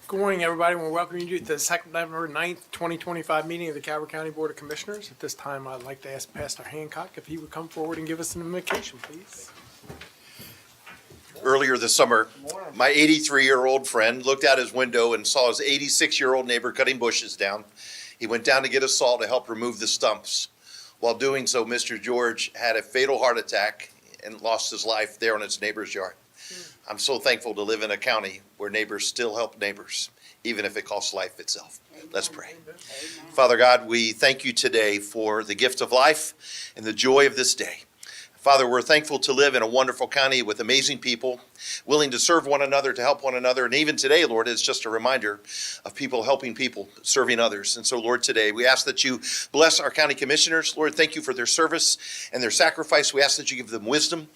Good morning, everybody. We'll welcome you to the September 9th, 2025 meeting of the Calvert County Board of Commissioners. At this time, I'd like to ask Pastor Hancock if he would come forward and give us an invocation, please. Earlier this summer, my 83-year-old friend looked out his window and saw his 86-year-old neighbor cutting bushes down. He went down to get a saw to help remove the stumps. While doing so, Mr. George had a fatal heart attack and lost his life there in his neighbor's yard. I'm so thankful to live in a county where neighbors still help neighbors, even if it costs life itself. Let's pray. Father God, we thank you today for the gift of life and the joy of this day. Father, we're thankful to live in a wonderful county with amazing people, willing to serve one another, to help one another. And even today, Lord, it's just a reminder of people helping people, serving others. And so, Lord, today we ask that you bless our county commissioners. Lord, thank you for their service and their sacrifice. We ask that you give them wisdom.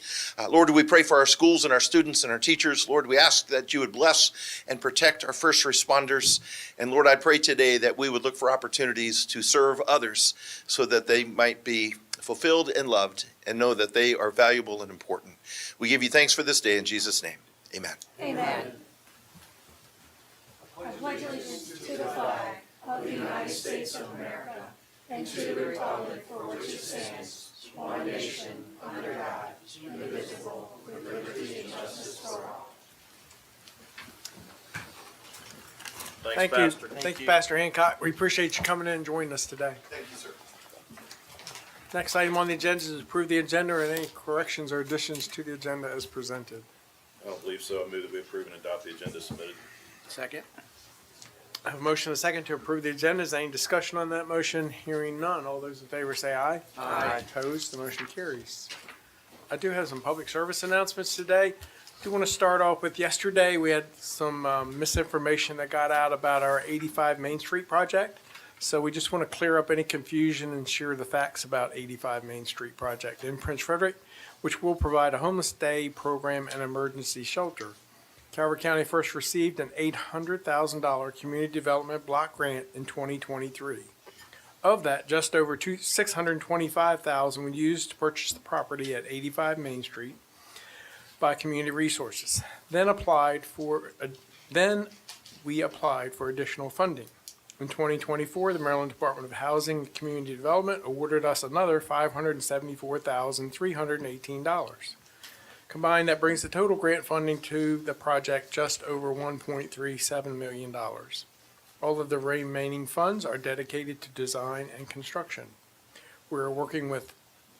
Lord, we pray for our schools and our students and our teachers. Lord, we ask that you would bless and protect our first responders. And Lord, I pray today that we would look for opportunities to serve others so that they might be fulfilled and loved and know that they are valuable and important. We give you thanks for this day in Jesus' name. Amen. Amen. I pledge allegiance to the flag of the United States of America and to the republic for which it stands, one nation, under God, indivisible, with liberty and justice for all. Thank you. Thank you, Pastor Hancock. We appreciate you coming in and joining us today. Thank you, sir. Next item on the agenda is approve the agenda and any corrections or additions to the agenda as presented. I don't believe so. I move that we approve and adopt the agenda submitted. Second. I have a motion and a second to approve the agenda. Is there any discussion on that motion? Hearing none. All those in favor say aye. Aye. Opposed? The motion carries. I do have some public service announcements today. I do want to start off with yesterday. We had some misinformation that got out about our 85 Main Street project. So we just want to clear up any confusion and share the facts about 85 Main Street project in Prince Frederick, which will provide a homeless day program and emergency shelter. Calvert County first received an $800,000 community development block grant in 2023. Of that, just over $625,000 was used to purchase the property at 85 Main Street by Community Resources. Then we applied for additional funding. In 2024, the Maryland Department of Housing and Community Development awarded us another $574,318. Combined, that brings the total grant funding to the project just over $1.37 million. All of the remaining funds are dedicated to design and construction. We're working with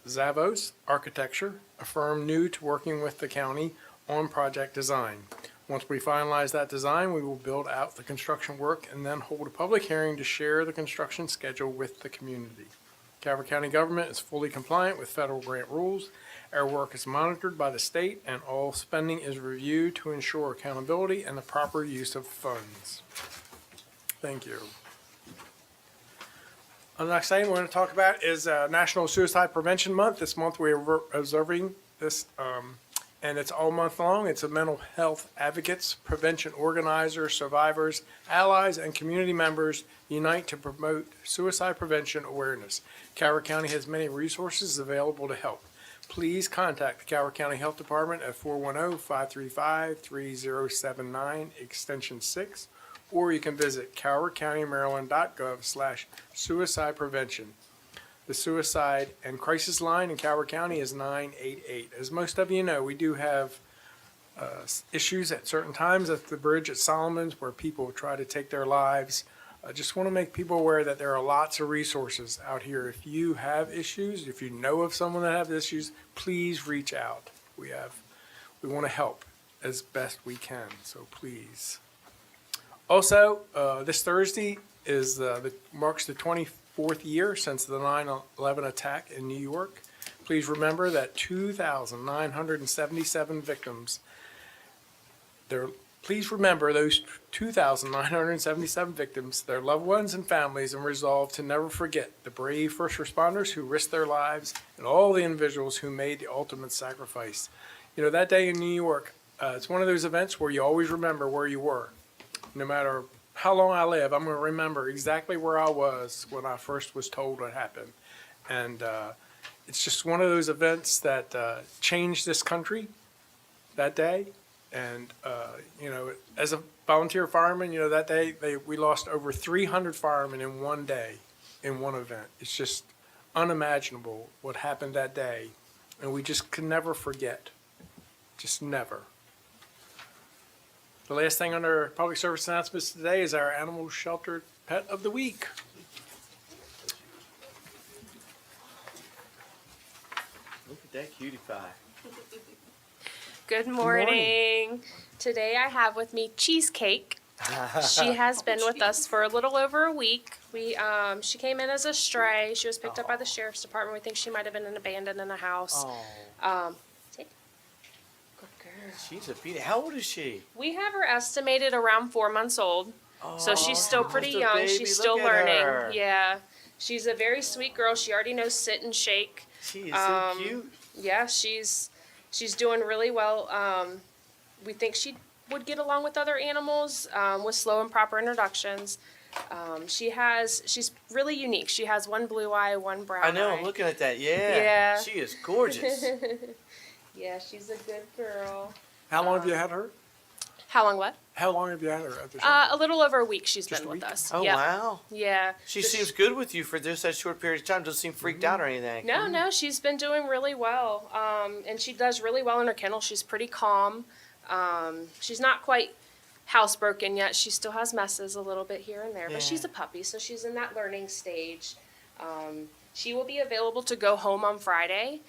Zavos Architecture, a firm new to working with the county on project design. Once we finalize that design, we will build out the construction work and then hold a public hearing to share the construction schedule with the community. Calvert County government is fully compliant with federal grant rules. Our work is monitored by the state, and all spending is reviewed to ensure accountability and the proper use of funds. Thank you. The next item we're going to talk about is National Suicide Prevention Month. This month we are observing this and it's all month long. It's a mental health advocates, prevention organizers, survivors, allies, and community members unite to promote suicide prevention awareness. Calvert County has many resources available to help. Please contact the Calvert County Health Department at 410-535-3079, extension 6, or you can visit calvertcountymaryland.gov/suicide prevention. The suicide and crisis line in Calvert County is 988. As most of you know, we do have issues at certain times at the bridge at Solomon's where people try to take their lives. I just want to make people aware that there are lots of resources out here. If you have issues, if you know of someone that has issues, please reach out. We want to help as best we can, so please. Also, this Thursday marks the 24th year since the 9/11 attack in New York. Please remember that 2,977 victims. Please remember those 2,977 victims, their loved ones and families, and resolve to never forget the brave first responders who risked their lives and all the individuals who made the ultimate sacrifice. You know, that day in New York, it's one of those events where you always remember where you were. No matter how long I live, I'm going to remember exactly where I was when I first was told what happened. And it's just one of those events that changed this country that day. And, as a volunteer fireman, that day, we lost over 300 firemen in one day, in one event. It's just unimaginable what happened that day, and we just can never forget. Just never. The last thing under public service announcements today is our animal shelter pet of the week. Look at that cutie pie. Good morning. morning. Today I have with me Cheesecake. She has been with us for a little over a week. She came in as a stray. She was picked up by the sheriff's department. We think she might have been abandoned in a house. Oh, Good girl. she's a beauty. How old is she? We have her estimated around 4 months old, so she's still pretty just a young. baby. She's still Look at learning. her. Yeah, she's a very sweet girl. She already knows sit and shake. She is so cute. Yeah, she's doing really well. We think she would get along with other animals with slow and proper introductions. She's really unique. She has one blue eye, one brown I know. eye. I'm looking at that. Yeah. Yeah. She is gorgeous. Yeah, she's a good girl. How long have you had her? How long? What? How long have you had her at the shelter? A little over a week. She's Just been a with week? us. Oh Yep. wow. Yeah. She Just- seems good with you for just that short period of time. Doesn't seem freaked out or anything. No, she's been doing really well. And she does really well in her kennel. She's pretty calm. She's not quite housebroken yet. She still has messes a little bit here and there, Yeah. but she's a puppy, so she's in that learning stage. She will be available to go home on Friday.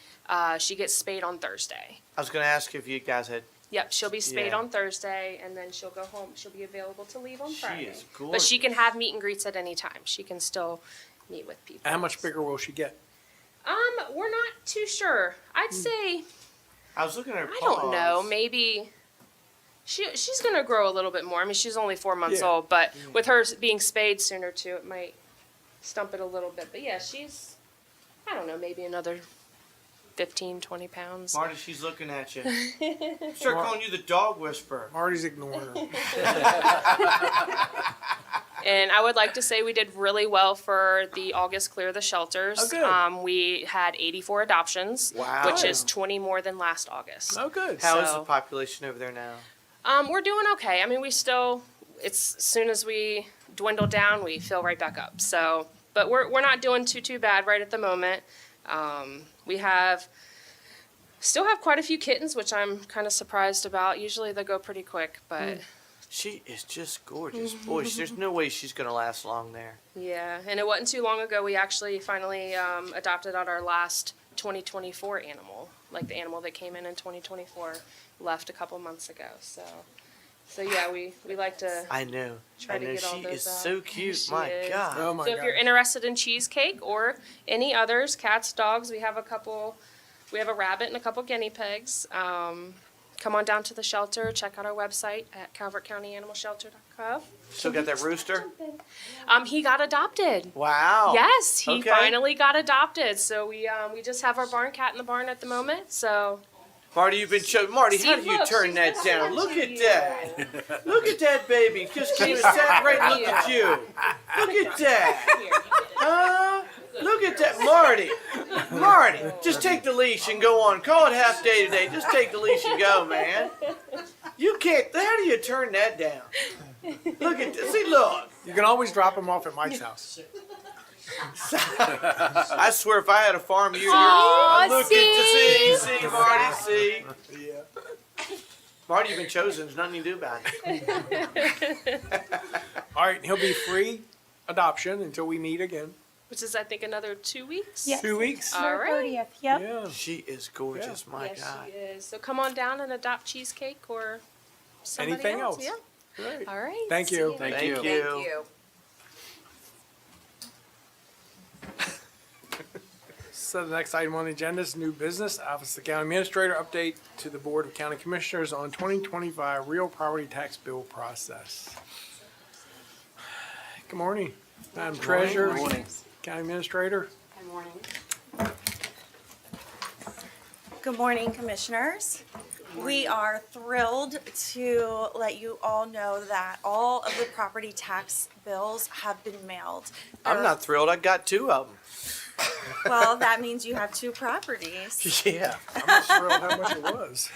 She gets spayed on Thursday. I was gonna ask if you guys had. Yep, she'll be spayed Yeah. on Thursday, and then she'll go home. She'll be available to leave on She Friday. is But gorgeous. she can have meet and greets at any time. She can still meet with people. How much bigger will she get? We're not too sure. I'd say, I was looking at her I paws. don't know, maybe she's gonna grow a little bit more. I mean, she's only 4 months Yeah. old, but with her being spayed sooner too, it might stump it a little bit. But yeah, she's, I don't know, maybe another 15, 20 pounds. Marty, she's looking at you. Start calling you the dog whisperer. Marty's ignoring her. And I would like to say we did really well for the August Clear the Shelters. Oh, good. We had 84 adoptions, Wow. which is 20 more than last August. Oh, good. How is So- the population over there now? We're doing okay. I mean, it's as soon as we dwindle down, we fill right back up. So, but we're not doing too bad right at the moment. We still have quite a few kittens, which I'm kind of surprised about. Usually they go pretty quick, but She is just gorgeous. Boy, there's no way she's gonna last long there. yeah. And it wasn't too long ago we actually finally adopted out our last 2024 animal, like the animal that came in 2024, left a couple months ago. So yeah, we like to. I know. Try I to know. get all She those is out. so cute. She My is. God. Oh, my So if God. you're interested in cheesecake or any others, cats, dogs, we have a couple. We have a rabbit and a couple guinea pigs. Come on down to the shelter. Check out our website at calvertcountyanimalshelter.gov. Still got that rooster? He got adopted. Wow. Yes, he Okay. finally got adopted. So we just have our barn cat in the barn at the moment. So Marty, you've been Marty, See, how do you look, turn she's that been down? Look watching at you. that. Look at that baby. Just came and sat right and looked at you. Look at that. here. Huh? Look at that. Marty, just take the leash and go on. Call it half day today. Just take the leash and go, man. You can't. How do you turn that down? Look at this. See, look. You can always drop them off at Mike's house. I swear if I had a farm, you're Aw, look see? at see, Marty, see. Yeah. Marty, you've been chosen. There's nothing you can do about it. All right, he'll be free adoption until we meet again. Which is, I think, another 2 weeks. Yes. 2 weeks? All right. 30th, yep. Yeah. She is gorgeous. My Yes, God. she is. So come on down and adopt Cheesecake or somebody Anything else? Yeah. Great. All right. Thank See you. Thank you. you. Thank you. So the next item on the agenda is new business. Office of the County Administrator update to the Board of County Commissioners on 2025 real property tax bill process. Good morning, Madam Treasurer. Good morning. County Administrator. Good morning. Good morning, Commissioners. We are thrilled to let you all know that all of the property tax bills have been mailed. I'm not thrilled. I got 2 of them. Well, that means you have 2 properties. Yeah. I'm not sure how much it was.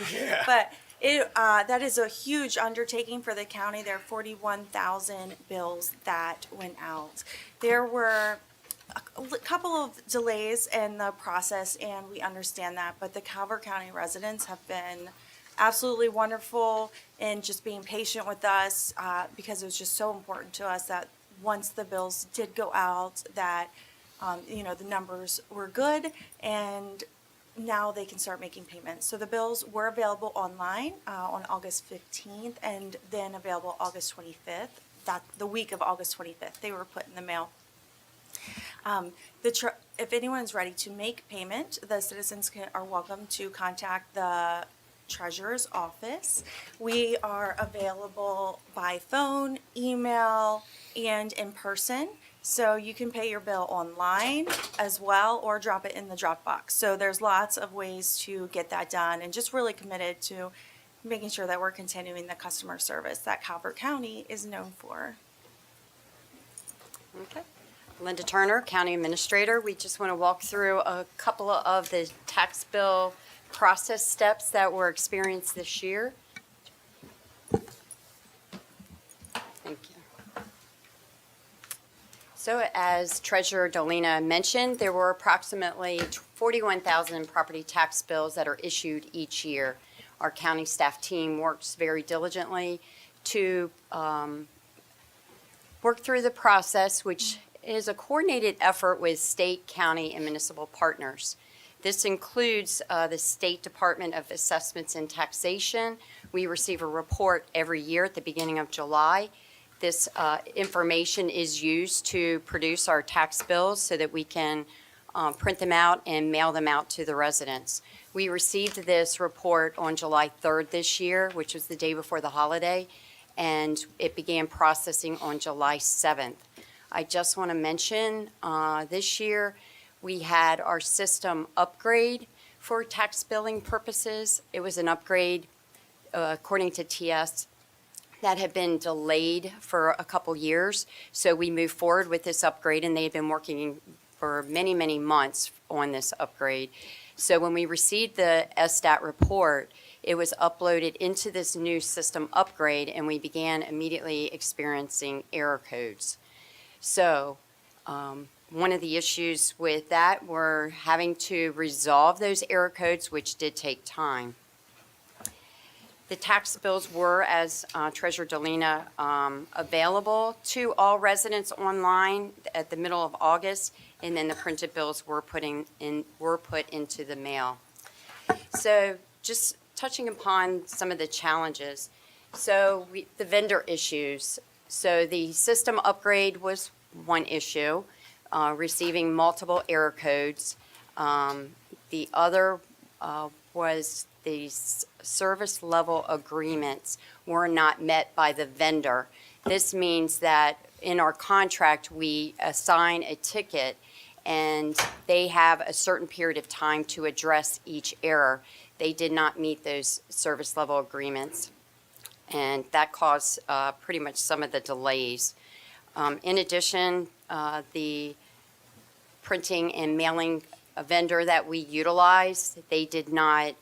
But That is a huge undertaking for the county. There are 41,000 bills that went out. There were a couple of delays in the process, and we understand that, but the Calvert County residents have been absolutely wonderful in just being patient with us, because it was just so important to us that once the bills did go out, that, the numbers were good, and now they can start making payments. So the bills were available online on August 15th, and then available August 25th. The week of August 25th, they were put in the mail. If anyone's ready to make payment, the citizens are welcome to contact the treasurer's office. We are available by phone, email, and in person. So you can pay your bill online as well, or drop it in the Dropbox. So there's lots of ways to get that done, and just really committed to making sure that we're continuing the customer service that Calvert County is known for. Okay. Linda Turner, County Administrator. We just want to walk through a couple of the tax bill process steps that were experienced this year. Thank you. So as Treasurer Dolina mentioned, there were approximately 41,000 property tax bills that are issued each year. Our county staff team works very diligently to work through the process, which is a coordinated effort with state, county, and municipal partners. This includes the State Department of Assessments and Taxation. We receive a report every year at the beginning of July. This information is used to produce our tax bills so that we can print them out and mail them out to the residents. We received this report on July 3rd this year, which was the day before the holiday, and it began processing on July 7th. I just want to mention this year we had our system upgrade for tax billing purposes. It was an upgrade, according to TS, that had been delayed for a couple years. So we moved forward with this upgrade, and they had been working for many, many months on this upgrade. So when we received the SDAT report, it was uploaded into this new system upgrade, and we began immediately experiencing error codes. So one of the issues with that were having to resolve those error codes, which did take time. The tax bills were, as Treasurer Dolina, available to all residents online at the middle of August, and then the printed bills were put into the mail. So just touching upon some of the challenges. So the vendor issues. So the system upgrade was one issue, receiving multiple error codes. The other was the service level agreements were not met by the vendor. This means that in our contract, we assign a ticket, and they have a certain period of time to address each error. They did not meet those service level agreements, and that caused pretty much some of the delays. In addition, the printing and mailing vendor that we utilized, they did not,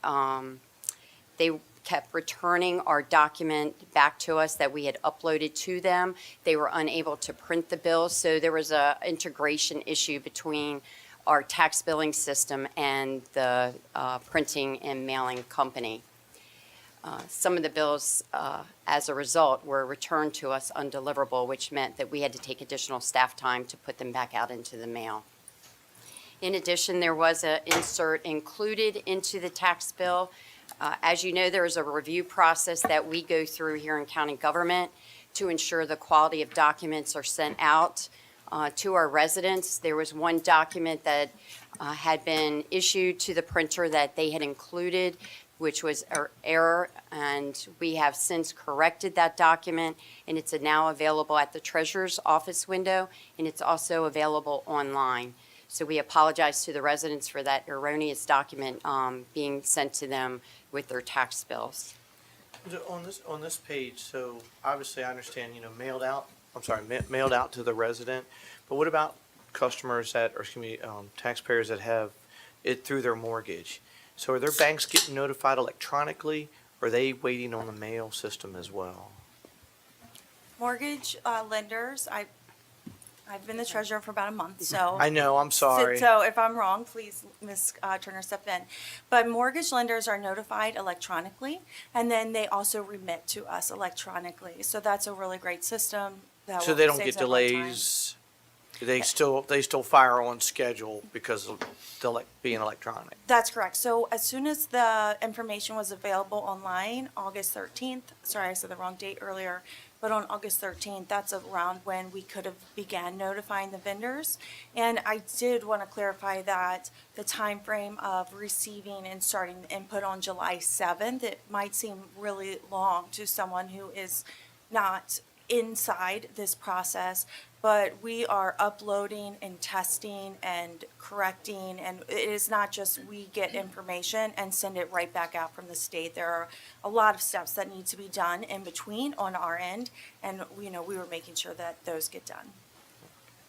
they kept returning our document back to us that we had uploaded to them. They were unable to print the bills, so there was a integration issue between our tax billing system and the printing and mailing company. Some of the bills, as a result, were returned to us undeliverable, which meant that we had to take additional staff time to put them back out into the mail. In addition, there was an insert included into the tax bill. As you know, there is a review process that we go through here in county government to ensure the quality of documents are sent out to our residents. There was one document that had been issued to the printer that they had included, which was an error, and we have since corrected that document, and it's now available at the treasurer's office window, and it's also available online. So we apologize to the residents for that erroneous document being sent to them with their tax bills. On this page, so obviously I understand, mailed out to the resident, but what about customers taxpayers that have it through their mortgage? So are their banks getting notified electronically, Are they waiting on the mail system as well? Mortgage lenders, I've been the treasurer for about a month, so. I know, I'm sorry. So if I'm wrong, please, Ms. Turner, step in. But mortgage lenders are notified electronically, and then they also remit to us electronically. So that's a really great system that So they don't saves get up our time. delays? They still fire on schedule because of being electronic? That's correct. So as soon as the information was available online, August 13th, sorry, I said the wrong date earlier, but on August 13th, that's around when we could have began notifying the vendors. And I did want to clarify that the time frame of receiving and starting the input on July 7th, it might seem really long to someone who is not inside this process, but we are uploading and testing and correcting, and it is not just we get information and send it right back out from the state. There are a lot of steps that need to be done in between on our end, and, we were making sure that those get done.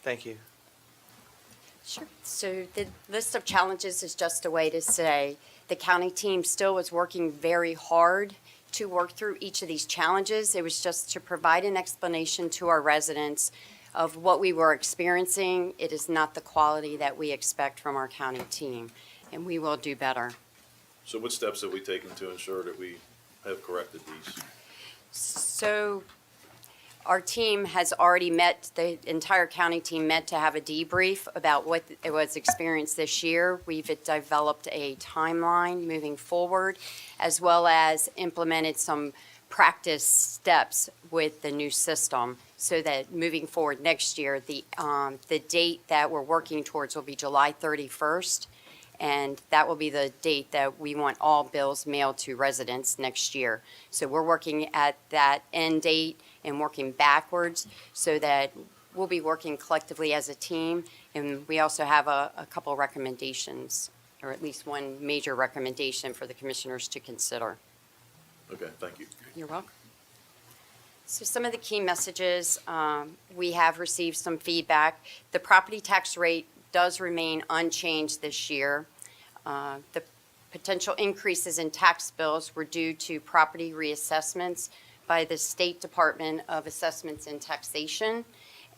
Thank you. Sure. So the list of challenges is just a way to say the county team still was working very hard to work through each of these challenges. It was just to provide an explanation to our residents of what we were experiencing. It is not the quality that we expect from our county team, and we will do better. So what steps have we taken to ensure that we have corrected these? So our team has already met, the entire county team met to have a debrief about what it was experienced this year. We've developed a timeline moving forward, as well as implemented some practice steps with the new system so that moving forward next year, the date that we're working towards will be July 31st. And that will be the date that we want all bills mailed to residents next year. So we're working at that end date and working backwards so that we'll be working collectively as a team. And we also have a couple recommendations, or at least one major recommendation for the commissioners to consider. Okay, thank you. You're welcome. So some of the key messages, we have received some feedback. The property tax rate does remain unchanged this year. The potential increases in tax bills were due to property reassessments by the State Department of Assessments and Taxation,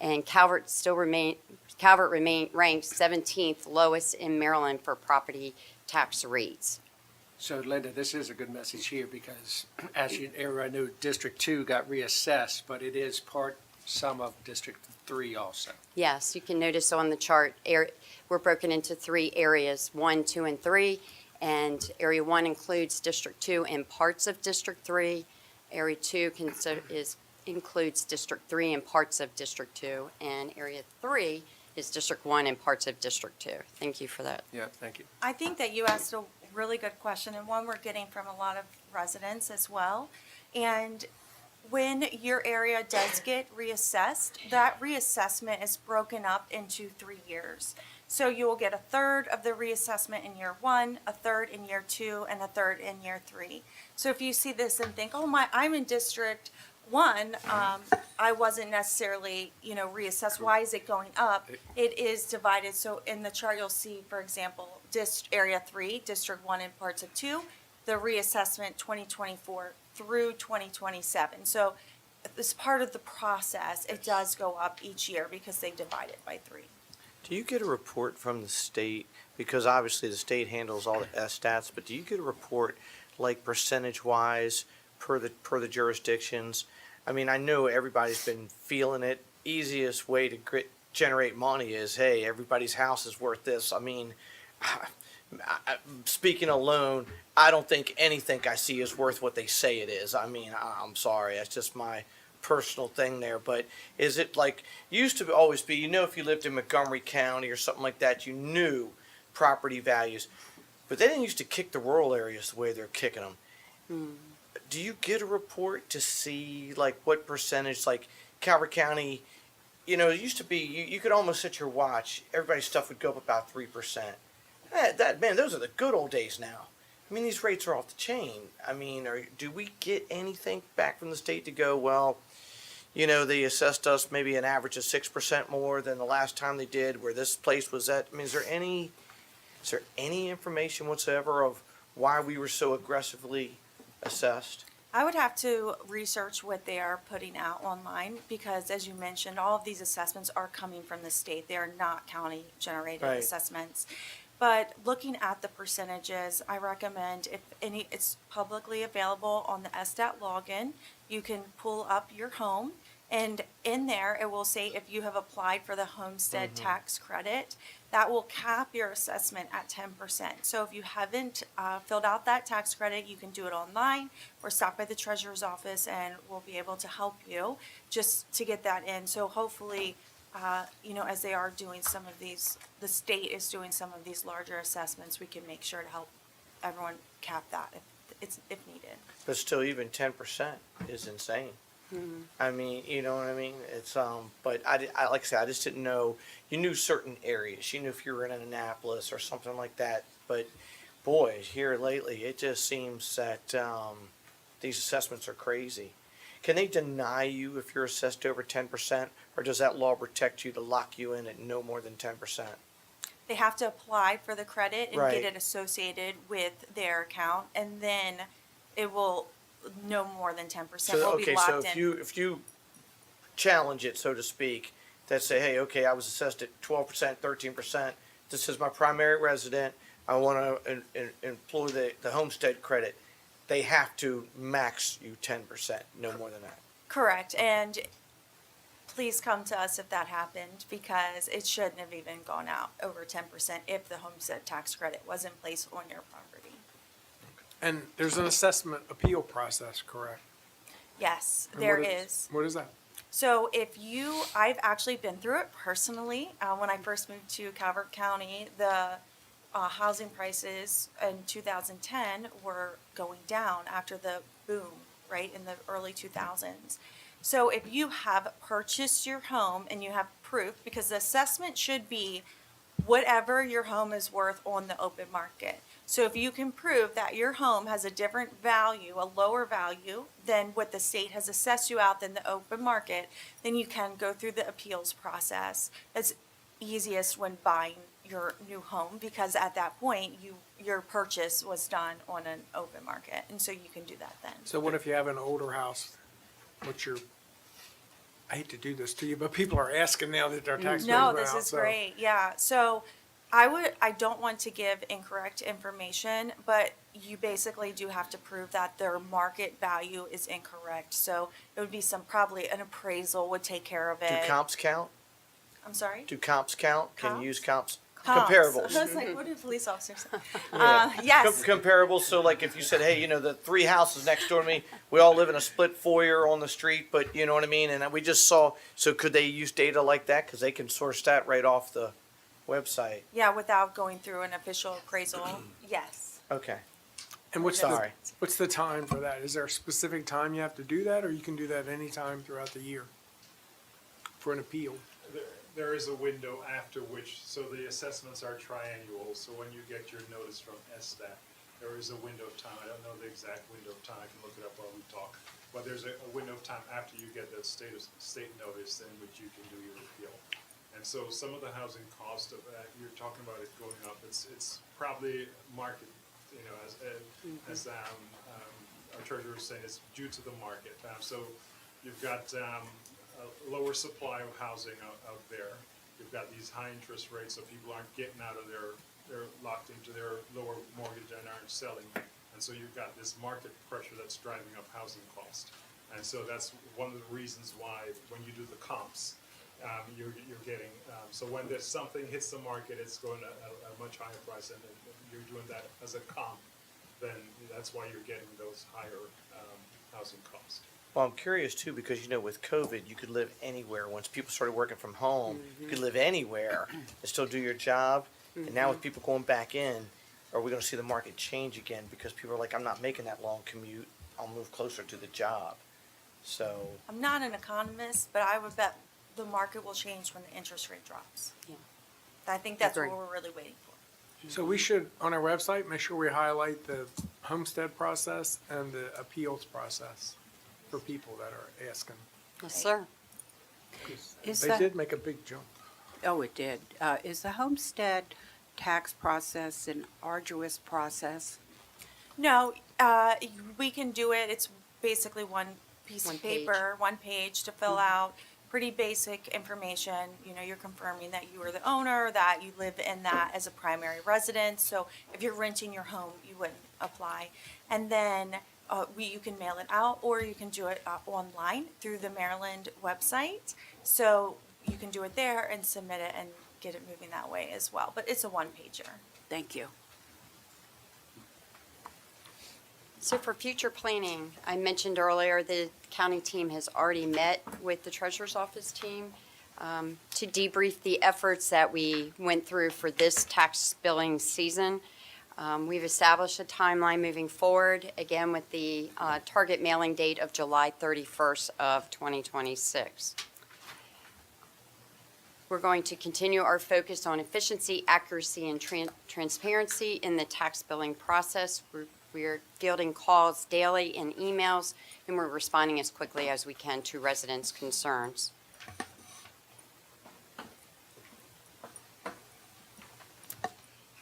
and Calvert ranks 17th lowest in Maryland for property tax rates. So Linda, this is a good message here because as you, everyone knew, District 2 got reassessed, but it is some of District 3 also. Yes, you can notice on the chart, we're broken into 3 areas, 1, 2, and 3. And Area 1 includes District 2 and parts of District 3. Area 2 includes District 3 and parts of District 2. And Area 3 is District 1 and parts of District 2. Thank you for that. Yeah, thank you. I think that you asked a really good question, and one we're getting from a lot of residents as well. And when your area does get reassessed, that reassessment is broken up into 3 years. So you will get a third of the reassessment in year 1, a third in year 2, and a third in year 3. So if you see this and think, oh I'm in District 1, I wasn't necessarily, reassessed. Why is it going up? It is divided. So in the chart, you'll see, for example, Area 3, District 1 and parts of 2, the reassessment 2024 through 2027. So as part of the process, it does go up each year because they divide it by 3. Do you get a report from the state? Because obviously the state handles all the stats, but do you get a report like percentage-wise per the jurisdictions? I mean, I know everybody's been feeling it. Easiest way to generate money is, hey, everybody's house is worth this. I mean, speaking alone, I don't think anything I see is worth what they say it is. I mean, I'm sorry, that's just my personal thing there. But is it like used to always be? If you lived in Montgomery County or something like that, you knew property values, but they didn't used to kick the rural areas the way they're kicking them. Do you get a report to see like what percentage, like Calvert County? It used to be you could almost set your watch. Everybody's stuff would go up about 3%. Man, those are the good old days now. I mean, these rates are off the chain. I mean, do we get anything back from the state to go, well, they assessed us maybe an average of 6% more than the last time they did, where this place was at? I mean, is there any information whatsoever of why we were so aggressively assessed? I would have to research what they are putting out online because, as you mentioned, all of these assessments are coming from the state. They are not county-generated Right. assessments. But looking at the percentages, I recommend if any, it's publicly available on the SDAT login. You can pull up your home, and in there, it will say if you have applied for the homestead tax credit, that will cap your assessment at 10%. So if you haven't filled out that tax credit, you can do it online or stop by the treasurer's office and we'll be able to help you just to get that in. So hopefully, as they are doing some of these, the state is doing some of these larger assessments, we can make sure to help everyone cap that if needed. But still, even 10% is insane. I mean, you know what I mean? It's, but I like I said, I just didn't know, you knew certain areas. You knew if you were in Annapolis or something like that. But boy, here lately, it just seems that, these assessments are crazy. Can they deny you if you're assessed over 10%, or does that law protect you to lock you in at no more than 10%? They have to apply for the credit and Right. get it associated with their account, and then it will no more than 10% So, will be okay, so locked if in. you challenge it, so to speak, that say, hey, okay, I was assessed at 12%, 13%, this is my primary resident, I want to employ the homestead credit, they have to max you 10%, no more than that. Correct, and please come to us if that happened, because it shouldn't have even gone out over 10% if the homestead tax credit was in place on your property. And there's an assessment appeal process, correct? Yes, And there what is. What is that? So I've actually been through it personally. When I first moved to Calvert County, the housing prices in 2010 were going down after the boom, right, in the early 2000s. So if you have purchased your home and you have proof, because the assessment should be whatever your home is worth on the open market. So if you can prove that your home has a different value, a lower value than what the state has assessed you out than the open market, then you can go through the appeals process. It's easiest when buying your new home, because at that point, your purchase was done on an open market, and so you can do that then. So what if you have an older house? I hate to do this to you, but people are asking now that their tax bills No, went this out, is so- great, yeah. So I don't want to give incorrect information, but you basically do have to prove that their market value is incorrect. So it would be probably an appraisal would take care of Do it. comps count? I'm sorry? Do comps count? Can Comps? you use comps? Comps. Comparables. I was like, what do police officers say? Yes. Comparables, so like if you said, hey, the 3 houses next door to me, we all live in a split foyer on the street, but you know what I mean? And we just saw, so could they use data like that? Because they can source that right off the website. Yeah, without going through an official appraisal, yes. Okay, And what's sorry. the time for that? Is there a specific time you have to do that, or you can do that anytime throughout the year for an appeal? There is a window after which, so the assessments are triannual, so when you get your notice from SDAT, there is a window of time, I don't know the exact window of time, I can look it up while we talk, but there's a window of time after you get that state notice in which you can do your appeal. And so some of the housing cost of that, you're talking about it going up, it's probably market, as our treasurer was saying, it's due to the market. So you've got a lower supply of housing out there. You've got these high interest rates, so people aren't getting out of they're locked into their lower mortgage and aren't selling. And so you've got this market pressure that's driving up housing cost. And so that's one of the reasons why when you do the comps, you're getting, so when there's something hits the market, it's going at a much higher price, and you're doing that as a comp, then that's why you're getting those higher housing costs. Well, I'm curious too, because with COVID, you could live anywhere. Once people started working from home, you could live anywhere and still do your job. And now with people going back in, are we gonna see the market change again? Because people are like, I'm not making that long commute, I'll move closer to the job. So, I'm not an economist, but I would bet the market will change when the interest rate drops. Yeah. I think that's what Agree. we're really waiting for. So we should, on our website, make sure we highlight the homestead process and the appeals process for people that are asking. Yes, sir. Is They the- did make a big jump. Oh, it did. Is the homestead tax process an arduous process? No, We can do it. It's basically one piece One of paper, one page to fill out. Pretty basic information. You know, you're confirming that you are the owner, that you live in that as a primary residence. So if you're renting your home, you wouldn't apply. And then you can mail it out, or you can do it online through the Maryland website. So you can do it there and submit it and get it moving that way as well. But it's a one-pager. Thank you. So for future planning, I mentioned earlier, the county team has already met with the treasurer's office team to debrief the efforts that we went through for this tax billing season. We've established a timeline moving forward, again, with the target mailing date of July 31st of 2026. We're going to continue our focus on efficiency, accuracy, and transparency in the tax billing process. We're fielding calls daily and emails, and we're responding as quickly as we can to residents' concerns.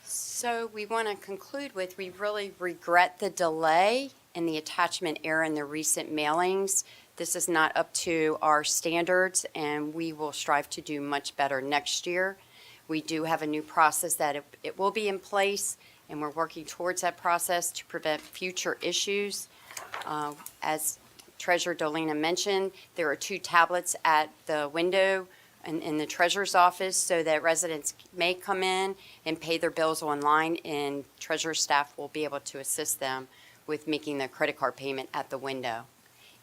So we want to conclude with, we really regret the delay in the attachment error in the recent mailings. This is not up to our standards, and we will strive to do much better next year. We do have a new process that it will be in place, and we're working towards that process to prevent future issues. As Treasurer Dolina mentioned, there are 2 tablets at the window in the treasurer's office so that residents may come in and pay their bills online, and treasurer's staff will be able to assist them with making their credit card payment at the window.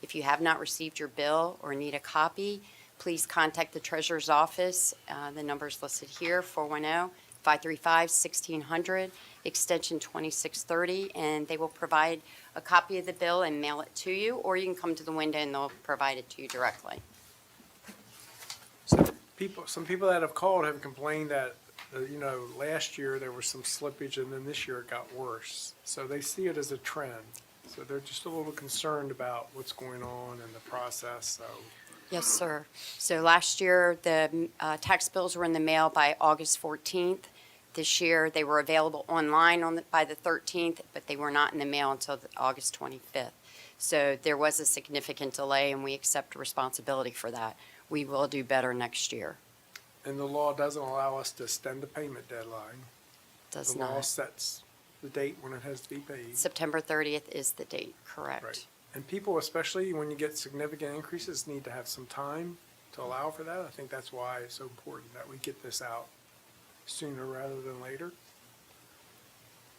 If you have not received your bill or need a copy, please contact the treasurer's office. The number is listed here, 410-535-1600, extension 2630, and they will provide a copy of the bill and mail it to you, or you can come to the window and they'll provide it to you directly. Some people that have called have complained that, last year there was some slippage and then this year it got worse. So they see it as a trend. So they're just a little concerned about what's going on in the process, so. Yes, sir. So last year, the tax bills were in the mail by August 14th. This year, they were available online by the 13th, but they were not in the mail until August 25th. So there was a significant delay, and we accept responsibility for that. We will do better next year. And the law doesn't allow us to extend the payment deadline. Does The law not. sets the date when it has to be paid. September 30th is the date, correct? Right. And people, especially when you get significant increases, need to have some time to allow for that. I think that's why it's so important that we get this out sooner rather than later.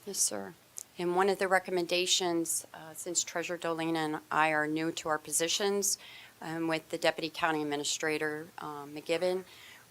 Yes, sir. And one of the recommendations, since Treasurer Dolina and I are new to our positions, with the Deputy County Administrator, McGibbon,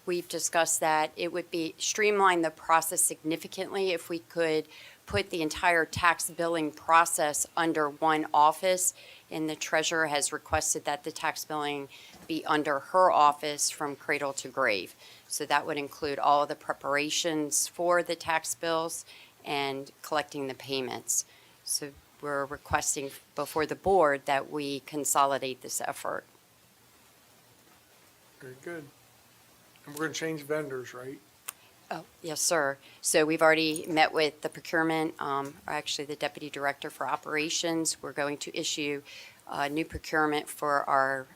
we've discussed that it would be streamline the process significantly if we could put the entire tax billing process under one office. And the treasurer has requested that the tax billing be under her office from cradle to grave. So that would include all of the preparations for the tax bills and collecting the payments. So we're requesting before the board that we consolidate this effort. Very good. And we're gonna change vendors, right? Oh, yes, sir. So we've already met with the procurement, or actually the deputy director for operations. We're going to issue a new procurement for our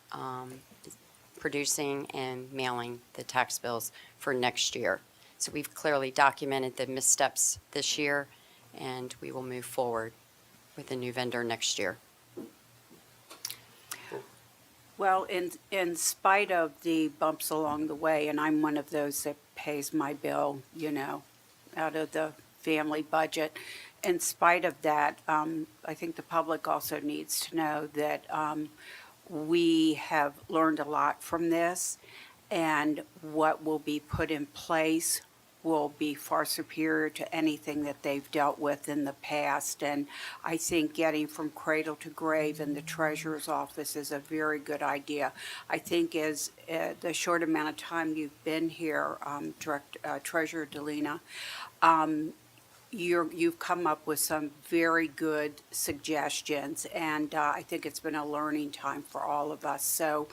producing and mailing the tax bills for next year. So we've clearly documented the missteps this year, and we will move forward with a new vendor next year. Well, in spite of the bumps along the way, and I'm one of those that pays my bill, out of the family budget, in spite of that, I think the public also needs to know that we have learned a lot from this, and what will be put in place will be far superior to anything that they've dealt with in the past. And I think getting from cradle to grave in the treasurer's office is a very good idea. I think as the short amount of time you've been here, Treasurer Dolina, you've come up with some very good suggestions, and I think it's been a learning time for all of us. So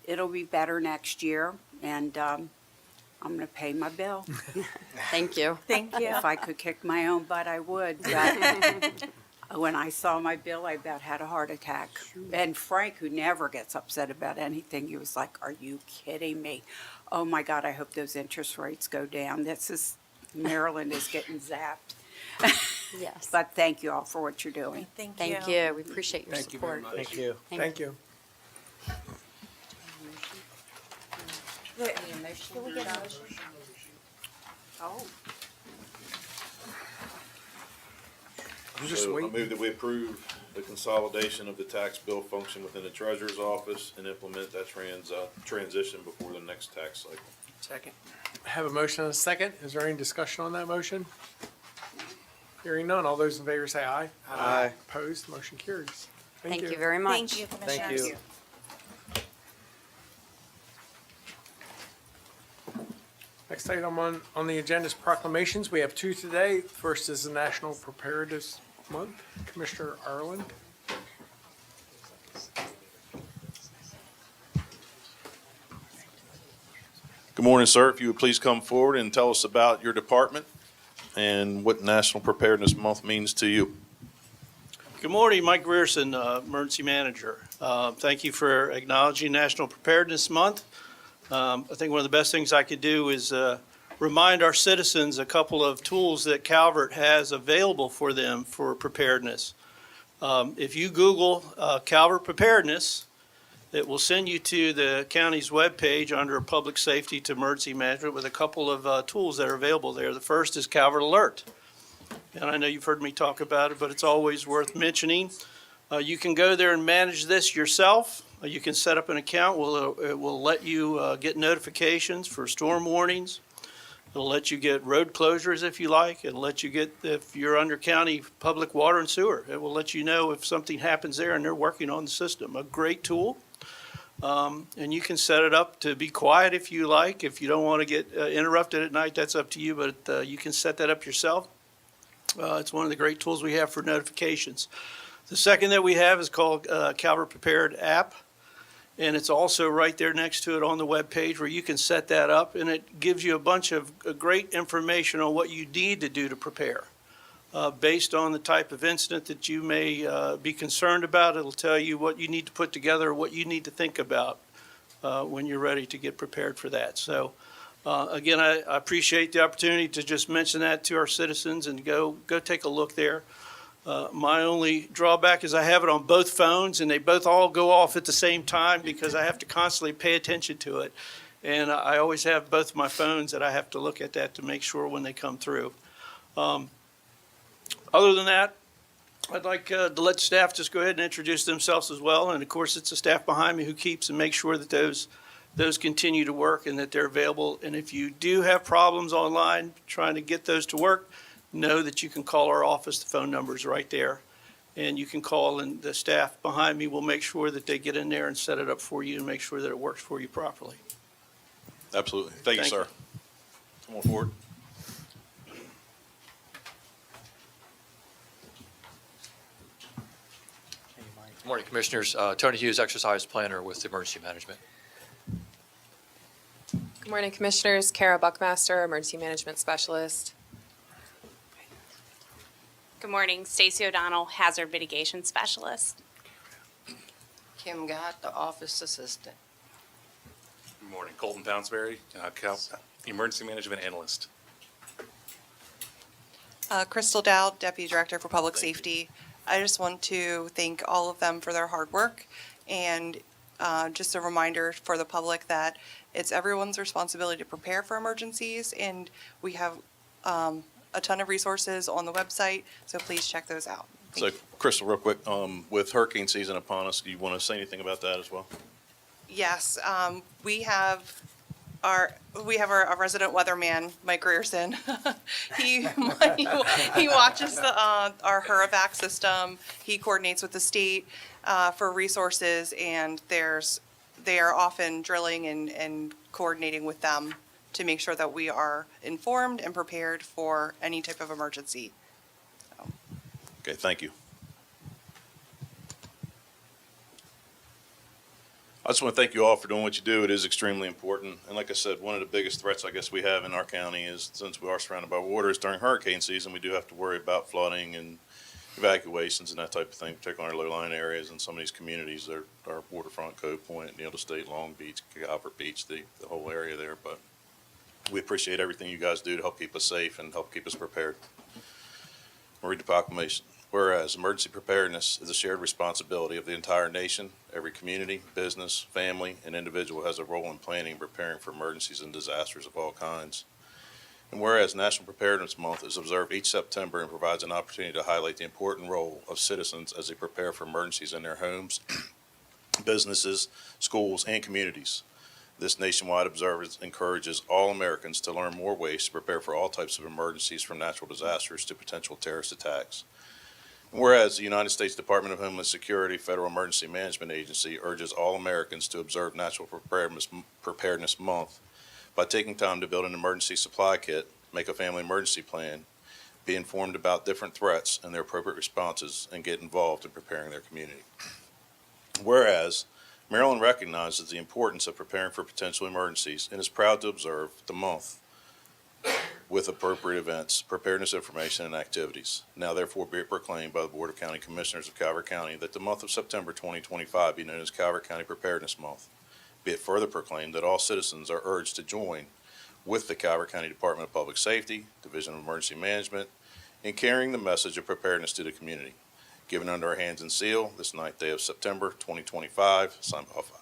it'll be better next year, and I'm going to pay my bill. Thank you. Thank you. If I could kick my own butt, I would. But When I saw my bill, I about had a heart attack. And Frank, who never gets upset about anything, he was like, "Are you kidding me? Oh my God, I hope those interest rates go down. Maryland is getting zapped." Yes. But thank you all for what you're doing. Thank you. Thank you. We appreciate your Thank you very support. much. Thank you. Thank Thank you. Any motion? Can we get a motion? Oh. Just So I wait. move that we approve the consolidation of the tax bill function within the treasurer's office and implement that transition before the next tax cycle. Second. Have a motion and a second. Is there any discussion on that motion? Hearing none. All those in favor say aye. Aye. Opposed? Motion carries. Thank you very much. Thank you, Commissioners. Thank you. Next item on the agenda is proclamations. We have two today. First is the National Preparedness Month. Commissioner Ireland. Good morning, sir. If you would please come forward and tell us about your department and what National Preparedness Month means to you. Good morning, Mike Grierson, Emergency Manager. Thank you for acknowledging National Preparedness Month. I think one of the best things I could do is remind our citizens a couple of tools that Calvert has available for them for preparedness. If you Google Calvert Preparedness, it will send you to the county's webpage under Public Safety to Emergency Management with a couple of tools that are available there. The first is Calvert Alert. And I know you've heard me talk about it, but it's always worth mentioning. You can go there and manage this yourself. You can set up an account. It will let you get notifications for storm warnings. It'll let you get road closures if you like. It'll let you get, if you're under county public water and sewer, it will let you know if something happens there and they're working on the system. A great tool. And you can set it up to be quiet if you like. If you don't want to get interrupted at night, that's up to you, but you can set that up yourself. It's one of the great tools we have for notifications. The second that we have is called Calvert Prepared app, and it's also right there next to it on the web page where you can set that up, and it gives you a bunch of great information on what you need to do to prepare. Based on the type of incident that you may be concerned about, it'll tell you what you need to put together, what you need to think about when you're ready to get prepared for that. So again, I appreciate the opportunity to just mention that to our citizens and go take a look there. My only drawback is I have it on both phones and they both all go off at the same time because I have to constantly pay attention to it. And I always have both of my phones that I have to look at that to make sure when they come through. Other than that, I'd like to let staff just go ahead and introduce themselves as well. And of course, it's the staff behind me who keeps and makes sure that those continue to work and that they're available. And if you do have problems online trying to get those to work, know that you can call our office. The phone number is right there. And you can call, and the staff behind me will make sure that they get in there and set it up for you and make sure that it works for you properly. Absolutely. Thank you, Thank sir. Come on forward. Good morning, Commissioners. Tony Hughes, Exercise Planner with Emergency Management. Good morning, Commissioners. Kara Buckmaster, Emergency Management Specialist. Good morning, Stacy O'Donnell, Hazard Mitigation Specialist. Kim Gott, the Office Assistant. Good morning, Colton Townsbury, Emergency Management Analyst. Crystal Dowd, Deputy Director for Public Safety. I just want to thank all of them for their hard work, and just a reminder for the public that it's everyone's responsibility to prepare for emergencies, and we have a ton of resources on the website, so please check those out. So, Crystal, real quick, with hurricane season upon us, do you want to say anything about that as well? Yes, we have our resident weatherman, Mike Grierson. he watches our HURAVAC system. He coordinates with the state for resources, and they are often drilling and coordinating with them to make sure that we are informed and prepared for any type of emergency. Okay, thank you. I just want to thank you all for doing what you do. It is extremely important. And like I said, one of the biggest threats I guess we have in our county is, since we are surrounded by water, is during hurricane season, we do have to worry about flooding and evacuations and that type of thing, particularly in our low-lying areas and some of these communities. Our waterfront, Cove Point, Neal State, Long Beach, Calvert Beach, the whole area there. But we appreciate everything you guys do to help keep us safe and help keep us prepared. I'll read the proclamation. Whereas emergency preparedness is a shared responsibility of the entire nation, every community, business, family, and individual has a role in planning and preparing for emergencies and disasters of all kinds. And whereas National Preparedness Month is observed each September and provides an opportunity to highlight the important role of citizens as they prepare for emergencies in their homes, businesses, schools, and communities. This nationwide observance encourages all Americans to learn more ways to prepare for all types of emergencies, from natural disasters to potential terrorist attacks. Whereas the United States Department of Homeland Security Federal Emergency Management Agency urges all Americans to observe National Preparedness Month by taking time to build an emergency supply kit, make a family emergency plan, be informed about different threats and their appropriate responses, and get involved in preparing their community. Whereas Maryland recognizes the importance of preparing for potential emergencies and is proud to observe the month with appropriate events, preparedness information, and activities. Now therefore be it proclaimed by the Board of County Commissioners of Calvert County that the month of September 2025 be known as Calvert County Preparedness Month. Be it further proclaimed that all citizens are urged to join with the Calvert County Department of Public Safety, Division of Emergency Management, in carrying the message of preparedness to the community. Given under our hands and seal this 9th day of September 2025, signed by all five.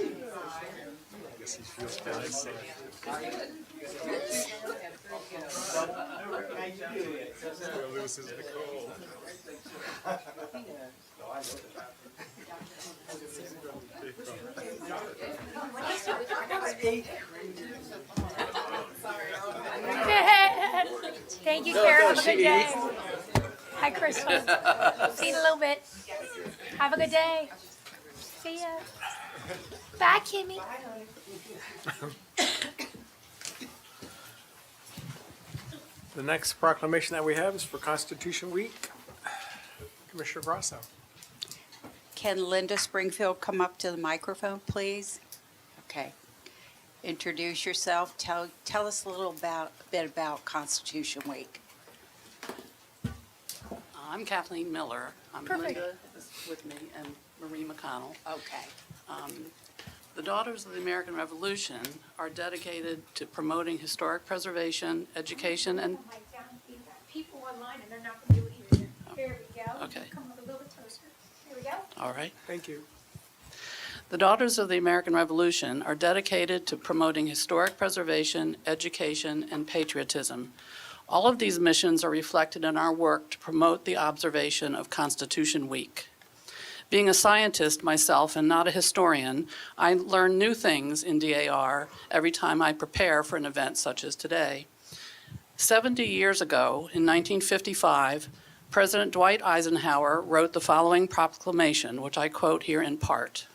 I guess he feels very safe. Loses Nicole. Thank you, Carol. Have a good day. Hi, Crystal. See you in a little bit. Have a good day. See ya. Bye, Kimmy. The next proclamation that we have is for Constitution Week. Commissioner Grasso. Can Linda Springfield come up to the microphone, please? Okay. Introduce yourself. Tell us a little bit about Constitution Week. I'm Kathleen Miller. I'm Perfect. Linda is with me, and Marie McConnell. Okay. The Daughters of the American Revolution are dedicated to promoting historic preservation, education, and People online and they're not going to be able to hear you. There we go. Okay. Come up a little bit closer. Here we go. all right. Thank you. The Daughters of the American Revolution are dedicated to promoting historic preservation, education, and patriotism. All of these missions are reflected in our work to promote the observation of Constitution Week. Being a scientist myself and not a historian, I learn new things in DAR every time I prepare for an event such as today. 70 years ago, in 1955, President Dwight Eisenhower wrote the following proclamation, which I quote here in part.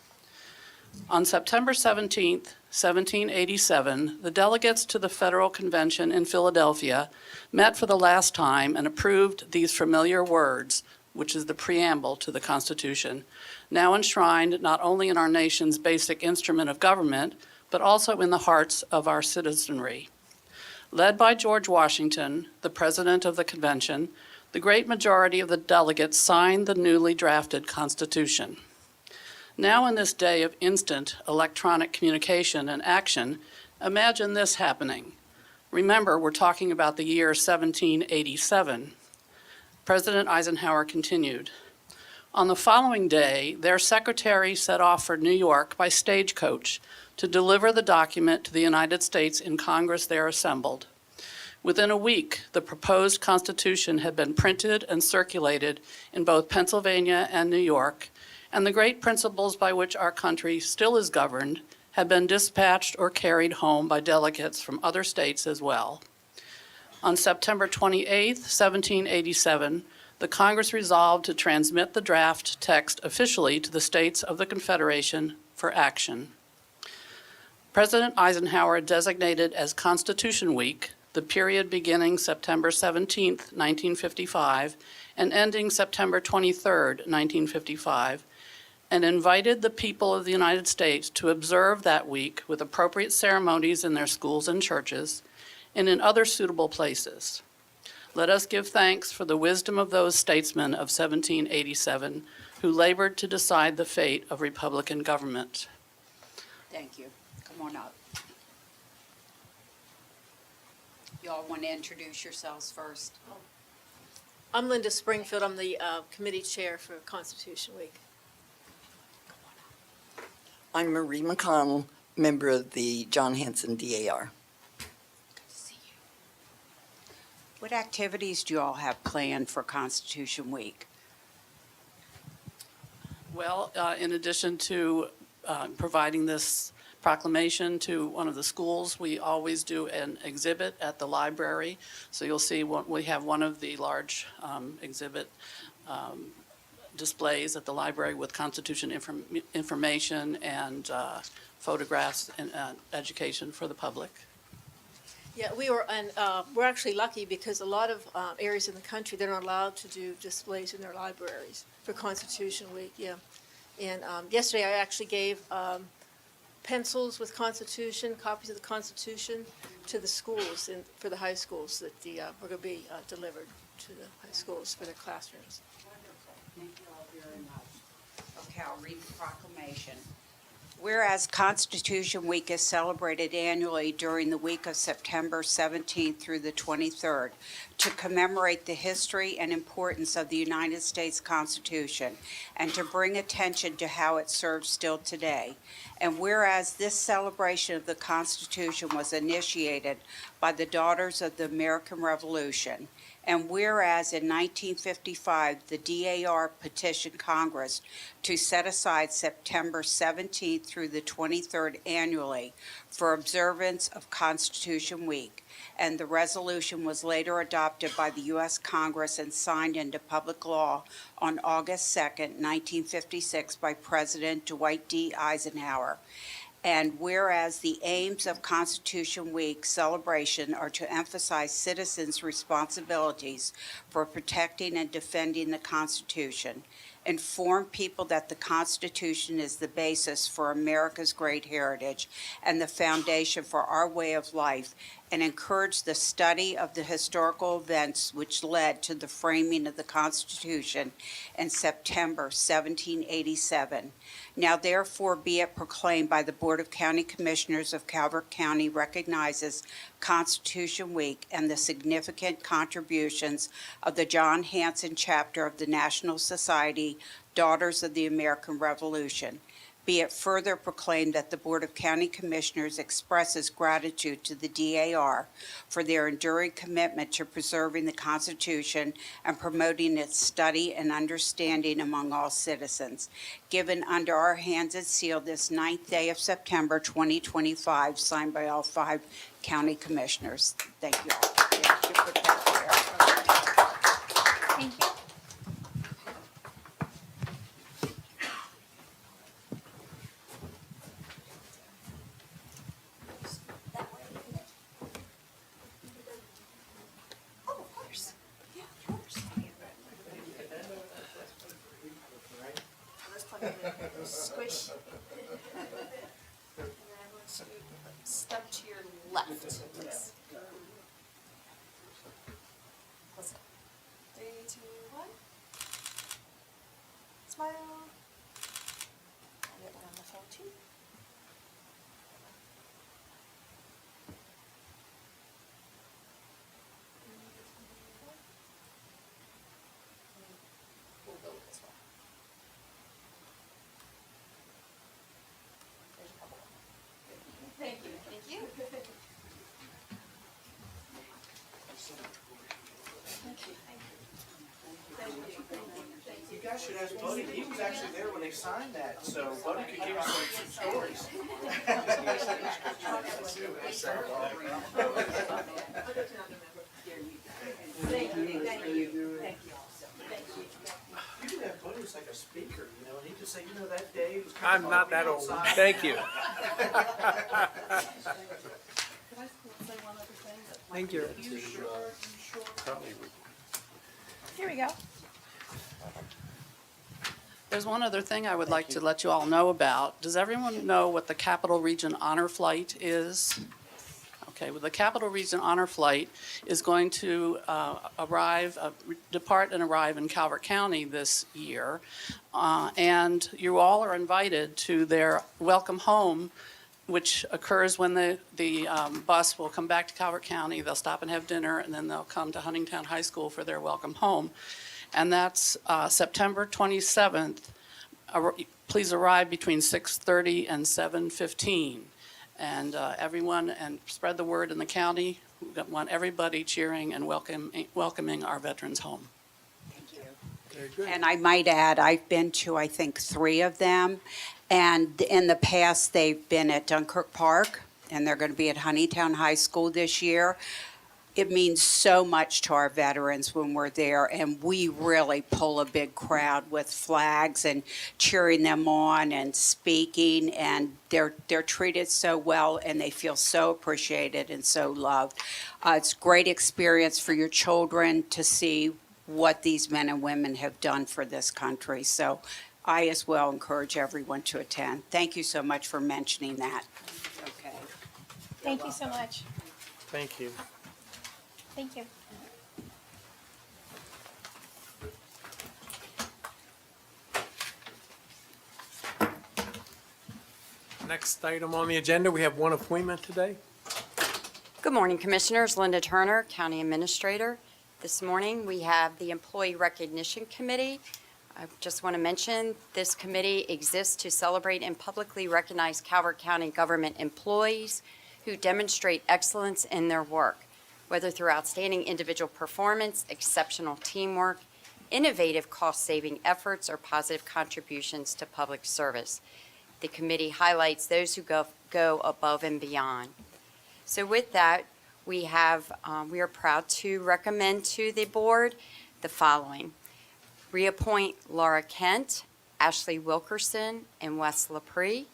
On September 17, 1787, the delegates to the Federal Convention in Philadelphia met for the last time and approved these familiar words, which is the preamble to the Constitution, now enshrined not only in our nation's basic instrument of government, but also in the hearts of our citizenry. Led by George Washington, the President of the Convention, the great majority of the delegates signed the newly drafted Constitution. Now in this day of instant electronic communication and action, imagine this happening. Remember, we're talking about the year 1787. President Eisenhower continued. On the following day, their secretary set off for New York by stagecoach to deliver the document to the United States in Congress there assembled. Within a week, the proposed Constitution had been printed and circulated in both Pennsylvania and New York, and the great principles by which our country still is governed have been dispatched or carried home by delegates from other states as well. On September 28, 1787, the Congress resolved to transmit the draft text officially to the states of the Confederation for action. President Eisenhower designated as Constitution Week the period beginning September 17, 1955, and ending September 23, 1955, and invited the people of the United States to observe that week with appropriate ceremonies in their schools and churches and in other suitable places. Let us give thanks for the wisdom of those statesmen of 1787 who labored to decide the fate of Republican government. Thank you. Come on up. Y'all want to introduce yourselves first? I'm Linda Springfield. I'm the committee chair for Constitution Week. I'm Marie McConnell, member of the John Hanson DAR. What activities do you all have planned for Constitution Week? Well, in addition to providing this proclamation to one of the schools, we always do an exhibit at the library. So you'll see we have one of the large exhibit displays at the library with Constitution information and photographs and education for the public. Yeah, we're actually lucky because a lot of areas in the country, they're not allowed to do displays in their libraries for Constitution Week, yeah. And yesterday I actually gave pencils with Constitution, copies of the Constitution to the schools and for the high schools that were going to be delivered to the high schools for their classrooms. Thank you all very much. Okay, I'll read the proclamation. Whereas Constitution Week is celebrated annually during the week of September 17th through the 23rd to commemorate the history and importance of the United States Constitution and to bring attention to how it serves still today. And whereas this celebration of the Constitution was initiated by the Daughters of the American Revolution, and whereas in 1955, the DAR petitioned Congress to set aside September 17th through the 23rd annually for observance of Constitution Week, and the resolution was later adopted by the U.S. Congress and signed into public law on August 2nd, 1956 by President Dwight D. Eisenhower. And whereas the aims of Constitution Week celebration are to emphasize citizens' responsibilities for protecting and defending the Constitution, inform people that the Constitution is the basis for America's great heritage and the foundation for our way of life, and encourage the study of the historical events which led to the framing of the Constitution in September 1787. Now therefore be it proclaimed by the Board of County Commissioners of Calvert County recognizes Constitution Week and the significant contributions of the John Hanson chapter of the National Society Daughters of the American Revolution. Be it further proclaimed that the Board of County Commissioners expresses gratitude to the DAR for their enduring commitment to preserving the Constitution and promoting its study and understanding among all citizens. Given under our hands and sealed this 9th day of September 2025, signed by all 5 county commissioners. Thank you all. Thank you. Squish. And then I'm going to step to your left, please. Let's go. 3, 2, 1. Smile. And it went on the phone too. We'll go with this one. Thank you. Thank you. should ask Buddy. He was actually there when they signed that, so Buddy could give us some stories. Thank you, thank you. You could have Buddy as like a speaker, you know, and he could say, you know, that day was. I'm not that old. Thank you. Thank you. Here we go. There's one other thing I would like to let you all know about. Does everyone know what the Capital Region Honor Flight is? Okay, well, the Capital Region Honor Flight is going to depart and arrive in Calvert County this year. And you all are invited to their welcome home, which occurs when the bus will come back to Calvert County. They'll stop and have dinner, and then they'll come to Huntingtown High School for their welcome home. And that's September 27th. Please arrive between 6:30 and 7:15. And everyone, and spread the word in the county. We want everybody cheering and welcoming our veterans home. Very good. And I might add, I've been to, I think, 3 of them. And in the past, they've been at Dunkirk Park, and they're going to be at Huntingtown High School this year. It means so much to our veterans when we're there, and we really pull a big crowd with flags and cheering them on and speaking, and they're treated so well, and they feel so appreciated and so loved. It's a great experience for your children to see what these men and women have done for this country. So I as well encourage everyone to attend. Thank you so much for mentioning that. Okay. Thank you so much. Thank you. Thank you. Next item on the agenda, we have one appointment today. Good morning, Commissioners. Linda Turner, County Administrator. This morning, we have the Employee Recognition Committee. I just want to mention, this committee exists to celebrate and publicly recognize Calvert County government employees who demonstrate excellence in their work, whether through outstanding individual performance, exceptional teamwork, innovative cost-saving efforts, or positive contributions to public service. The committee highlights those who go above and beyond. So with that, we are proud to recommend to the board the following. Reappoint Laura Kent, Ashley Wilkerson, and Wes Lapre,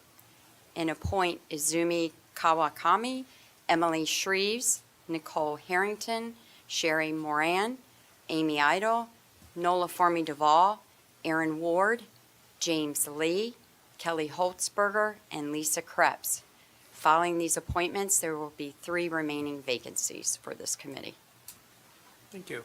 and appoint Izumi Kawakami, Emily Shreves, Nicole Harrington, Sherry Moran, Amy Idle, Nola Formie Duvall, Aaron Ward, James Lee, Kelly Holtzberger, and Lisa Krebs. Following these appointments, there will be 3 remaining vacancies for this committee. Thank you.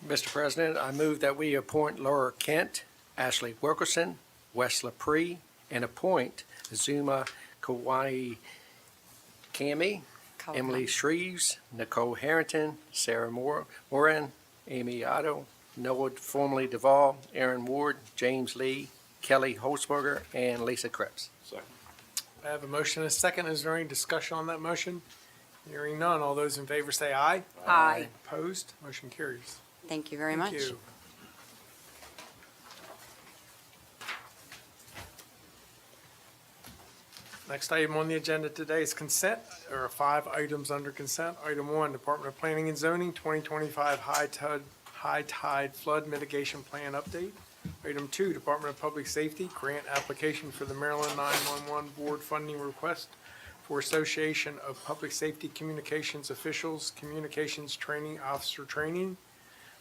Mr. President, I move that we appoint Laura Kent, Ashley Wilkerson, Wes Lapre, and appoint Zuma Kawai Kami, Emily Shreves, Nicole Harrington, Sarah Moran, Amy Otto, Noah Formally Duvall, Aaron Ward, James Lee, Kelly Holzberger, and Lisa Krebs. Second. I have a motion and a second. Is there any discussion on that motion? Hearing none. All those in favor say aye. Aye. Opposed? Motion carries. Thank you very much. Thank you. Next item on the agenda today is consent. There are 5 items under consent. Item 1, Department of Planning and Zoning, 2025 high tide flood mitigation plan update. Item 2, Department of Public Safety, grant application for the Maryland 911 Board funding request for Association of Public Safety Communications Officials Communications Training Officer Training.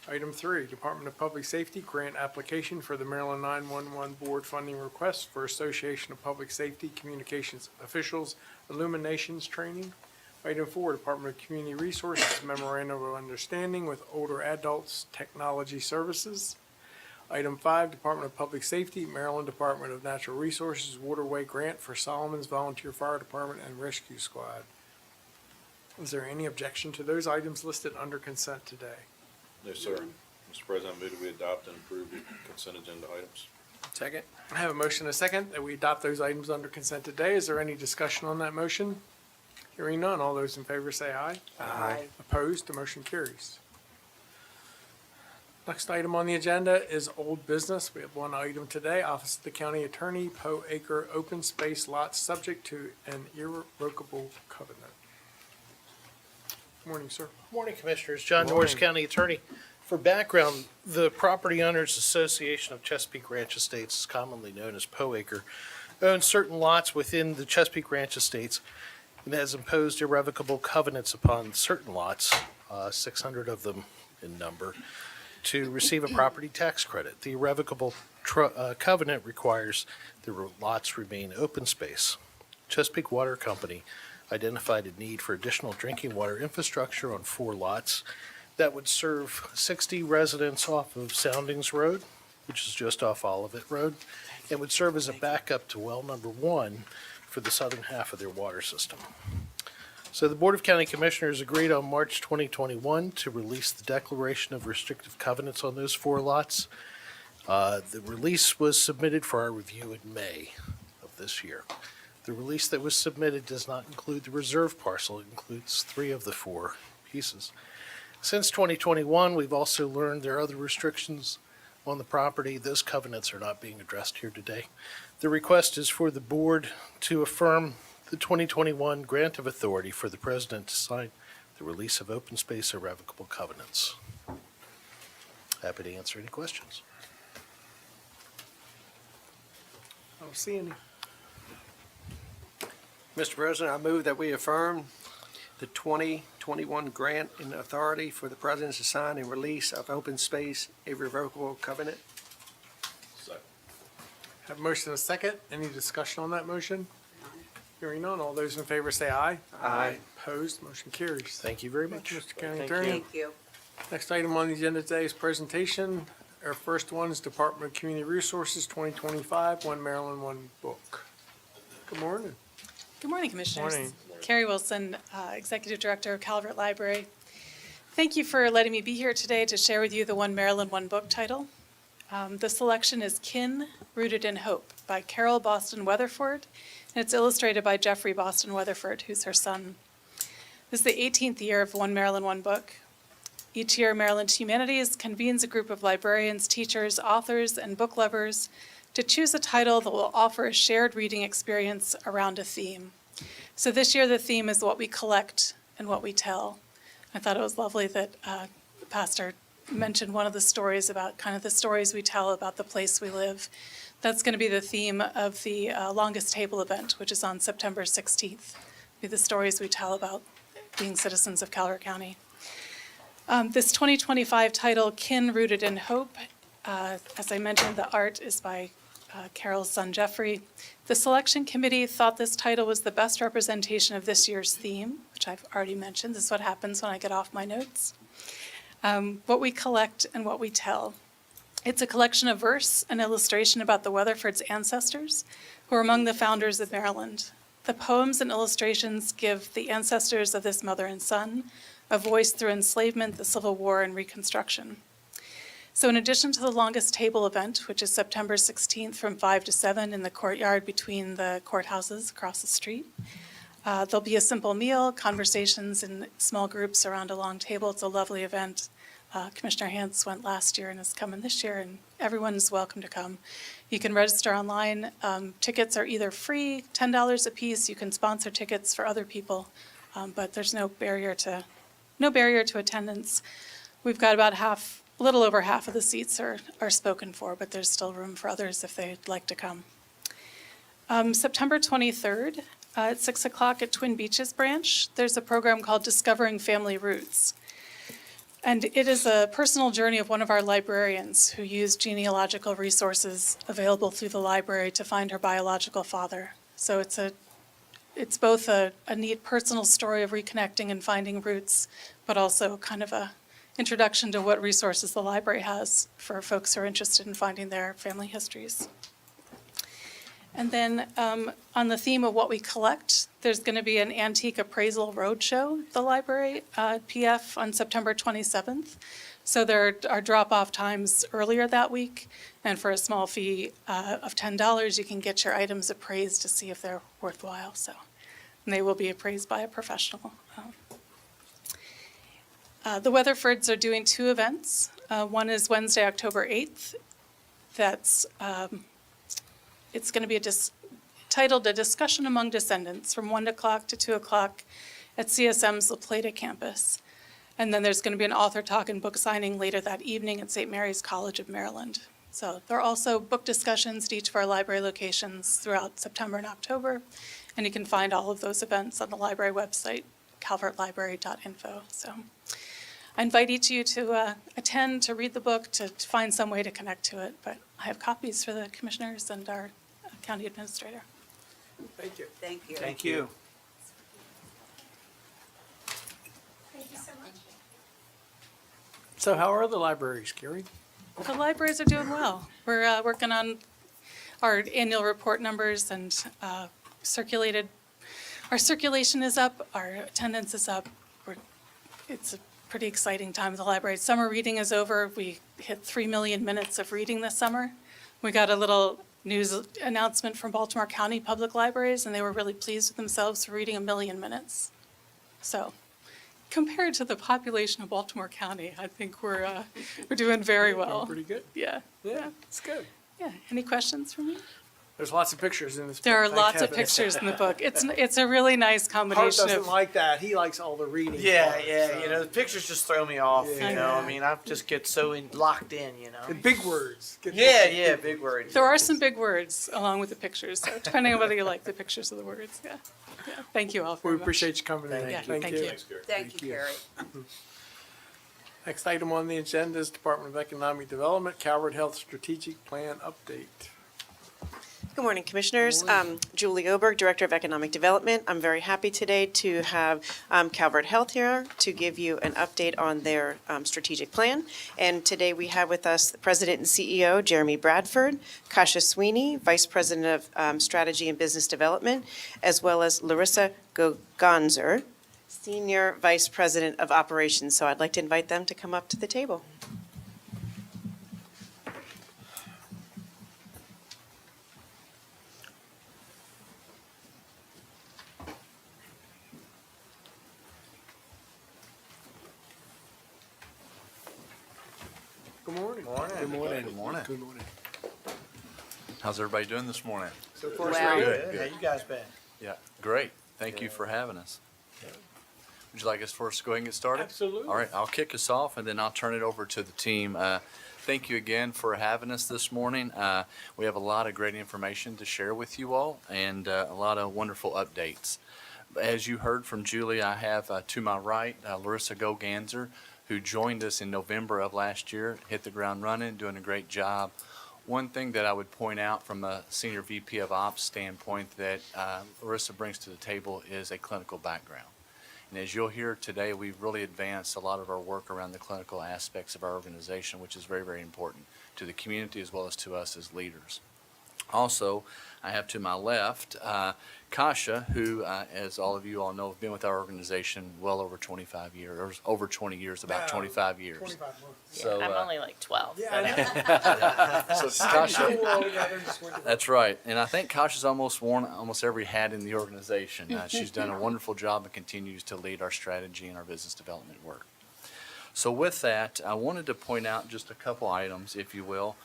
Item 3, Department of Public Safety, grant application for the Maryland 911 Board funding request for Association of Public Safety Communications Officials Illuminations Training. Item 4, Department of Community Resources, memorandum of understanding with Older Adults Technology Services. Item 5, Department of Public Safety, Maryland Department of Natural Resources Waterway Grant for Solomon's Volunteer Fire Department and Rescue Squad. Is there any objection to those items listed under consent today? No, sir. Mr. President, I move that we adopt and approve the consent agenda items. Second. I have a motion and a second that we adopt those items under consent today. Is there any discussion on that motion? Hearing none. All those in favor say aye. Aye. Opposed? The motion carries. Next item on the agenda is old business. We have one item today, Office of the County Attorney, Poe Acre Open Space Lots subject to an irrevocable covenant. Morning, sir. Morning, Commissioners. John Morning. Norris, County Attorney. For background, the Property Owners Association of Chesapeake Ranch Estates, commonly known as Poe Acre, owns certain lots within the Chesapeake Ranch Estates and has imposed irrevocable covenants upon certain lots, 600 of them in number, to receive a property tax credit. The irrevocable covenant requires the lots remain open space. Chesapeake Water Company identified a need for additional drinking water infrastructure on 4 lots that would serve 60 residents off of Soundings Road, which is just off Olivet Road, and would serve as a backup to well number 1 for the southern half of their water system. So the Board of County Commissioners agreed on March 2021 to release the declaration of restrictive covenants on those 4 lots. The release was submitted for our review in May of this year. The release that was submitted does not include the reserve parcel. It includes 3 of the 4 pieces. Since 2021, we've also learned there are other restrictions on the property. Those covenants are not being addressed here today. The request is for the board to affirm the 2021 grant of authority for the president to sign the release of open space irrevocable covenants. Happy to answer any questions. I don't see any. Mr. President, I move that we affirm the 2021 grant and authority for the president to sign and release of open space irrevocable covenant. Have a motion and a second. Any discussion on that motion? Hearing none. All those in favor say aye. Aye. Opposed? Motion carries. Thank you very much. Mr. County Thank Attorney. Thank you. Next item on the agenda today is presentation. Our first one is Department of Community Resources 2025, One Maryland, One Book. Good morning. Good morning, Commissioners. Morning. Carrie Wilson, Executive Director of Calvert Library. Thank you for letting me be here today to share with you the One Maryland, One Book title. The selection is Kin, Rooted in Hope by Carol Boston Weatherford, and it's illustrated by Jeffrey Boston Weatherford, who's her son. This is the 18th year of One Maryland, One Book. Each year, Maryland Humanities convenes a group of librarians, teachers, authors, and book lovers to choose a title that will offer a shared reading experience around a theme. So this year, the theme is what we collect and what we tell. I thought it was lovely that the pastor mentioned one of the stories about kind of the stories we tell about the place we live. That's going to be the theme of the longest table event, which is on September 16th. Be the stories we tell about being citizens of Calvert County. This 2025 title, Kin, Rooted in Hope, as I mentioned, the art is by Carol's son, Jeffrey. The selection committee thought this title was the best representation of this year's theme, which I've already mentioned. This is what happens when I get off my notes. What we collect and what we tell. It's a collection of verse and illustration about the Weatherfords' ancestors, who were among the founders of Maryland. The poems and illustrations give the ancestors of this mother and son a voice through enslavement, the Civil War, and Reconstruction. So in addition to the longest table event, which is September 16th from 5 to 7 in the courtyard between the courthouses across the street, there'll be a simple meal, conversations in small groups around a long table. It's a lovely event. Commissioner Hantz went last year and is coming this year, and everyone is welcome to come. You can register online. Tickets are either free, $10 a piece. You can sponsor tickets for other people, but there's no barrier to attendance. We've got about a little over half of the seats are spoken for, but there's still room for others if they'd like to come. September 23rd at 6 o'clock at Twin Beaches Branch, there's a program called Discovering Family Roots. And it is a personal journey of one of our librarians who used genealogical resources available through the library to find her biological father. So it's both a neat personal story of reconnecting and finding roots, but also kind of a introduction to what resources the library has for folks who are interested in finding their family histories. And then on the theme of what we collect, there's going to be an antique appraisal roadshow at the library, PF, on September 27th. So there are drop-off times earlier that week, and for a small fee of $10, you can get your items appraised to see if they're worthwhile. And they will be appraised by a professional. The Weatherfords are doing 2 events. One is Wednesday, October 8th. That's, it's going to be titled A Discussion Among Descendants from 1 o'clock to 2 o'clock at CSM's La Plata campus. And then there's going to be an author talk and book signing later that evening at St. Mary's College of Maryland. So there are also book discussions at each of our library locations throughout September and October. And you can find all of those events on the library website, calvertlibrary.info. So I invite each of you to attend, to read the book, to find some way to connect to it. But I have copies for the commissioners and our county administrator. Thank you. Thank you. Thank you. Thank you so much. So how are the libraries, Carrie? The libraries are doing well. We're working on our annual report numbers and circulated. Our circulation is up, our attendance is up. It's a pretty exciting time at the library. Summer reading is over. We hit 3 million minutes of reading this summer. We got a little news announcement from Baltimore County Public Libraries, and they were really pleased with themselves for reading 1 million minutes. So compared to the population of Baltimore County, I think we're doing very well. Doing pretty good. Yeah. Yeah, it's good. Yeah. Any questions for me? There's lots of pictures in this book. There are Thank lots of heavens. pictures in the book. It's a really nice Hart combination doesn't of. like that. He likes all the reading. Yeah, part, yeah, so. you know, the pictures just throw me off, Yeah. you know, I mean, I just get so locked in, you know. And big words. Get Yeah, the- yeah, big words. There are some big words along with the pictures, so depending on whether you like the pictures or the words, yeah. Yeah. Thank you all We very much. appreciate you coming in. Yeah, thank you. Thank you, Carrie. Next item on the agenda is Department of Economic Development, Calvert Health Strategic Plan Update. Good morning, Commissioners. Julie Oberg, Director of Economic Development. I'm very happy today to have Calvert Health here to give you an update on their strategic plan. And today we have with us the President and CEO, Jeremy Bradford, Kasha Sweeney, Vice President of Strategy and Business Development, as well as Larissa Goganzer, Senior Vice President of Operations. So I'd like to invite them to come up to the table. Good morning. Good morning. Good morning. Good morning. How's everybody doing this morning? So far, Well, so good. good. How you guys been? Yeah, great. Thank you for having us. Would you like us first to go ahead and get started? Absolutely. All right, I'll kick us off and then I'll turn it over to the team. Thank you again for having us this morning. We have a lot of great information to share with you all and a lot of wonderful updates. As you heard from Julie, I have to my right Larissa Goganzer, who joined us in November of last year, hit the ground running, doing a great job. One thing that I would point out from a Senior VP of Ops standpoint that Larissa brings to the table is a clinical background. And as you'll hear today, we've really advanced a lot of our work around the clinical aspects of our organization, which is very, very important to the community as well as to us as leaders. Also, I have to my left Kasha, who, as all of you all know, have been with our organization well over 25 years, or over 20 years, about 25 years. 25 months. So, I'm only like 12. Yeah, I know. So Kasha, Well, yeah, they're just wonderful. that's right. And I think Kasha's almost worn almost every hat in the organization. She's done a wonderful job and continues to lead our strategy and our business development work. So with that, I wanted to point out just a couple items, if you will,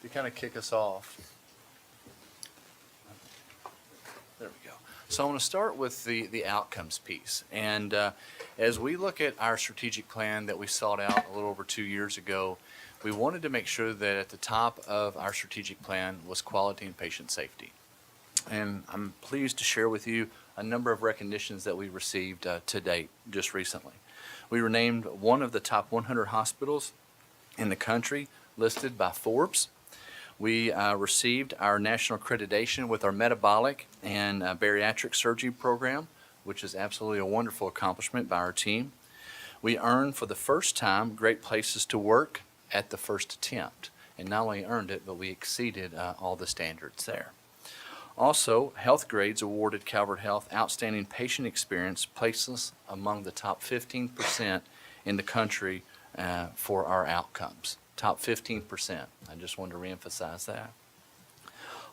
to kind of kick us off. There we go. So I want to start with the outcomes piece. And as we look at our strategic plan that we sought out a little over 2 years ago, we wanted to make sure that at the top of our strategic plan was quality and patient safety. And I'm pleased to share with you a number of recognitions that we received to date just recently. We were named one of the top 100 hospitals in the country, listed by Forbes. We received our national accreditation with our metabolic and bariatric surgery program, which is absolutely a wonderful accomplishment by our team. We earned for the first time Great Places to Work at the first attempt, and not only earned it, but we exceeded all the standards there. Also, Health Grades awarded Calvert Health Outstanding Patient Experience, placing us among the top 15% in the country for our outcomes. Top 15%. I just wanted to reemphasize that.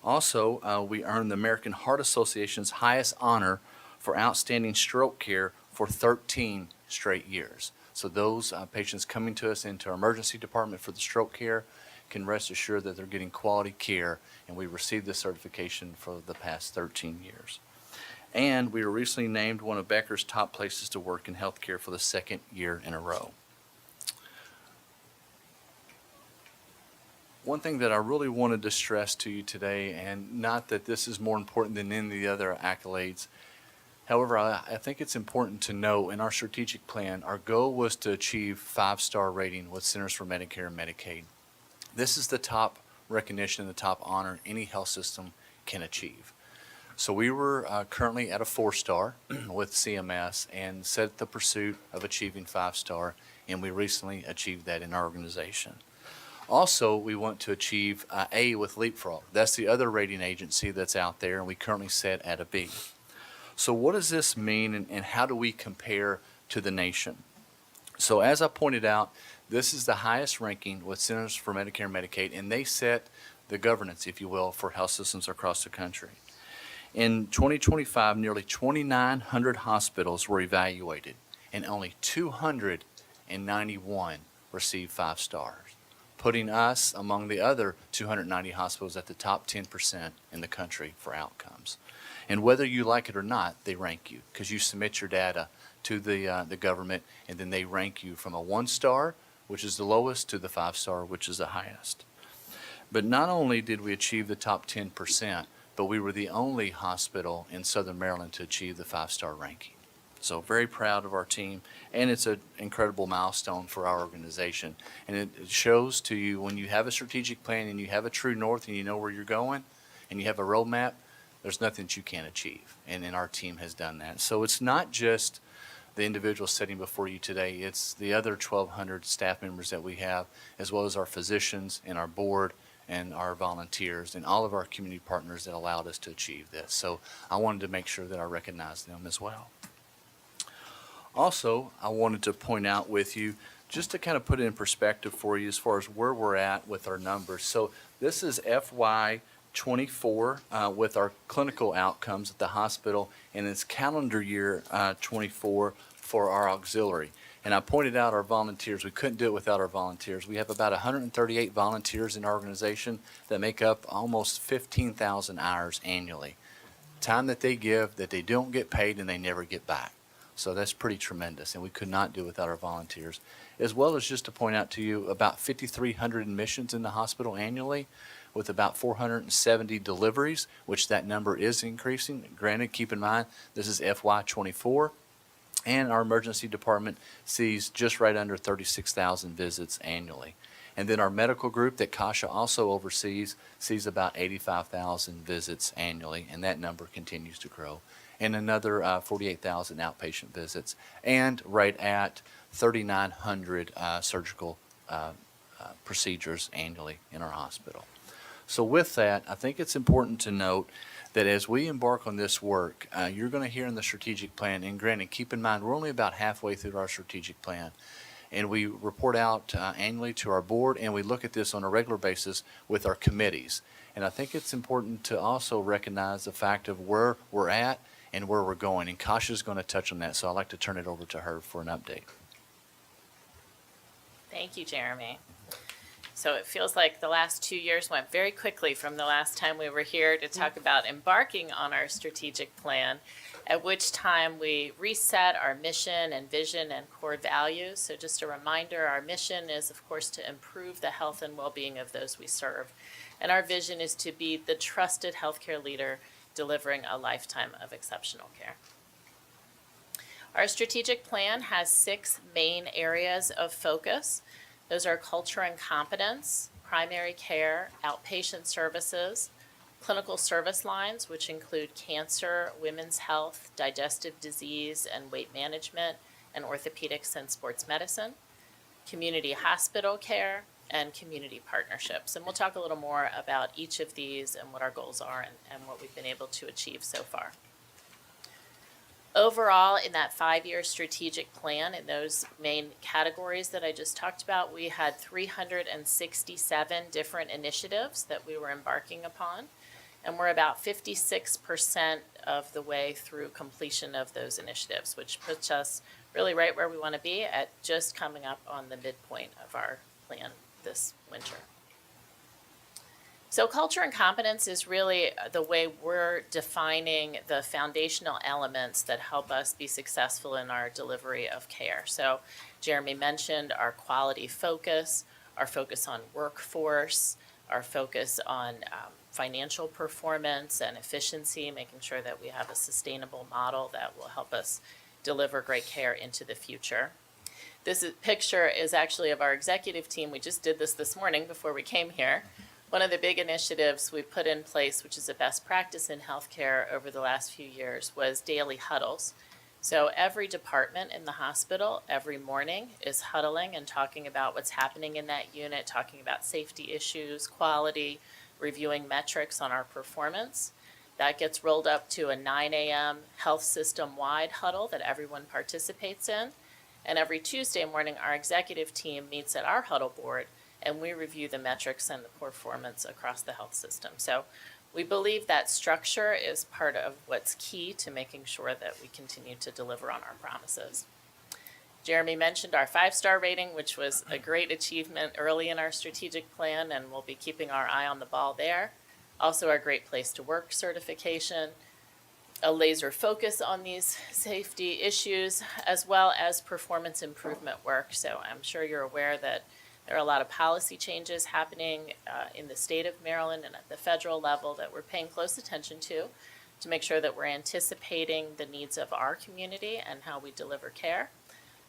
Also, we earned the American Heart Association's highest honor for outstanding stroke care for 13 straight years. So those patients coming to us into our emergency department for the stroke care can rest assured that they're getting quality care, and we received this certification for the past 13 years. And we were recently named one of Becker's top places to work in healthcare for the second year in a row. One thing that I really wanted to stress to you today, and not that this is more important than any of the other accolades, however, I think it's important to know in our strategic plan, our goal was to achieve 5-star rating with Centers for Medicare and Medicaid. This is the top recognition, the top honor any health system can achieve. So we were currently at a 4-star with CMS and set the pursuit of achieving 5-star, and we recently achieved that in our organization. Also, we want to achieve A with Leapfrog. That's the other rating agency that's out there, and we currently sit at a B. So what does this mean, and how do we compare to the nation? So as I pointed out, this is the highest ranking with Centers for Medicare and Medicaid, and they set the governance, if you will, for health systems across the country. In 2025, nearly 2,900 hospitals were evaluated, and only 291 received 5 stars, putting us among the other 290 hospitals at the top 10% in the country for outcomes. And whether you like it or not, they rank you because you submit your data to the government, and then they rank you from a 1-star, which is the lowest, to the 5-star, which is the highest. But not only did we achieve the top 10%, but we were the only hospital in Southern Maryland to achieve the 5-star ranking. So very proud of our team, and it's an incredible milestone for our organization. And it shows to you when you have a strategic plan and you have a true north and you know where you're going and you have a roadmap, there's nothing that you can't achieve. And our team has done that. So it's not just the individual sitting before you today, it's the other 1,200 staff members that we have, as well as our physicians and our board and our volunteers and all of our community partners that allowed us to achieve this. So I wanted to make sure that I recognize them as well. Also, I wanted to point out with you, just to kind of put it in perspective for you as far as where we're at with our numbers. So this is FY24 with our clinical outcomes at the hospital, and it's calendar year 24 for our auxiliary. And I pointed out our volunteers. We couldn't do it without our volunteers. We have about 138 volunteers in our organization that make up almost 15,000 hours annually. Time that they give that they don't get paid and they never get back. So that's pretty tremendous, and we could not do it without our volunteers. As well as just to point out to you, about 5,300 admissions in the hospital annually with about 470 deliveries, which that number is increasing. Granted, keep in mind, this is FY24. And our emergency department sees just right under 36,000 visits annually. And then our medical group that Kasha also oversees sees about 85,000 visits annually, and that number continues to grow. And another 48,000 outpatient visits, and right at 3,900 surgical procedures annually in our hospital. So with that, I think it's important to note that as we embark on this work, you're going to hear in the strategic plan, and granted, keep in mind, we're only about halfway through our strategic plan, and we report out annually to our board, and we look at this on a regular basis with our committees. And I think it's important to also recognize the fact of where we're at and where we're going, and Kasha's going to touch on that, so I'd like to turn it over to her for an update. Thank you, Jeremy. So it feels like the last 2 years went very quickly from the last time we were here to talk about embarking on our strategic plan, at which time we reset our mission and vision and core values. So just a reminder, our mission is, of course, to improve the health and well-being of those we serve. And our vision is to be the trusted healthcare leader delivering a lifetime of exceptional care. Our strategic plan has 6 main areas of focus. Those are culture and competence, primary care, outpatient services, clinical service lines, which include cancer, women's health, digestive disease and weight management, and orthopedics and sports medicine, community hospital care, and community partnerships. And we'll talk a little more about each of these and what our goals are and what we've been able to achieve so far. Overall, in that 5-year strategic plan, in those main categories that I just talked about, we had 367 different initiatives that we were embarking upon, and we're about 56% of the way through completion of those initiatives, which puts us really right where we want to be at just coming up on the midpoint of our plan this winter. So culture and competence is really the way we're defining the foundational elements that help us be successful in our delivery of care. So Jeremy mentioned our quality focus, our focus on workforce, our focus on financial performance and efficiency, making sure that we have a sustainable model that will help us deliver great care into the future. Picture is actually of our executive team. We just did this morning before we came here. One of the big initiatives we put in place, which is a best practice in healthcare over the last few years, was daily huddles. So every department in the hospital every morning is huddling and talking about what's happening in that unit, talking about safety issues, quality, reviewing metrics on our performance. That gets rolled up to a 9 a.m. health system-wide huddle that everyone participates in. And every Tuesday morning, our executive team meets at our huddle board, and we review the metrics and the performance across the health system. So we believe that structure is part of what's key to making sure that we continue to deliver on our promises. Jeremy mentioned our 5-star rating, which was a great achievement early in our strategic plan, and we'll be keeping our eye on the ball there. Also our Great Place to Work certification, a laser focus on these safety issues, as well as performance improvement work. So I'm sure you're aware that there are a lot of policy changes happening in the state of Maryland and at the federal level that we're paying close attention to make sure that we're anticipating the needs of our community and how we deliver care,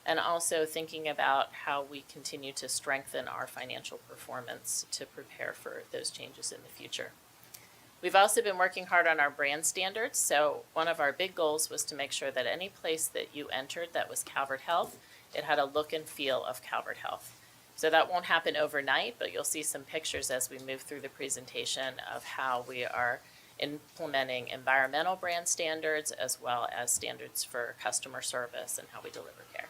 and also thinking about how we continue to strengthen our financial performance to prepare for those changes in the future. We've also been working hard on our brand standards. So one of our big goals was to make sure that any place that you entered that was Calvert Health, it had a look and feel of Calvert Health. So that won't happen overnight, but you'll see some pictures as we move through the presentation of how we are implementing environmental brand standards as well as standards for customer service and how we deliver care.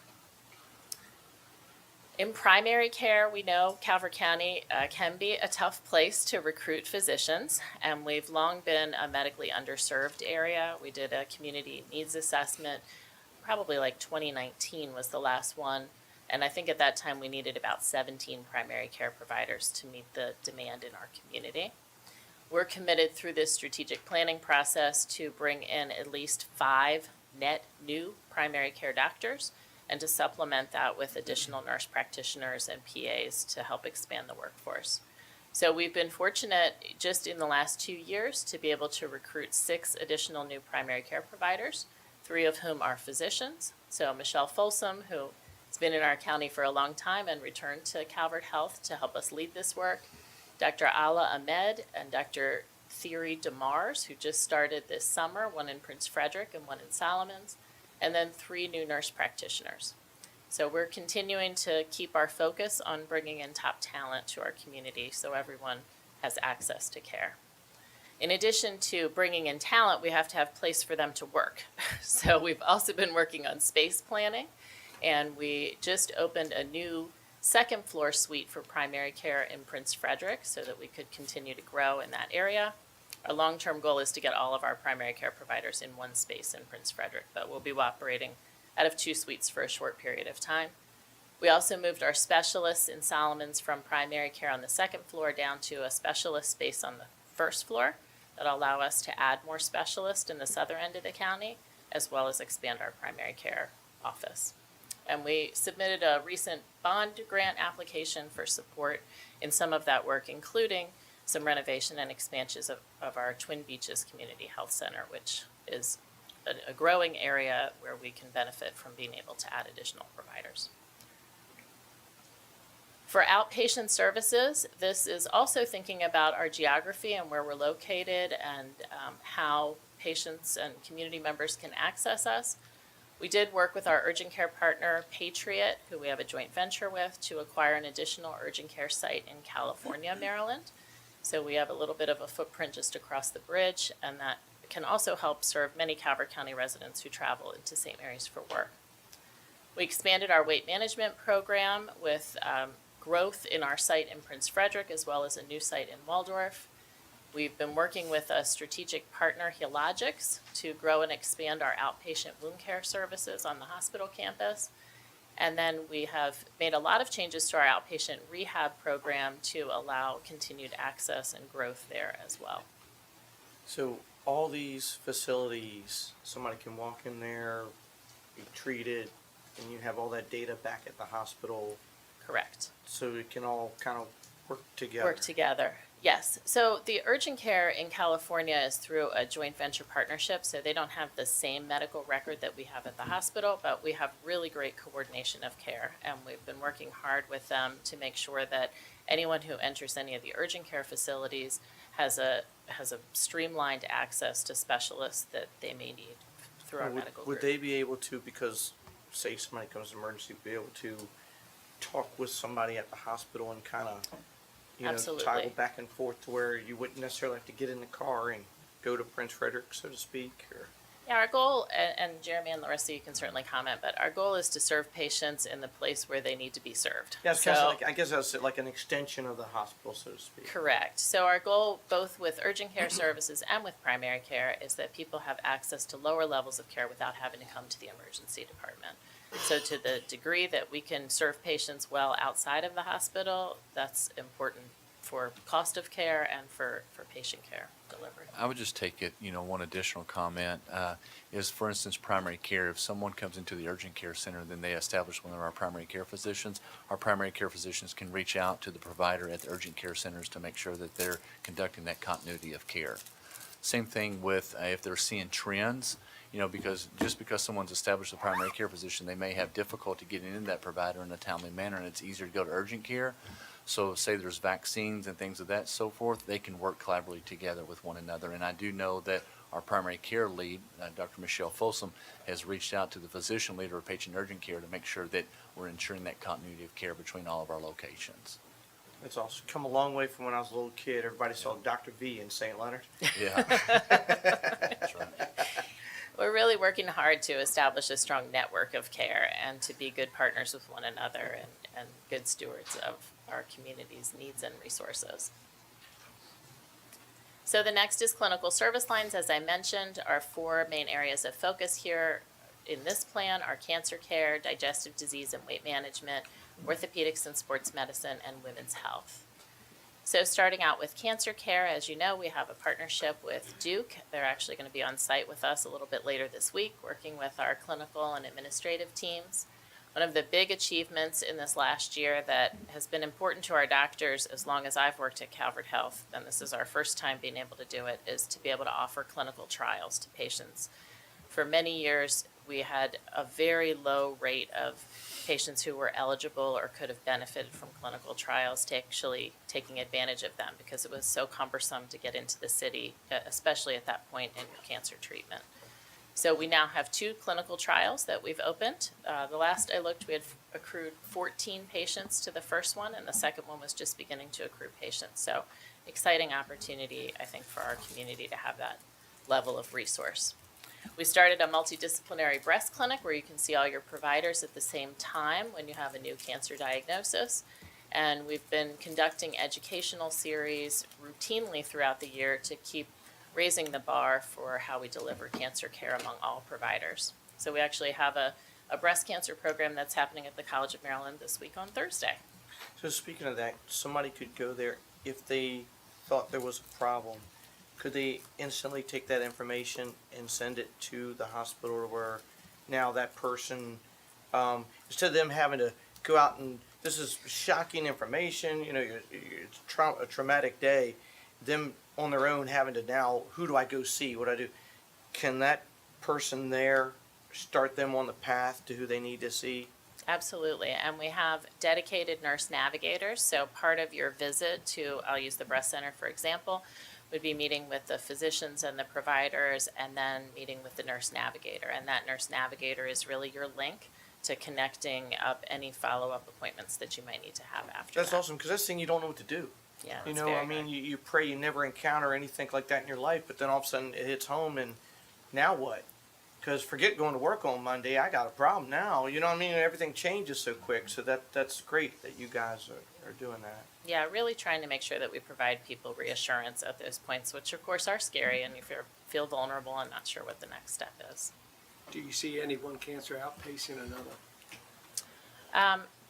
In primary care, we know Calvert County can be a tough place to recruit physicians, and we've long been a medically underserved area. We did a community needs assessment, probably like 2019 was the last one, and I think at that time we needed about 17 primary care providers to meet the demand in our community. We're committed through this strategic planning process to bring in at least 5 net new primary care doctors, and to supplement that with additional nurse practitioners and PAs to help expand the workforce. So we've been fortunate just in the last 2 years to be able to recruit 6 additional new primary care providers, 3 of whom are physicians. So Michelle Folsom, who has been in our county for a long time and returned to Calvert Health to help us lead this work, Dr. Ala Ahmed and Dr. Thierry DeMars, who just started this summer, one in Prince Frederick and one in Solomons, and then 3 new nurse practitioners. So we're continuing to keep our focus on bringing in top talent to our community so everyone has access to care. In addition to bringing in talent, we have to have a place for them to work. So we've also been working on space planning, and we just opened a new 2nd floor suite for primary care in Prince Frederick so that we could continue to grow in that area. Our long-term goal is to get all of our primary care providers in one space in Prince Frederick, but we'll be operating out of 2 suites for a short period of time. We also moved our specialists in Solomons from primary care on the 2nd floor down to a specialist space on the 1st floor that'll allow us to add more specialists in the southern end of the county, as well as expand our primary care office. And we submitted a recent bond grant application for support in some of that work, including some renovation and expansions of our Twin Beaches Community Health Center, which is a growing area where we can benefit from being able to add additional providers. For outpatient services, this is also thinking about our geography and where we're located and how patients and community members can access us. We did work with our urgent care partner, Patriot, who we have a joint venture with, to acquire an additional urgent care site in California, Maryland. So we have a little bit of a footprint just across the bridge, and that can also help serve many Calvert County residents who travel into St. Mary's for work. We expanded our weight management program with growth in our site in Prince Frederick, as well as a new site in Waldorf. We've been working with a strategic partner, Healogics, to grow and expand our outpatient wound care services on the hospital campus. And then we have made a lot of changes to our outpatient rehab program to allow continued access and growth there as well. So all these facilities, somebody can walk in there, be treated, and you have all that data back at the hospital. Correct. So it can all kind of work together. Work together, yes. So the urgent care in California is through a joint venture partnership, so they don't have the same medical record that we have at the hospital, but we have really great coordination of care, and we've been working hard with them to make sure that anyone who enters any of the urgent care facilities has a streamlined access to specialists that they may need through our medical Would group. they be able to, because say somebody comes to emergency, be able to talk with somebody at the hospital and kind of, Absolutely. toggle back and forth to where you wouldn't necessarily have to get in the car and go to Prince Frederick, so to speak, or? Yeah, our goal, and Jeremy and Larissa, you can certainly comment, but our goal is to serve patients in the place where they need to be served. Yeah, it's kind So- of like, I guess that's like an extension of the hospital, so to speak. Correct. So our goal, both with urgent care services and with primary care, is that people have access to lower levels of care without having to come to the emergency department. So to the degree that we can serve patients well outside of the hospital, that's important for cost of care and for patient care delivery. I would just take it, one additional comment is, for instance, primary care. If someone comes into the urgent care center, then they establish one of our primary care physicians. Our primary care physicians can reach out to the provider at the urgent care centers to make sure that they're conducting that continuity of care. Same thing with if they're seeing trends, because just because someone's established a primary care physician, they may have difficulty getting into that provider in a timely manner, and it's easier to go to urgent care. So say there's vaccines and things of that so forth, they can work collaboratively together with one another. And I do know that our primary care lead, Dr. Michelle Folsom, has reached out to the physician leader of patient urgent care to make sure that we're ensuring that continuity of care between all of our locations. It's also come a long way from when I was a little kid. Everybody saw Dr. V in St. Leonard. Yeah. That's right. We're really working hard to establish a strong network of care and to be good partners with one another and good stewards of our community's needs and resources. So the next is clinical service lines. As I mentioned, our four main areas of focus here in this plan are cancer care, digestive disease and weight management, orthopedics and sports medicine, and women's health. So starting out with cancer care, as you know, we have a partnership with Duke. They're actually going to be on site with us a little bit later this week, working with our clinical and administrative teams. One of the big achievements in this last year that has been important to our doctors as long as I've worked at Calvert Health, and this is our first time being able to do it, is to be able to offer clinical trials to patients. For many years, we had a very low rate of patients who were eligible or could have benefited from clinical trials to actually taking advantage of them because it was so cumbersome to get into the city, especially at that point in cancer treatment. So we now have 2 clinical trials that we've opened. The last I looked, we had accrued 14 patients to the first one, and the second one was just beginning to accrue patients. So exciting opportunity, I think, for our community to have that level of resource. We started a multidisciplinary breast clinic where you can see all your providers at the same time when you have a new cancer diagnosis. And we've been conducting educational series routinely throughout the year to keep raising the bar for how we deliver cancer care among all providers. So we actually have a breast cancer program that's happening at the College of Maryland this week on Thursday. So speaking of that, somebody could go there if they thought there was a problem. Could they instantly take that information and send it to the hospital where now that person, instead of them having to go out and, this is shocking information, it's a traumatic day, them on their own having to now, who do I go see, what do I do? Can that person there start them on the path to who they need to see? Absolutely, and we have dedicated nurse navigators, so part of your visit to, I'll use the breast center for example, would be meeting with the physicians and the providers and then meeting with the nurse navigator. And that nurse navigator is really your link to connecting up any follow-up appointments that you might need to have after That's that. awesome, because that's the thing you don't know what to do. Yeah, You that's know, very I mean, you pray you never encounter anything like that in your life, but then all of a sudden it hits home and now what? Because forget going to work on Monday, I got a problem now. You know what I mean? Everything changes so quick. So that's great that you guys are doing that. Yeah, really trying to make sure that we provide people reassurance at those points, which of course are scary, and if you feel vulnerable and not sure what the next step is. Do you see any one cancer outpacing another?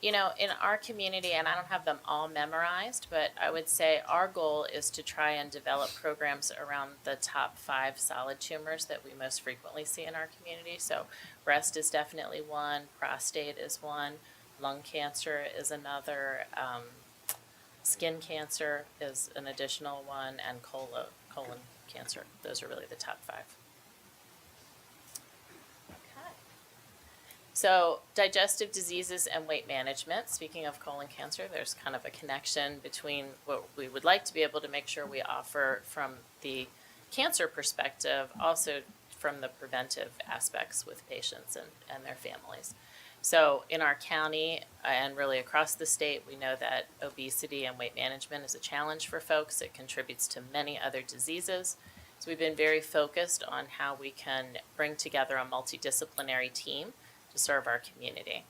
You know, in our community, and I don't have them all memorized, but I would say our goal is to try and develop programs around the top 5 solid tumors that we most frequently see in our community. So breast is definitely one, prostate is one, lung cancer is another, skin cancer is an additional one, and colon cancer. Those are really the top 5. So digestive diseases and weight management, speaking of colon cancer, there's kind of a connection between what we would like to be able to make sure we offer from the cancer perspective, also from the preventive aspects with patients and their families. So in our county and really across the state, we know that obesity and weight management is a challenge for folks. It contributes to many other diseases. So we've been very focused on how we can bring together a multidisciplinary team to serve our community.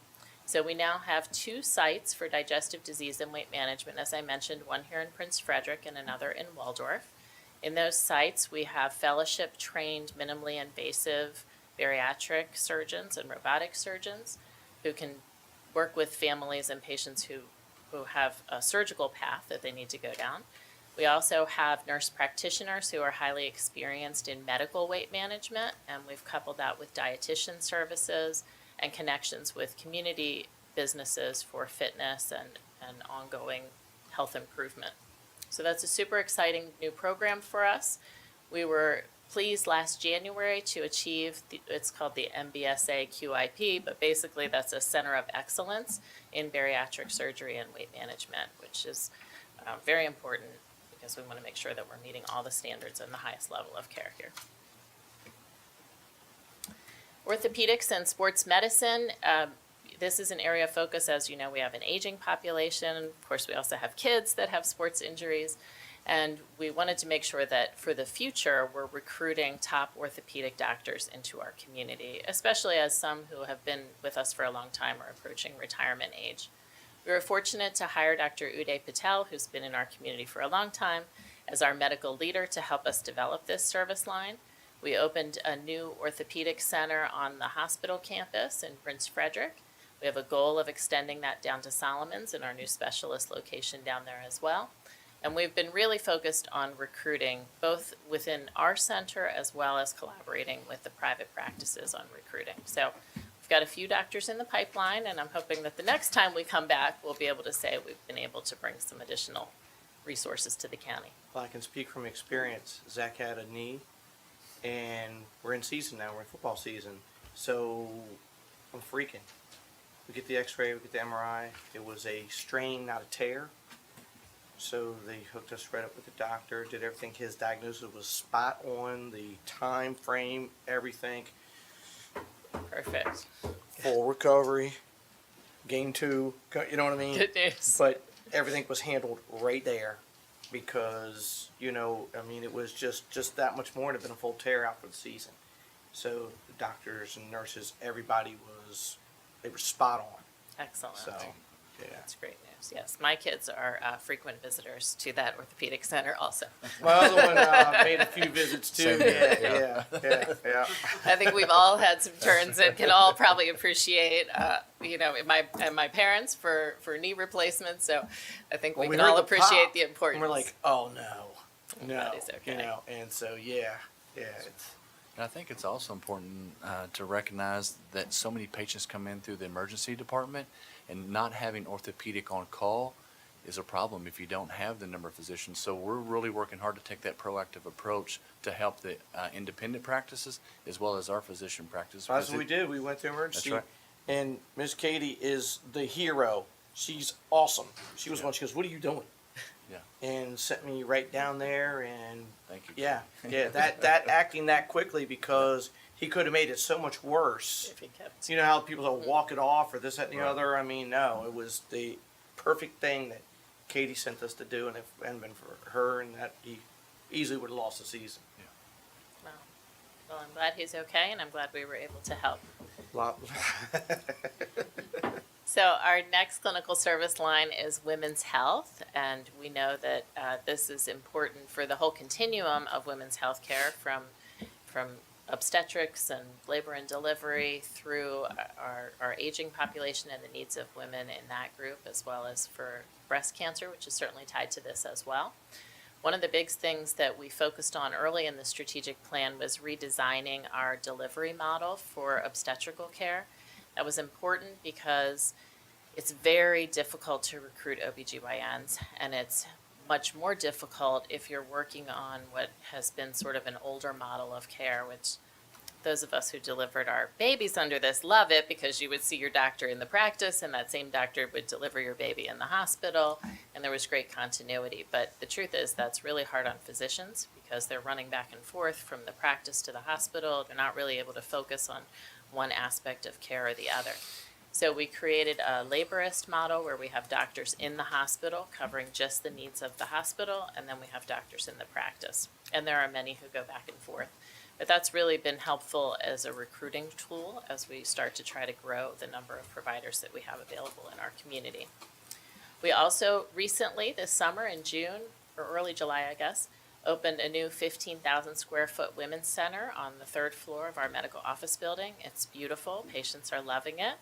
So we now have 2 sites for digestive disease and weight management, as I mentioned, one here in Prince Frederick and another in Waldorf. In those sites, we have fellowship-trained, minimally invasive bariatric surgeons and robotic surgeons who can work with families and patients who have a surgical path that they need to go down. We also have nurse practitioners who are highly experienced in medical weight management, and we've coupled that with dietitian services and connections with community businesses for fitness and ongoing health improvement. So that's a super exciting new program for us. We were pleased last January to achieve, it's called the MBSA QIP, but basically that's a center of excellence in bariatric surgery and weight management, which is very important because we want to make sure that we're meeting all the standards and the highest level of care here. Orthopedics and sports medicine, this is an area of focus. As you know, we have an aging population. Of course, we also have kids that have sports injuries. And we wanted to make sure that for the future, we're recruiting top orthopedic doctors into our community, especially as some who have been with us for a long time are approaching retirement age. We were fortunate to hire Dr. Uday Patel, who's been in our community for a long time, as our medical leader to help us develop this service line. We opened a new orthopedic center on the hospital campus in Prince Frederick. We have a goal of extending that down to Solomons in our new specialist location down there as well. And we've been really focused on recruiting both within our center as well as collaborating with the private practices on recruiting. So we've got a few doctors in the pipeline, and I'm hoping that the next time we come back, we'll be able to say we've been able to bring some additional resources to the county. Well, I can speak from experience. Zach had a knee, and we're in season now. We're in football season. So I'm freaking. We get the x-ray, we get the MRI. It was a strain, not a tear. So they hooked us right up with the doctor, did everything. His diagnosis was spot on, the time frame, everything. Perfect. Full recovery, game 2, you know what I mean? Good news. But everything was handled right there because, you know, I mean, it was just that much more. It had been a full tear out for the season. So the doctors and nurses, everybody they were spot on. Excellent. So, yeah. That's great news. Yes, my kids are frequent visitors to that orthopedic center also. My other one made a few visits too. Yeah. I think we've all had some turns and can all probably appreciate, my parents for knee replacements. So I think we can all appreciate the importance. And we're like, oh no, Everybody's okay. And so it's. And I think it's also important to recognize that so many patients come in through the emergency department, and not having orthopedic on call is a problem if you don't have the number of physicians. So we're really working hard to take that proactive approach to help the independent practices as well as our physician practice. That's what we did. We went to emergency. That's right. And Miss Katie is the hero. She's awesome. She was one. She goes, "What are you doing?" Yeah. And sent me right down there, and thank you. Yeah, that acting that quickly, because he could have made it so much worse. If he kept. You know how people will walk it off or this, that, and the other. I mean, no, it was the perfect thing that Katie sent us to do, and if it hadn't been for her, and that he easily would have lost the season. Wow. Well, I'm glad he's okay, and I'm glad we were able to help. So our next clinical service line is women's health, and we know that this is important for the whole continuum of women's health care, from obstetrics and labor and delivery through our aging population and the needs of women in that group, as well as for breast cancer, which is certainly tied to this as well. One of the big things that we focused on early in the strategic plan was redesigning our delivery model for obstetrical care. That was important because it's very difficult to recruit OBGYNs, and it's much more difficult if you're working on what has been sort of an older model of care, which those of us who delivered our babies under this love it, because you would see your doctor in the practice and that same doctor would deliver your baby in the hospital, and there was great continuity. But the truth is that's really hard on physicians because they're running back and forth from the practice to the hospital. They're not really able to focus on one aspect of care or the other. So we created a laborist model where we have doctors in the hospital covering just the needs of the hospital, and then we have doctors in the practice. And there are many who go back and forth. But that's really been helpful as a recruiting tool as we start to try to grow the number of providers that we have available in our community. We also recently, this summer in June, or early July, I guess, opened a new 15,000 square foot women's center on the 3rd floor of our medical office building. It's beautiful. Patients are loving it.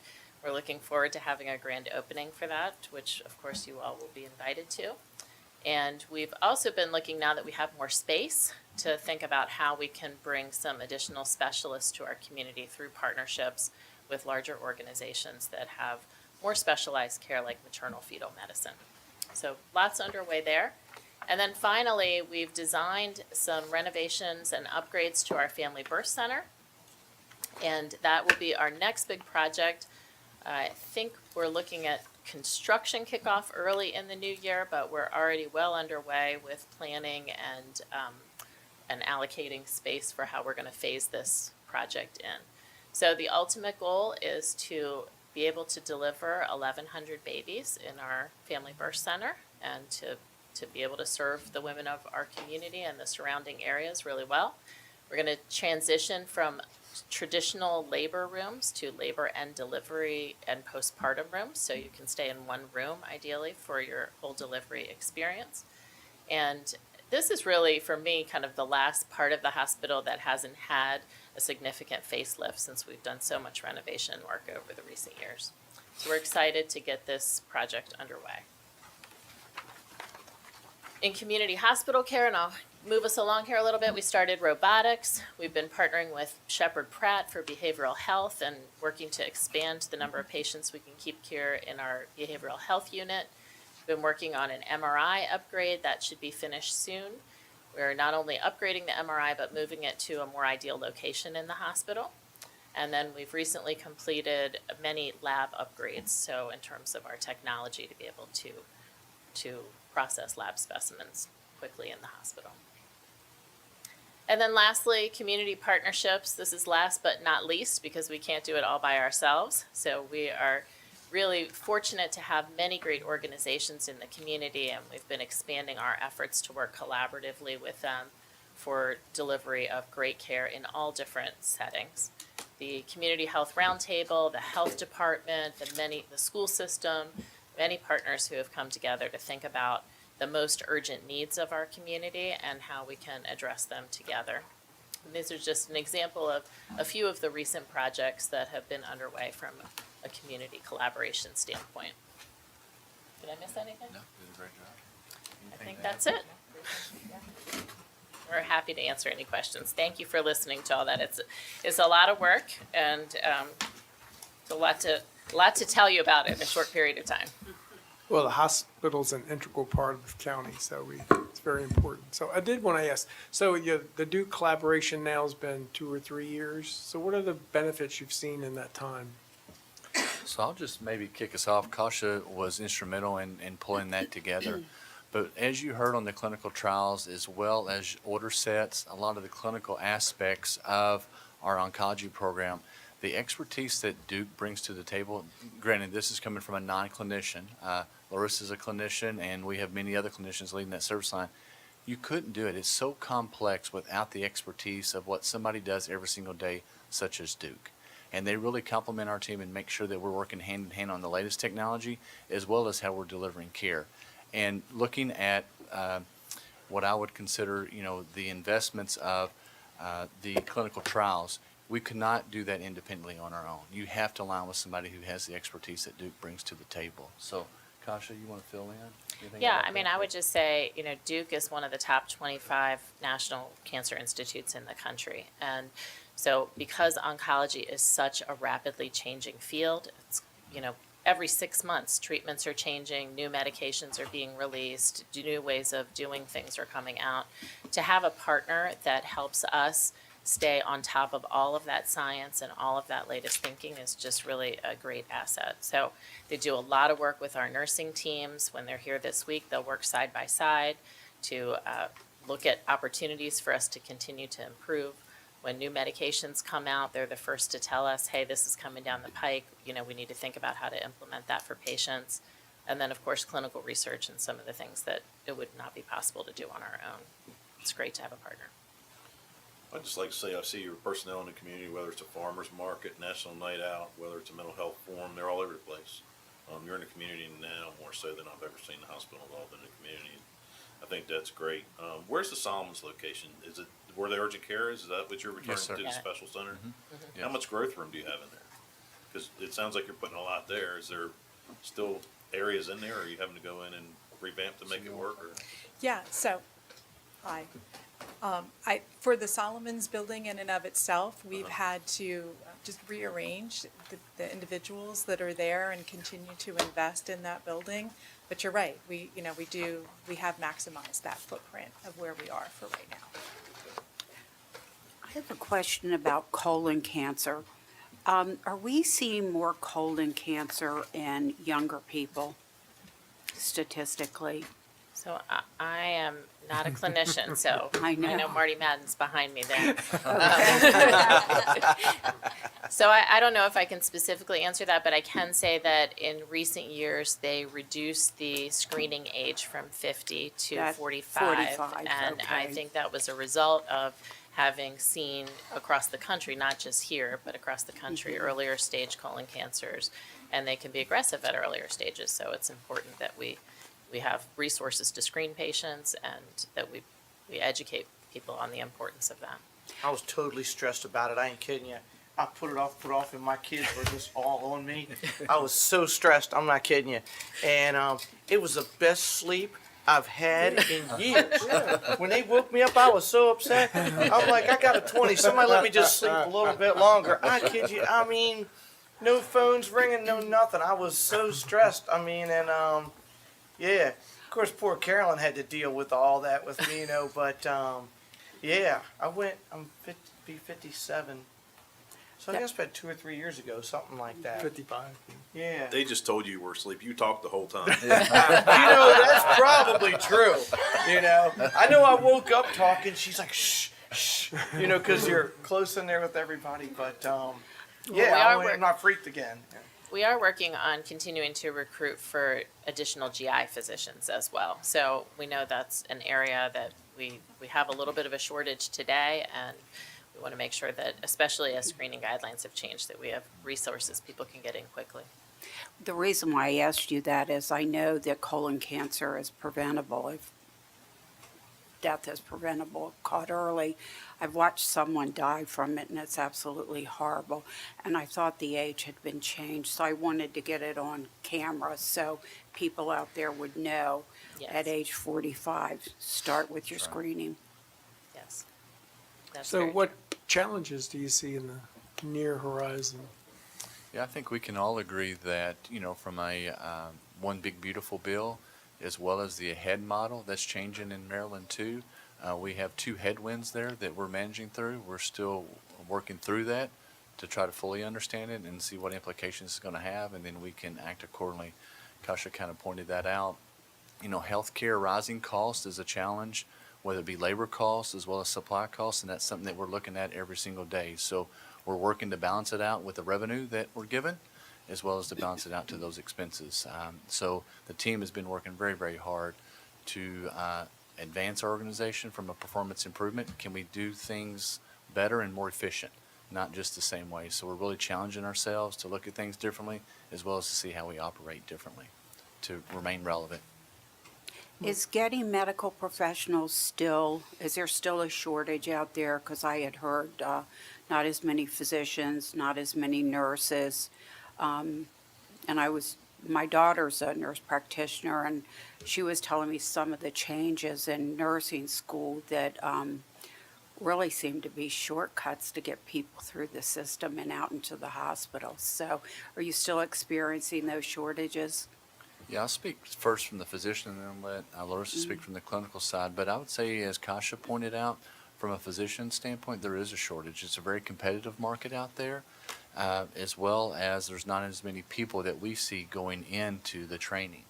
We're looking forward to having a grand opening for that, which of course you all will be invited to. And we've also been looking, now that we have more space, to think about how we can bring some additional specialists to our community through partnerships with larger organizations that have more specialized care like maternal fetal medicine. So lots underway there. And then finally, we've designed some renovations and upgrades to our family birth center. And that will be our next big project. I think we're looking at construction kickoff early in the new year, but we're already well underway with planning and allocating space for how we're going to phase this project in. So the ultimate goal is to be able to deliver 1,100 babies in our family birth center, and to be able to serve the women of our community and the surrounding areas really well. We're going to transition from traditional labor rooms to labor and delivery and postpartum rooms, so you can stay in one room ideally for your whole delivery experience. And this is really, for me, kind of the last part of the hospital that hasn't had a significant facelift since we've done so much renovation work over the recent years. So we're excited to get this project underway. In community hospital care, and I'll move us along here a little bit, we started robotics. We've been partnering with Shepherd Pratt for behavioral health and working to expand the number of patients we can keep here in our behavioral health unit. We've been working on an MRI upgrade that should be finished soon. We're not only upgrading the MRI, but moving it to a more ideal location in the hospital. And then we've recently completed many lab upgrades, so in terms of our technology to be able to process lab specimens quickly in the hospital. And then lastly, community partnerships. This is last but not least because we can't do it all by ourselves. So we are really fortunate to have many great organizations in the community, and we've been expanding our efforts to work collaboratively with them for delivery of great care in all different settings. The Community Health Roundtable, the Health Department, the school system, many partners who have come together to think about the most urgent needs of our community and how we can address them together. And these are just an example of a few of the recent projects that have been underway from a community collaboration standpoint. Did I miss anything? No, you did a great job. I think that's it. We're happy to answer any questions. Thank you for listening to all that. It's a lot of work, and it's a lot to tell you about in a short period of time. Well, the hospital's an integral part of the county, so it's very important. So I did want to ask, so the Duke collaboration now has been 2 or 3 years. So what are the benefits you've seen in that time? So I'll just maybe kick us off. Kasha was instrumental in pulling that together. But as you heard on the clinical trials, as well as order sets, a lot of the clinical aspects of our oncology program, the expertise that Duke brings to the table, granted this is coming from a non-clinician, Larissa's a clinician, and we have many other clinicians leading that service line. You couldn't do it. It's so complex without the expertise of what somebody does every single day, such as Duke. And they really complement our team and make sure that we're working hand in hand on the latest technology as well as how we're delivering care. And looking at what I would consider, the investments of the clinical trials, we could not do that independently on our own. You have to align with somebody who has the expertise that Duke brings to the table. So, Kasha, you want to fill in? Anything Yeah, about I mean, that? I would just say, Duke is one of the top 25 national cancer institutes in the country. And so because oncology is such a rapidly changing field, it's, every 6 months, treatments are changing, new medications are being released, new ways of doing things are coming out. To have a partner that helps us stay on top of all of that science and all of that latest thinking is just really a great asset. So they do a lot of work with our nursing teams. When they're here this week, they'll work side by side to look at opportunities for us to continue to improve. When new medications come out, they're the first to tell us, hey, this is coming down the pike. We need to think about how to implement that for patients. And then, of course, clinical research and some of the things that it would not be possible to do on our own. It's great to have a partner. I'd just like to say I see your personnel in the community, whether it's a farmer's market, national night out, whether it's a mental health forum, they're all over the place. You're in the community now more so than I've ever seen the hospital involved in the community. I think that's great. Where's the Solomons location? Is it where the urgent care is? Is that what you're returning Yes, sir. to, the Yeah. special center? Yes. How much growth room do you have in there? Because it sounds like you're putting a lot there. Is there still areas in there, or are you having to go in and revamp to make it work? Or? Yeah, so, hi. For the Solomons building in and of itself, we've had to just rearrange the individuals that are there and continue to invest in that building. But you're right, we have maximized that footprint of where we are for right now. I have a question about colon cancer. Are we seeing more colon cancer in younger people statistically? So I am not a clinician, so I know. Marty Madden's behind me there. So I don't know if I can specifically answer that, but I can say that in recent years, they reduced the screening age from 50 to That 45. 45, And I okay. think that was a result of having seen across the country, not just here, but across the country, earlier stage colon cancers. And they can be aggressive at earlier stages, so it's important that we have resources to screen patients and that we educate people on the importance of that. I was totally stressed about it. I ain't kidding you. I put off, and my kids were just all on me. I was so stressed. I'm not kidding you. And it was the best sleep I've had in years. When they woke me up, I was so upset. I'm like, I got a 20. Somebody let me just sleep a little bit longer. I kid you. I mean, no phones ringing, no nothing. I was so stressed. I mean, and yeah. Of course, poor Carolyn had to deal with all that with me, But yeah, I'm 57. So I guess about 2 or 3 years ago, something like that. 55. Yeah. They just told you were asleep. You talked the whole time. That's probably true. I know I woke up talking. She's like, shh, shh. Because you're close in there with everybody. But I'm not freaked again. We are working on continuing to recruit for additional GI physicians as well. So we know that's an area that we have a little bit of a shortage today, and we want to make sure that, especially as screening guidelines have changed, that we have resources people can get in quickly. The reason why I asked you that is I know that colon cancer is preventable. If death is preventable, caught early. I've watched someone die from it, and it's absolutely horrible. And I thought the age had been changed, so I wanted to get it on camera so people out there would know at age 45, start with your screening. Yes. That's So very what challenges do you see in the near horizon? Yeah, I think we can all agree that, from a one big beautiful bill, as well as the AHEAD model that's changing in Maryland too. We have 2 headwinds there that we're managing through. We're still working through that to try to fully understand it and see what implications it's going to have, and then we can act accordingly. Kasha kind of pointed that out. Healthcare rising cost is a challenge, whether it be labor costs as well as supply costs, and that's something that we're looking at every single day. So we're working to balance it out with the revenue that we're given, as well as to balance it out to those expenses. So the team has been working very, very hard to advance our organization from a performance improvement? Can we do things better and more efficient, not just the same way? So we're really challenging ourselves to look at things differently, as well as to see how we operate differently to remain relevant. Is getting medical professionals still, is there still a shortage out there? Because I had heard not as many physicians, not as many nurses. And my daughter's a nurse practitioner, and she was telling me some of the changes in nursing school that really seem to be shortcuts to get people through the system and out into the hospital. So are you still experiencing those shortages? Yeah, I'll speak first from the physician and then let Larissa speak from the clinical side. But I would say, as Kasha pointed out, from a physician standpoint, there is a shortage. It's a very competitive market out there, as well as there's not as many people that we see going into the training.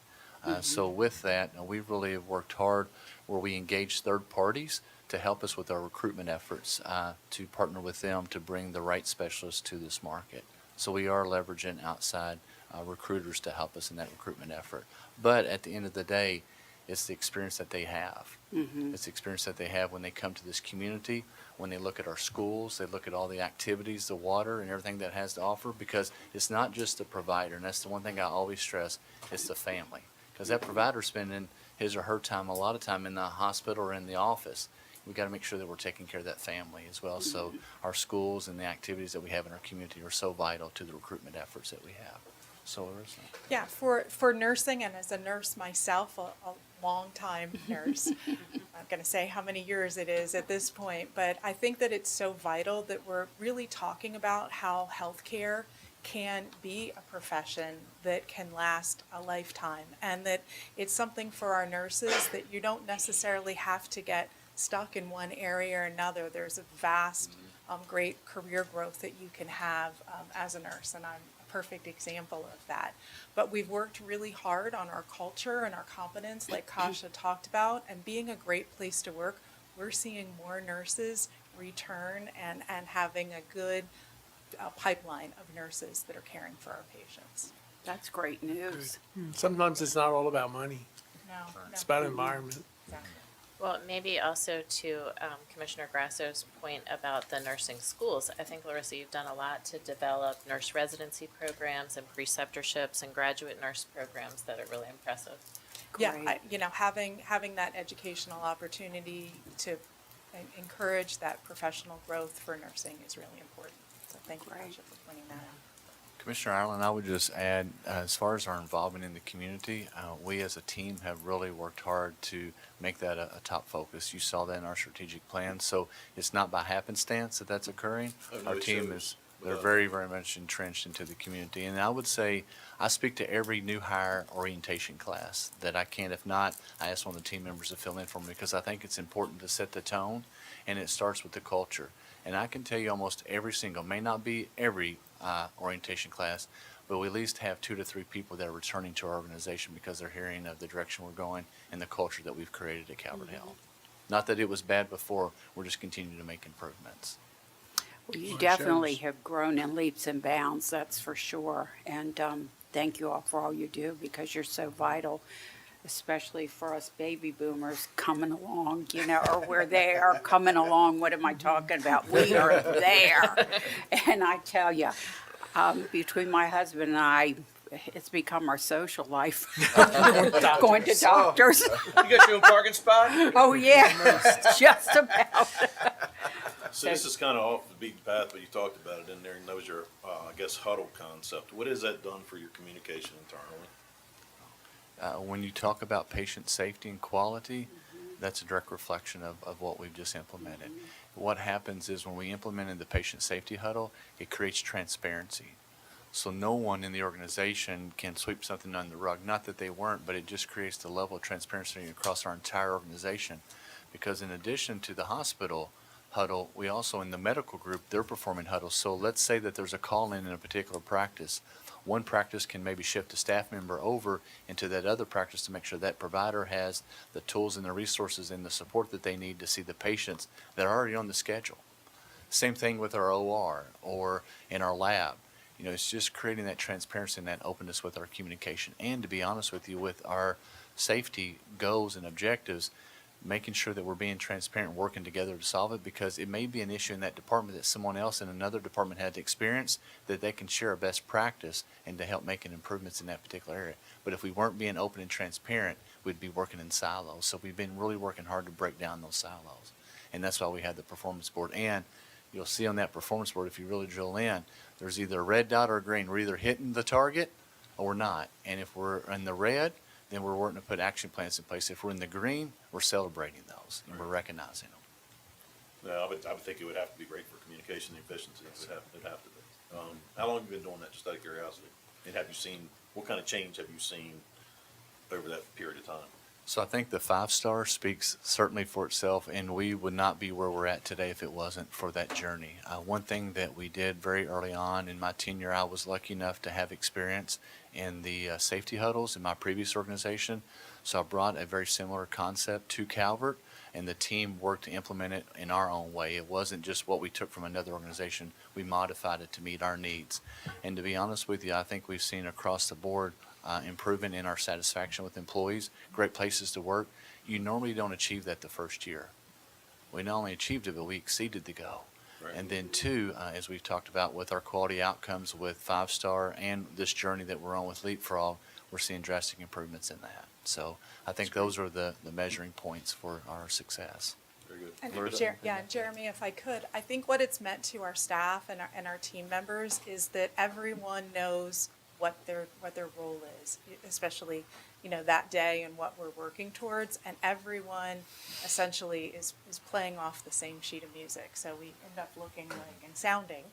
So with that, we really have worked hard where we engage third parties to help us with our recruitment efforts, to partner with them to bring the right specialists to this market. So we are leveraging outside recruiters to help us in that recruitment effort. But at the end of the day, it's the experience that they have. It's the experience that they have when they come to this community, when they look at our schools, they look at all the activities, the water, and everything that it has to offer, because it's not just the provider, and that's the one thing I always stress, it's the family. Because that provider's spending his or her time, a lot of time in the hospital or in the office. We got to make sure that we're taking care of that family as well. So our schools and the activities that we have in our community are so vital to the recruitment efforts that we have. So Larissa. Yeah, for nursing, and as a nurse myself, a long-time nurse, I'm not going to say how many years it is at this point, but I think that it's so vital that we're really talking about how healthcare can be a profession that can last a lifetime, and that it's something for our nurses that you don't necessarily have to get stuck in one area or another. There's a vast, great career growth that you can have as a nurse, and I'm a perfect example of that. But we've worked really hard on our culture and our competence, like Kasha talked about, and being a great place to work. We're seeing more nurses return and having a good pipeline of nurses that are caring for our patients. That's great news. Sometimes it's not all about money. No, It's about environment. Exactly. Well, maybe also to Commissioner Grasso's point about the nursing schools, I think, Larissa, you've done a lot to develop nurse residency programs and preceptorships and graduate nurse programs that are really impressive. Yeah, having that educational opportunity to encourage that professional growth for nursing is really important. So thank you, Kasha, for pointing that out. Commissioner Ireland, I would just add, as far as our involvement in the community, we as a team have really worked hard to make that a top focus. You saw that in our strategic plan, so it's not by happenstance that that's occurring. Our team is, they're very, very much entrenched into the community. And I would say, I speak to every new hire orientation class that I can. If not, I ask one of the team members to fill in for me, because I think it's important to set the tone, and it starts with the culture. And I can tell you almost every single, may not be every orientation class, but we at least have 2 to 3 people that are returning to our organization because they're hearing of the direction we're going and the culture that we've created at Calvert Health. Not that it was bad before, we're just continuing to make improvements. Well, you definitely have grown in leaps and bounds, that's for sure. And thank you all for all you do, because you're so vital, especially for us baby boomers coming along, or where they are coming along. What am I talking about? We are there. And I tell you, between my husband and I, it's become our social life. Going to doctors. You got your own parking spot? Oh, yeah, just about. So this is kind of off the beaten path, but you talked about it in there, and that was your, huddle concept. What has that done for your communication internally? When you talk about patient safety and quality, that's a direct reflection of what we've just implemented. What happens is when we implemented the patient safety huddle, it creates transparency. So no one in the organization can sweep something under the rug. Not that they weren't, but it just creates the level of transparency across our entire organization. Because in addition to the hospital huddle, we also, in the medical group, they're performing huddles. So let's say that there's a call in a particular practice. One practice can maybe shift a staff member over into that other practice to make sure that provider has the tools and the resources and the support that they need to see the patients that are already on the schedule. Same thing with our OR or in our lab. It's just creating that transparency and that openness with our communication. And to be honest with you, with our safety goals and objectives, making sure that we're being transparent, working together to solve it, because it may be an issue in that department that someone else in another department had to experience, that they can share a best practice and to help making improvements in that particular area. But if we weren't being open and transparent, we'd be working in silos. So we've been really working hard to break down those silos. And that's why we had the performance board. And you'll see on that performance board, if you really drill in, there's either a red dot or a green. We're either hitting the target or we're not. And if we're in the red, then we're working to put action plans in place. If we're in the green, we're celebrating those and we're recognizing them. No, I would think it would have to be great for communication efficiency. It'd have to be. How long have you been doing that, just out of curiosity? And have you seen, what kind of change have you seen over that period of time? So I think the 5-star speaks certainly for itself, and we would not be where we're at today if it wasn't for that journey. One thing that we did very early on in my tenure, I was lucky enough to have experience in the safety huddles in my previous organization. So I brought a very similar concept to Calvert, and the team worked to implement it in our own way. It wasn't just what we took from another organization. We modified it to meet our needs. And to be honest with you, I think we've seen across the board improvement in our satisfaction with employees, great places to work. You normally don't achieve that the first year. We not only achieved it, but we exceeded the goal. Right. And then two, as we've talked about with our quality outcomes with 5-star and this journey that we're on with Leapfrog, we're seeing drastic improvements in that. So I think those are the measuring points for our success. Very good. And Loretta? Jeremy, if I could, I think what it's meant to our staff and our team members is that everyone knows what their role is, especially, that day and what we're working towards, and everyone essentially is playing off the same sheet of music. So we end up looking like and sounding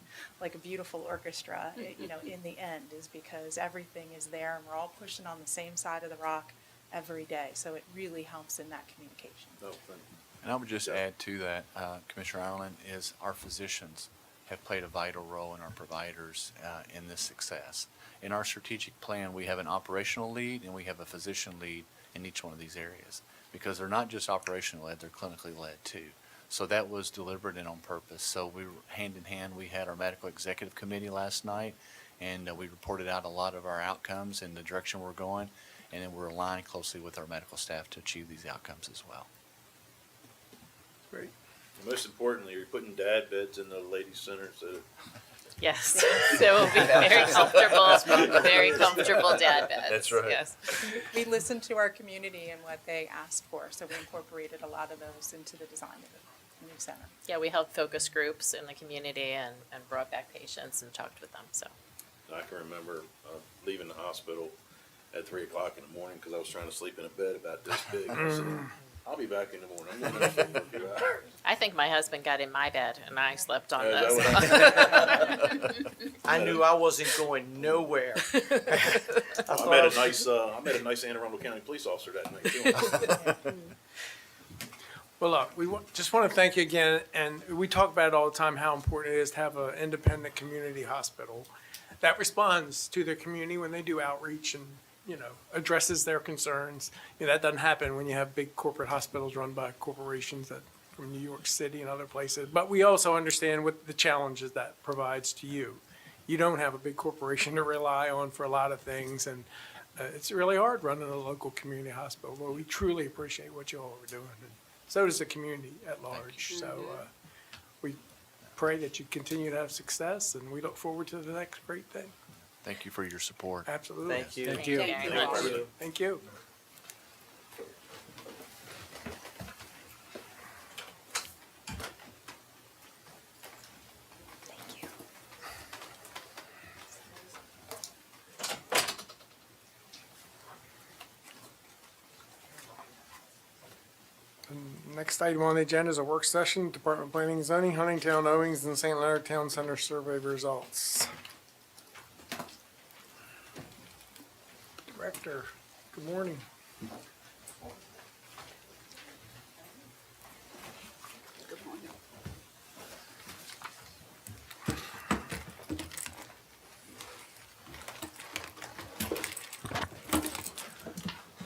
like a beautiful orchestra, in the end, is because everything is there and we're all pushing on the same side of the rock every day. So it really helps in that communication. Oh, thank you. And I would just add to that, Commissioner Ireland, is our physicians have played a vital role in our providers in this success. In our strategic plan, we have an operational lead and we have a physician lead in each one of these areas, because they're not just operational led, they're clinically led too. So that was deliberate and on purpose. So we were hand in hand. We had our medical executive committee last night, and we reported out a lot of our outcomes and the direction we're going, and then we're aligned closely with our medical staff to achieve these outcomes as well. Great. And most importantly, you're putting dad beds in the ladies' center, so Yes, so we'll be very comfortable dad beds. That's right. Yes. We listened to our community and what they asked for, so we incorporated a lot of those into the design of the new center. Yeah, we held focus groups in the community and brought back patients and talked with them, so. I can remember leaving the hospital at 3 o'clock in the morning because I was trying to sleep in a bed about this big. I said, I'll be back in the morning. I'm going to sleep for a few hours. I think my husband got in my bed and I slept on Is this. that I knew I wasn't going nowhere. I met a nice Anne Arundel County police officer that night too. Well, look, we just want to thank you again, and we talk about it all the time, how important it is to have an independent community hospital that responds to their community when they do outreach and, addresses their concerns. That doesn't happen when you have big corporate hospitals run by corporations from New York City and other places. But we also understand what the challenges that provides to you. You don't have a big corporation to rely on for a lot of things, and it's really hard running a local community hospital. But we truly appreciate what you all are doing. And so does the community at large. So we pray that you continue to have success, and we look forward to the next great thing. Thank you for your support. Absolutely. Thank you. Thank you very much. Thank you. Next item on the agenda is a work session, Department of Planning and Zoning, Huntingtown, Owings, and St. Leonard Town Center survey results. Director, good morning. Good morning.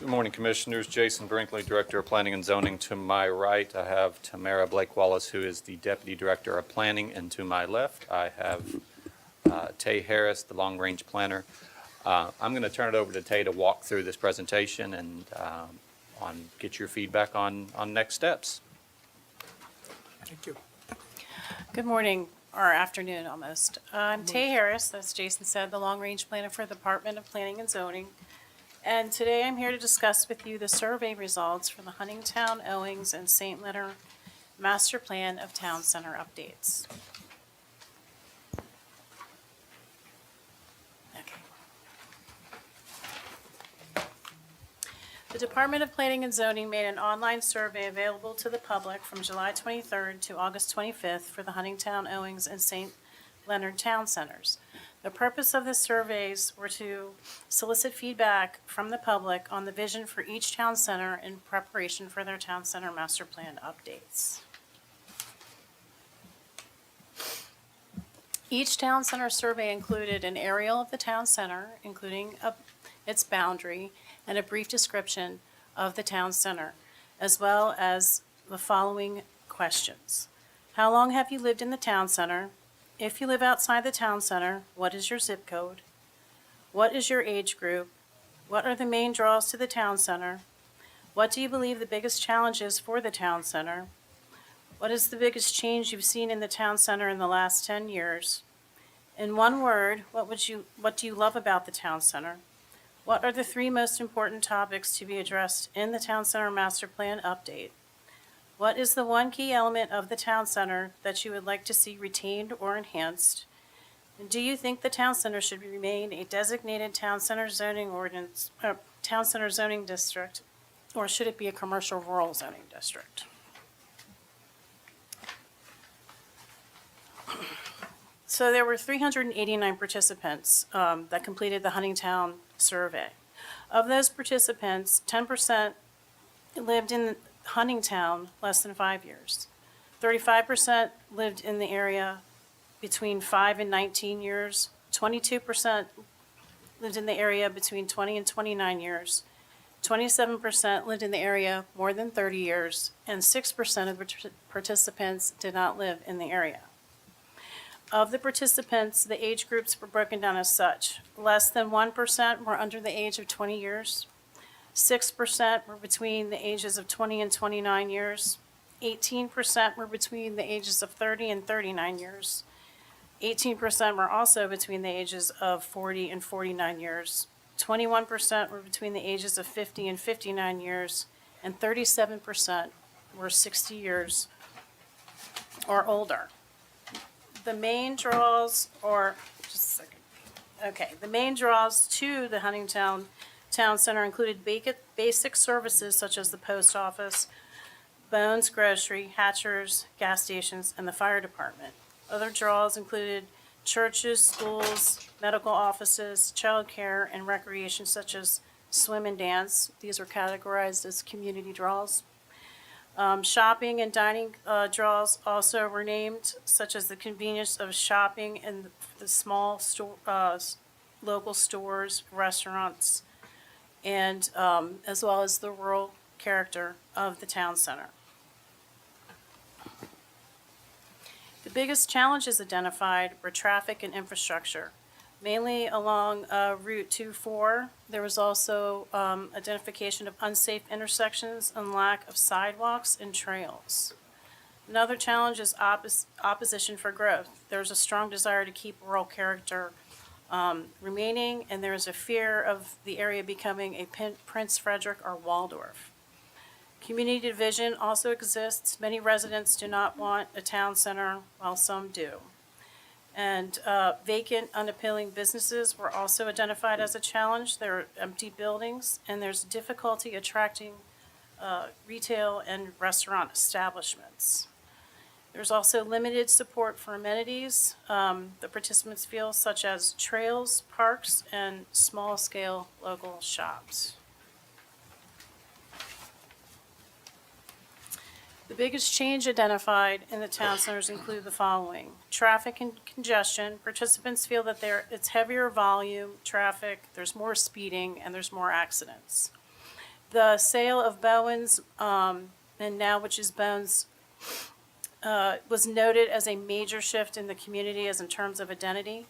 Good morning, Commissioners. Jason Brinkley, Director of Planning and Zoning. To my right, I have Tamara Blake Wallace, who is the Deputy Director of Planning, and to my left, I have Tay Harris, the Long Range Planner. I'm going to turn it over to Tay to walk through this presentation, and get your feedback on next steps. Thank you. Good morning, or afternoon almost. I'm Tay Harris, as Jason said, the long-range planner for the Department of Planning and Zoning. And today I'm here to discuss with you the survey results for the Huntingtown, Owings, and St. Leonard Master Plan of Town Center updates. The Department of Planning and Zoning made an online survey available to the public from July 23rd to August 25th for the Huntingtown, Owings, and St. Leonard Town Centers. The purpose of the surveys were to solicit feedback from the public on the vision for each town center in preparation for their town center master plan updates. Each town center survey included an aerial of the town center, including its boundary, and a brief description of the town center, as well as the following questions. How long have you lived in the town center? If you live outside the town center, what is your zip code? What is your age group? What are the main draws to the town center? What do you believe the biggest challenge is for the town center? What is the biggest change you've seen in the town center in the last 10 years? In one word, what do you love about the town center? What are the 3 most important topics to be addressed in the Town Center Master Plan update? What is the one key element of the Town Center that you would like to see retained or enhanced? And do you think the Town Center should remain a designated Town Center zoning Town Center zoning district, or should it be a commercial rural zoning district? So there were 389 participants that completed the Huntingtown survey. Of those participants, 10% lived in Huntingtown less than 5 years. 35% lived in the area between 5 and 19 years. 22% lived in the area between 20 and 29 years. 27% lived in the area more than 30 years, and 6% of the participants did not live in the area. Of the participants, the age groups were broken down as such. Less than 1% were under the age of 20 years. 6% were between the ages of 20 and 29 years. 18% were between the ages of 30 and 39 years. 18% were also between the ages of 40 and 49 years. 21% were between the ages of 50 and 59 years. And 37% were 60 years or older. The main draws, the main draws to the Huntingtown Town Center included basic services such as the post office, Bones Grocery, Hatchers, gas stations, and the fire department. Other draws included churches, schools, medical offices, childcare, and recreation such as swim and dance. These are categorized as community draws. Shopping and dining draws also were named, such as the convenience of shopping in the small local stores, restaurants, and as well as the rural character of the town center. The biggest challenges identified were traffic and infrastructure, mainly along Route 24. There was also identification of unsafe intersections and lack of sidewalks and trails. Another challenge is opposition for growth. There's a strong desire to keep rural character remaining, and there is a fear of the area becoming a Prince Frederick or Waldorf. Community division also exists. Many residents do not want a town center, while some do. And vacant, unappealing businesses were also identified as a challenge. There are empty buildings, and there's difficulty attracting retail and restaurant establishments. There's also limited support for amenities the participants feel, such as trails, parks, and small-scale local shops. The biggest change identified in the town centers include the following. Traffic and congestion. Participants feel that it's heavier volume traffic, there's more speeding, and there's more accidents. The sale of Bowen's, and now which is Bones, was noted as a major shift in the community as in terms of identity.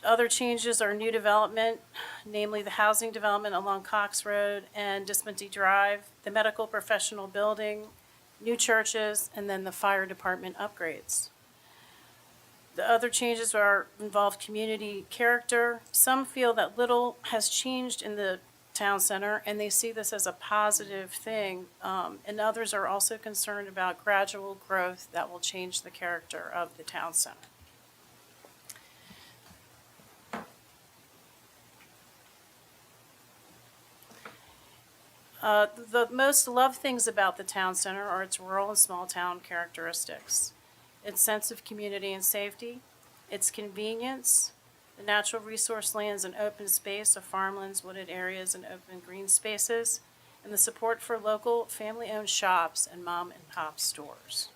Other changes are new development, namely the housing development along Cox Road and Dismanty Drive, the medical professional building, new churches, and then the fire department upgrades. The other changes involve community character. Some feel that little has changed in the town center, and they see this as a positive thing. And others are also concerned about gradual growth that will change the character of the town center. The most loved things about the town center are its rural and small town characteristics, its sense of community and safety, its convenience, the natural resource lands and open space of farmlands, wooded areas, and open green spaces, and the support for local family-owned shops and mom-and-pop stores.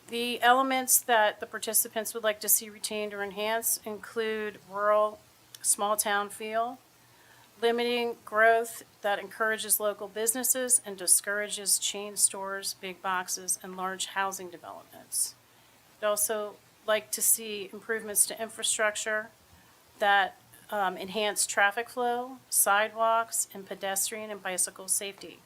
The elements that the participants would like to see retained or enhanced include rural, small-town feel, limiting growth that encourages local businesses and discourages chain stores, big boxes, and large housing developments. We'd also like to see improvements to infrastructure that enhance traffic flow, sidewalks, and pedestrian and bicycle safety.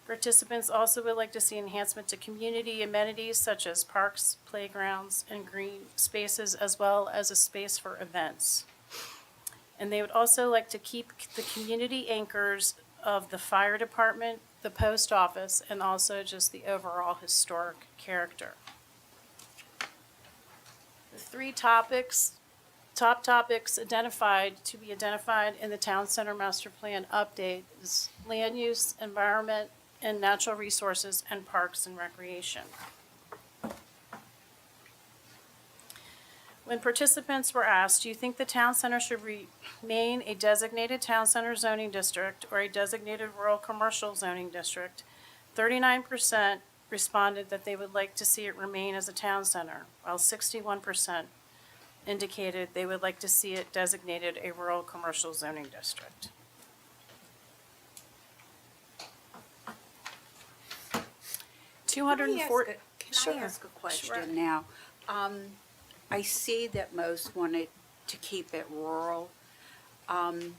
Participants also would like to see enhancement to community amenities such as parks, playgrounds, and green spaces, as well as a space for events. And they would also like to keep the community anchors of the fire department, the post office, and also just the overall historic character. The three top topics identified to be identified in the Town Center Master Plan update is land use, environment, and natural resources, and parks and recreation. When participants were asked, do you think the town center should remain a designated town center zoning district or a designated rural commercial zoning district, 39% responded that they would like to see it remain as a town center, while 61% indicated they would like to see it designated a rural commercial zoning district. Can I ask a question now? I see that most wanted to keep it rural. And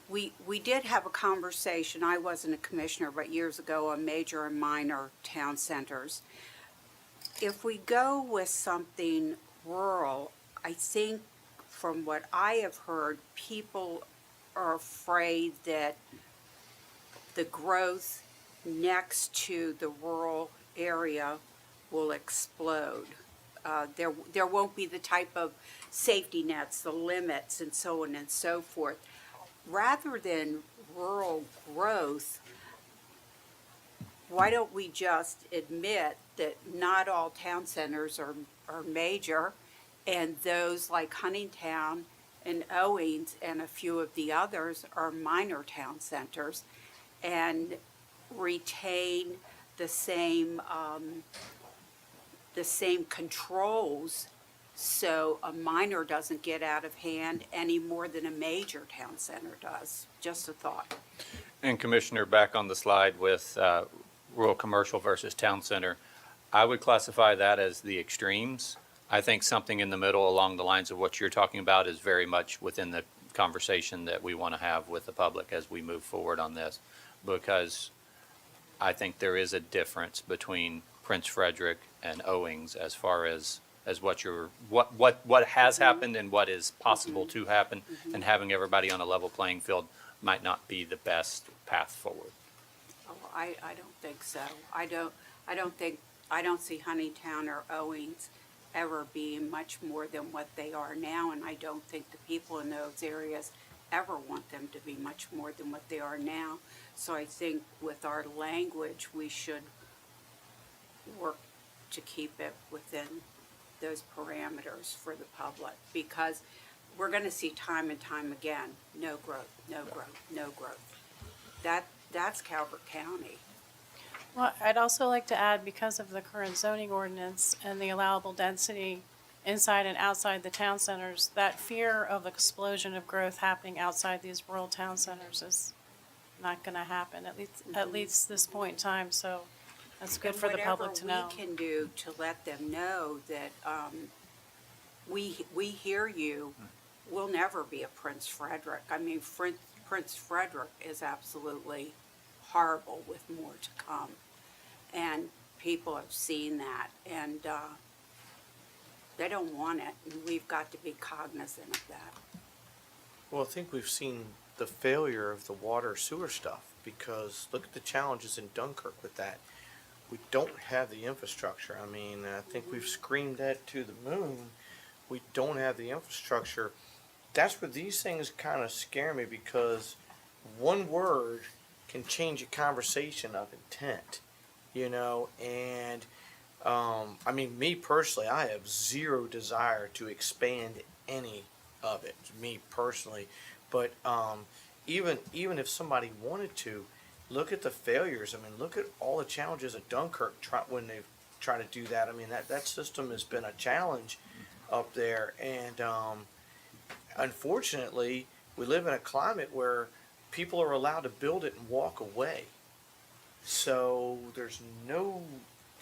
we did have a conversation, I wasn't a commissioner, but years ago, on major and minor town centers. If we go with something rural, I think from what I have heard, people are afraid that the growth next to the rural area will explode. There won't be the type of safety nets, the limits, and so on and so forth. Rather than rural growth, why don't we just admit that not all town centers are major, and those like Huntingtown and Owings and a few of the others are minor town centers, and retain the same controls, so a minor doesn't get out of hand any more than a major town center does. Just a thought. And Commissioner, back on the slide with rural commercial versus town center, I would classify that as the extremes. I think something in the middle along the lines of what you're talking about is very much within the conversation that we want to have with the public as we move forward on this, because I think there is a difference between Prince Frederick and Owings as far as what has happened and what is possible to happen, and having everybody on a level playing field might not be the best path forward. Oh, I don't think so. I don't see Huntingtown or Owings ever being much more than what they are now, and I don't think the people in those areas ever want them to be much more than what they are now. So I think with our language, we should work to keep it within those parameters for the public, because we're going to see time and time again, no growth, no growth, no growth. That's Calvert County. Well, I'd also like to add, because of the current zoning ordinance and the allowable density inside and outside the town centers, that fear of explosion of growth happening outside these rural town centers not gonna happen, at least this point in time, so that's good for the public to know. Whatever we can do to let them know that we hear you, we'll never be a Prince Frederick. I mean, Prince Frederick is absolutely horrible with more to come. And people have seen that, and they don't want it, and we've got to be cognizant of that. Well, I think we've seen the failure of the water sewer stuff, because look at the challenges in Dunkirk with that. We don't have the infrastructure. I mean, I think we've screamed that to the moon. We don't have the infrastructure. That's where these things kind of scare me, because one word can change a conversation of intent, you know, and I mean, me personally, I have zero desire to expand any of it, me personally, but even if somebody wanted to, look at the failures. I mean, look at all the challenges at Dunkirk when they've tried to do that. I mean, that system has been a challenge up there, and unfortunately, we live in a climate where people are allowed to build it and walk away. So there's no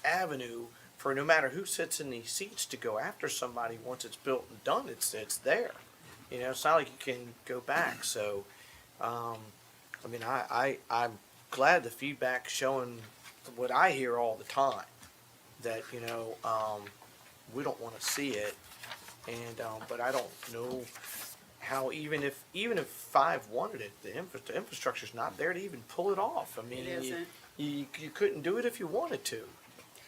avenue for, no matter who sits in these seats, to go after somebody once it's built and done. It's there. You know, it's not like you can go back. So, I mean, I'm glad the feedback's showing what I hear all the time, that, you know, we don't want to see it. And but I don't know how, even if 5 wanted it, the infrastructure's not there to even pull it off. I mean, It isn't. you couldn't do it if you wanted to.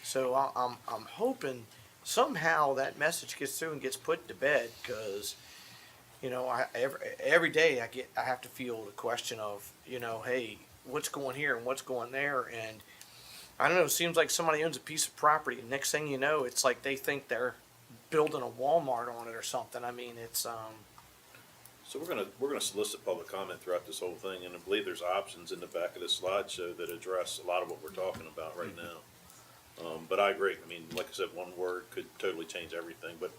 So I'm hoping somehow that message gets through and gets put to bed, because, you know, every day I have to feel the question of, you know, hey, what's going here and what's going there, and I don't know. It seems like somebody owns a piece of property, and next thing you know, it's like they think they're building a Walmart on it or something. I mean, it's So we're gonna solicit public comment throughout this whole thing, and I believe there's options in the back of this slideshow that address a lot of what we're talking about right now. But I agree. I mean, like I said, one word could totally change everything. But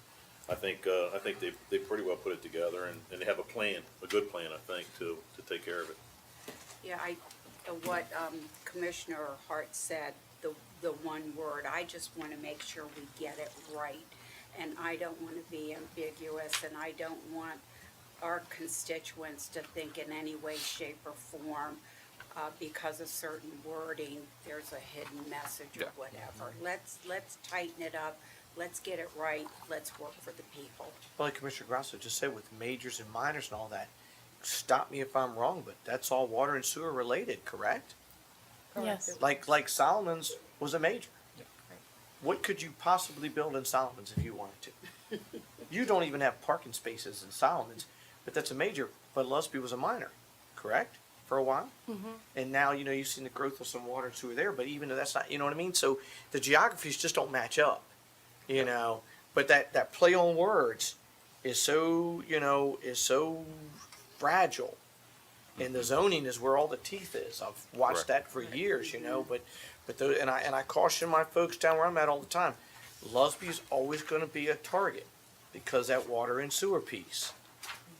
I think they pretty well put it together, and they have a plan, a good plan, I think, to take care of it. Yeah, what Commissioner Hart said, the one word, I just want to make sure we get it right. And I don't want to be ambiguous, and I don't want our constituents to think in any way, shape, or form, because of certain wording, there's a hidden message or whatever. Let's tighten it up. Let's get it right. Let's work for the people. well, like Commissioner Grasso just said, with majors and minors and all that. Stop me if I'm wrong, but that's all water and sewer related, correct? Yes. Like Solomon's was a major. What could you possibly build in Solomon's if you wanted to? You don't even have parking spaces in Solomon's, but that's a major. But Lusby was a minor, correct? For a while? Mm-hmm. And now, you know, you've seen the growth of some water and sewer there, but even though that's not, you know what I mean? So the geographies just don't match up, you know? But that play on words is so, you know, is so fragile. And the zoning is where all the teeth is. I've watched that for years, you know, but and I caution my folks down where I'm at all the time. Lusby's always going to be a target because that water and sewer piece.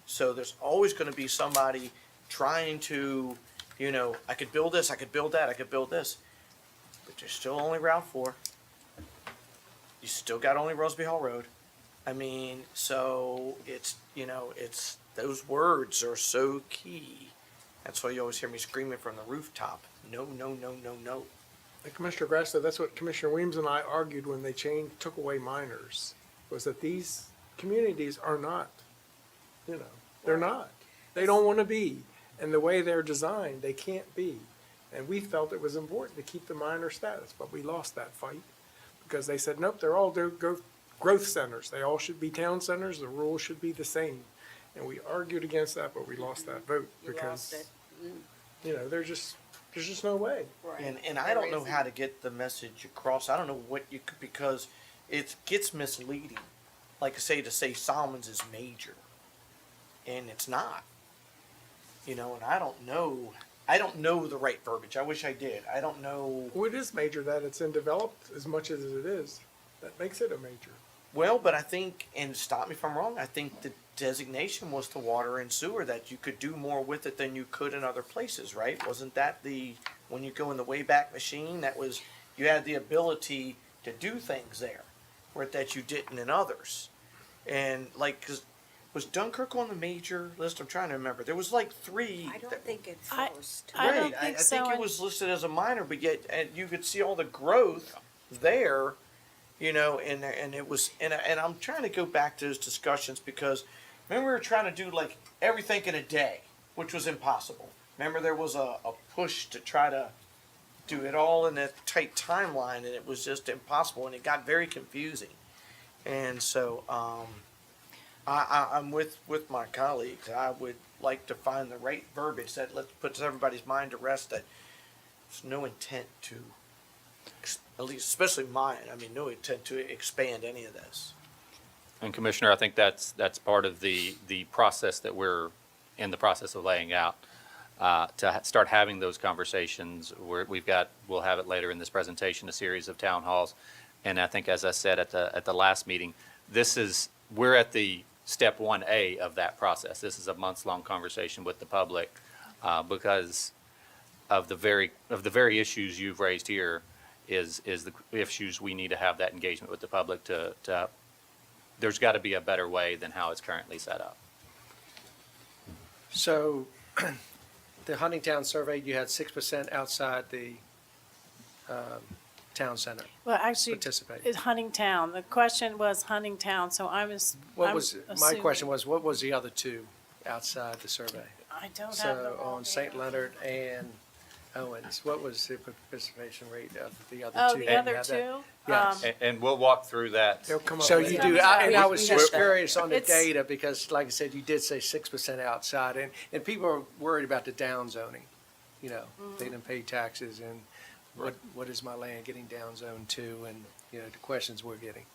So there's always going to be somebody trying to, you know, I could build this, I could build that, I could build this, but there's still only Route 4. You still got only Roseby Hall Road. I mean, so it's, you know, it's, those words are so key. That's why you always hear me screaming from the rooftop. No, no, no, no, no. And Commissioner Grasso, that's what Commissioner Weems and I argued when they took away minors, was that these communities are not, you know, they're not. They don't want to be. And the way they're designed, they can't be. And we felt it was important to keep the minor status, but we lost that fight because they said, nope, they're all growth centers. They all should be town centers. The rules should be the same. And we argued against that, but we lost that vote because, you know, there's just no way. Right. And I don't know how to get the message across. I don't know what you could, because it gets misleading. Like I say, to say Solomon's is major, and it's not. You know, and I don't know the right verbiage. I wish I did. I don't know. Well, it is major that it's undeveloped as much as it is. That makes it a major. Well, but I think, and stop me if I'm wrong, I think the designation was to water and sewer, that you could do more with it than you could in other places, right? Wasn't that when you go in the Wayback Machine, you had the ability to do things there, or that you didn't in others. And like, 'cause was Dunkirk on the major list? I'm trying to remember. There was like three. I don't think it I- first. I don't Right, I think so, think it and- was listed as a minor, but yet, and you could see all the growth there, and it was, and I'm trying to go back to those discussions because remember we were trying to do like everything in a day, which was impossible. Remember there was a push to try to do it all in a tight timeline, and it was just impossible, and it got very confusing. And so, I'm with my colleagues. I would like to find the right verbiage that puts everybody's mind to rest that there's no intent to, at least especially mine, I mean, no intent to expand any of this. And Commissioner, I think that's part of the process that we're in the process of laying out. Start having those conversations, we'll have it later in this presentation, a series of town halls. And I think, as I said at the last meeting, we're at the step 1A of that process. This is a months-long conversation with the public because of the very issues you've raised here is the issues we need to have that engagement with the public to there's got to be a better way than how it's currently set up. So, the Huntingtown survey, you had 6% outside the town center Well, actually, participate. it's Huntingtown. The question was Huntingtown, so my question was, what was the other two outside the survey? I don't have them So, all on St. Leonard and Owens, what was the participation rate of the other Oh, two? the Did you other have that? two? Yes. And we'll walk through that. So you do, and I was just have that. curious on the It's- data, because like I said, you did say 6% outside, and people are worried about the down zoning. They didn't pay taxes, and what is my land getting down zoned to, and, the questions we're getting.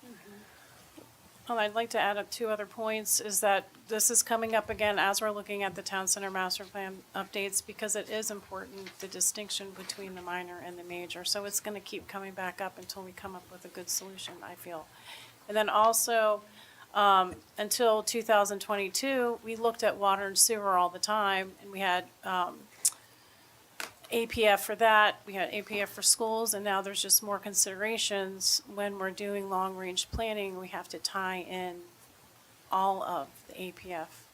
Well, I'd like to add up two other points, is that this is coming up again as we're looking at the Town Center Master Plan updates, because it is important, the distinction between the minor and the major. So it's gonna keep coming back up until we come up with a good solution, I feel. And then also, until 2022, we looked at water and sewer all the time, and we had, APF for that, we had APF for schools, and now there's just more considerations. When we're doing long-range planning, we have to tie in all of the APF,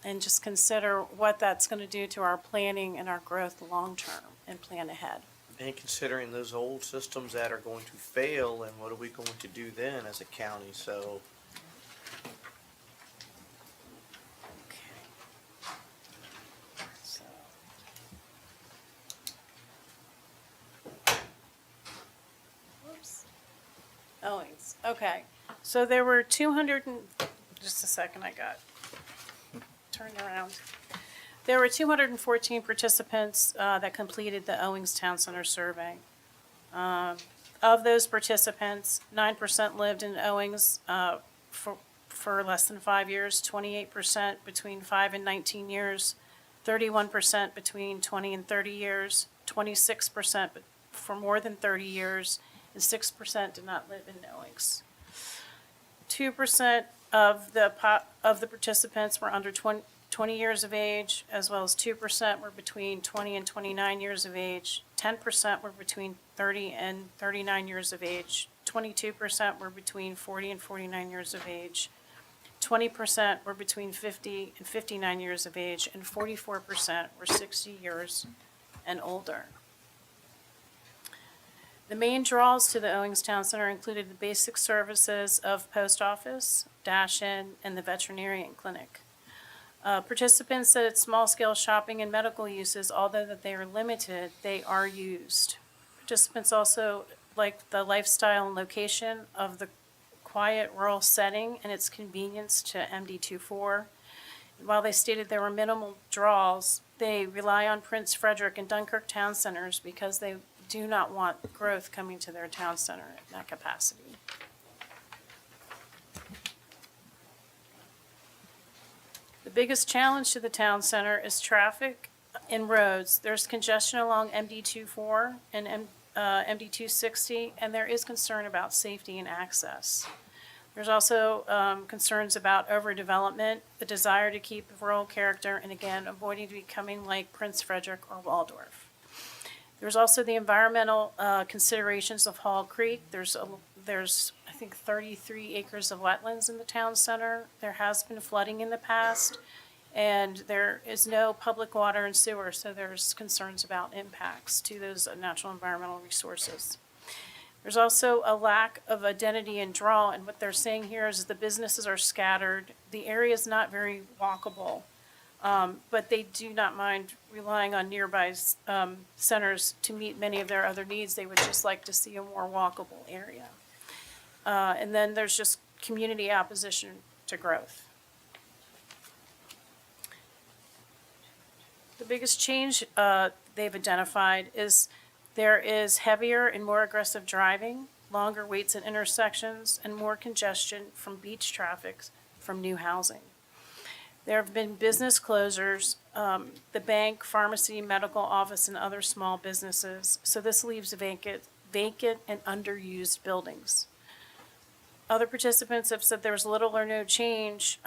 and just consider what that's gonna do to our planning and our growth long-term, and plan ahead. And considering those old systems that are going to fail, and what are we going to do then as a county, so. So. Whoops. Owings, okay. So there were just a second, I got turned around. There were 214 participants that completed the Owings Town Center survey. Of those participants, 9% lived in Owings for less than 5 years, 28% between 5 and 19 years, 31% between 20 and 30 years, 26% for more than 30 years, and 6% did not live in Owings. 2% of the participants were under 20 years of age, as well as 2% were between 20 and 29 years of age, 10% were between 30 and 39 years of age, 22% were between 40 and 49 years of age, 20% were between 50 and 59 years of age, and 44% were 60 years and older. The main draws to the Owings Town Center included the basic services of post office, dash-in, and the veterinarian clinic. Participants said it's small-scale shopping and medical uses, although that they are limited, they are used. Participants also like the lifestyle and location of the quiet rural setting and its convenience to MD24. While they stated there were minimal draws, they rely on Prince Frederick and Dunkirk town centers because they do not want growth coming to their town center in that capacity. The biggest challenge to the town center is traffic in roads. There's congestion along MD24 and MD260, and there is concern about safety and access. There's also concerns about overdevelopment, the desire to keep rural character, and again, avoiding becoming like Prince Frederick or Waldorf. There's also the environmental considerations of Hall Creek. There's I think 33 acres of wetlands in the town center. There has been flooding in the past, and there is no public water and sewer, so there's concerns about impacts to those natural environmental resources. There's also a lack of identity and draw, and what they're saying here is the businesses are scattered. The area is not very walkable, but they do not mind relying on nearby centers to meet many of their other needs. They would just like to see a more walkable area. And then there's just community opposition to growth. The biggest change they've identified is there is heavier and more aggressive driving, longer waits at intersections, and more congestion from beach traffic from new housing. There have been business closures, the bank, pharmacy, medical office, and other small businesses. So this leaves vacant and underused buildings. Other participants have said there's little or no change,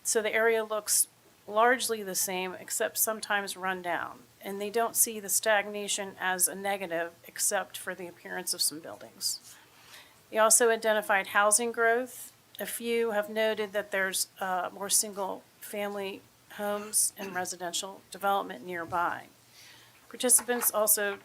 so the area looks largely the same, except sometimes run down. And they don't see the stagnation as a negative, except for the appearance of some buildings. They also identified housing growth. A few have noted that there's more single-family homes and residential development nearby. Participants also,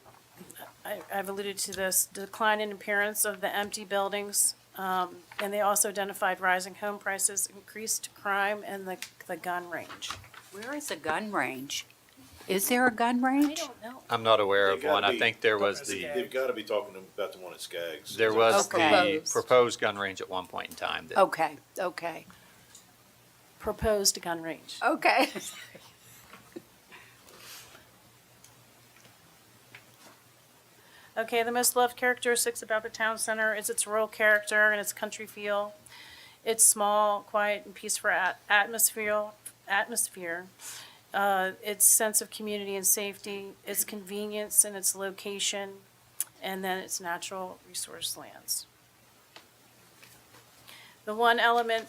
I've alluded to this, decline in appearance of the empty buildings, and they also identified rising home prices, increased crime, and the gun range. Where is a gun range? Is there a gun range? I don't know. I'm not aware of They gotta one. I be- think there was They've got to be talking about the one at Skaggs. there was the Okay. proposed gun range at one point in time. that- Okay, okay, Proposed gun range. okay. Okay, the most loved characteristics about the town center is its rural character and its country feel. Its small, quiet, and peaceful atmosphere, its sense of community and safety, its convenience and its location, and then its natural resource lands. The one element